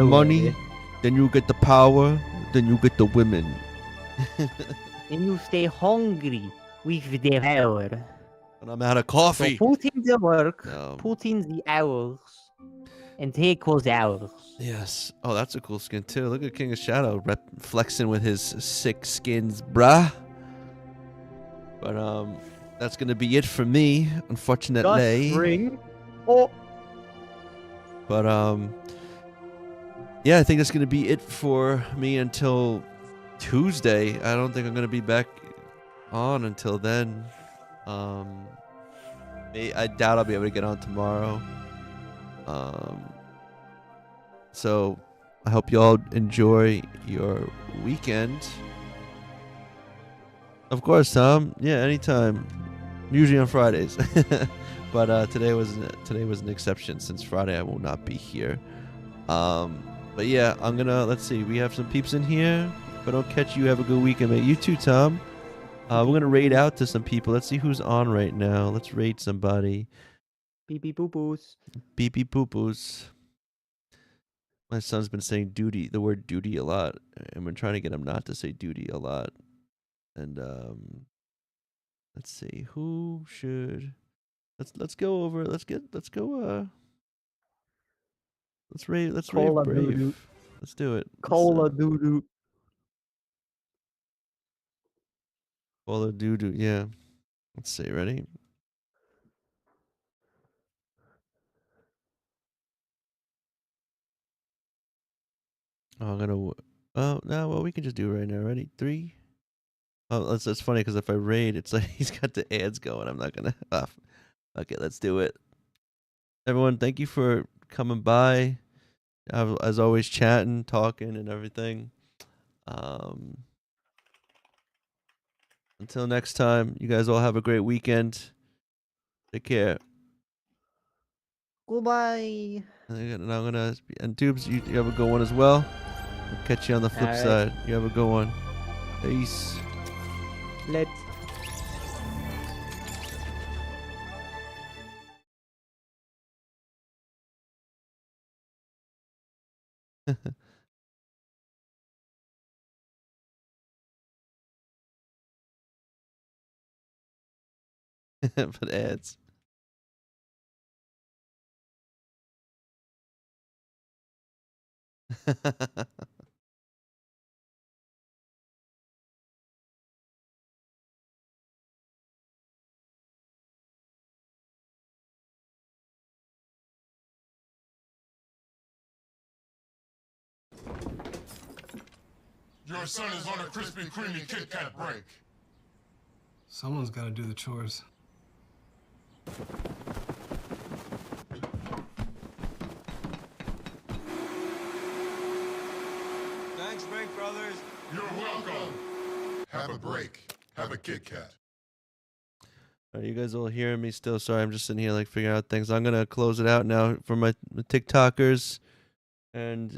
A: money, then you get the power, then you get the women.
D: And you stay hungry with the power.
A: And I'm out of
D: So
A: coffee.
D: put in the work,
A: No.
D: put in the hours, and take those hours.
A: Yes. Oh, that's a cool skin too. Look at King of Shadow flexing with his sick skins, bruh. But that's gonna be it for me, unfortunately.
B: Ring. Oh,
A: But yeah, I think that's gonna be it for me until Tuesday. I don't think I'm gonna be back on until then. I doubt I'll be able to get on tomorrow. So I hope you all enjoy your weekend. Of course, Tom. Yeah, anytime. Usually on Fridays, but today was an exception since Friday I will not be here. But yeah, let's see. We have some peeps in here. If I don't catch you, have a good weekend, mate. You too, Tom. We're gonna raid out to some people. Let's see who's on right now. Let's raid somebody.
B: Beep beep boo boos.
A: Beep beep poo poos. My son's been saying duty, the word duty a lot, and we're trying to get him not to say duty a lot. And let's see who should. Let's go over. Let's go. Let's rave
B: Cola
A: Brave.
B: doo-doo.
A: Let's do it.
B: Cola doo doo.
A: Cola doo doo. Yeah. Let's see. Ready? Oh, I'm gonna. Oh no. Well, we can just do it right now. Ready? 3. Oh, that's funny because if I raid, it's like he's got the ads going. I'm not gonna. Okay, let's do it. Everyone, thank you for coming by. As always, chatting, talking, and everything. Until next time, you guys all have a great weekend. Take care.
B: Goodbye.
A: And I'm gonna and Tubes, you have a good one as well. I'll catch you on the flip
B: Alright.
A: side. You have a good one. Peace.
B: Let's.
A: But ads.
C: Your son is on a crispy, creamy Kit Kat break.
F: Someone's got to do the chores.
G: Thanks, Bank Brothers.
C: You're welcome. Have a break. Have a Kit Kat.
A: Are you guys all hearing me still? Sorry, I'm just sitting here like figuring out things. I'm gonna close it out now for my TikTokers and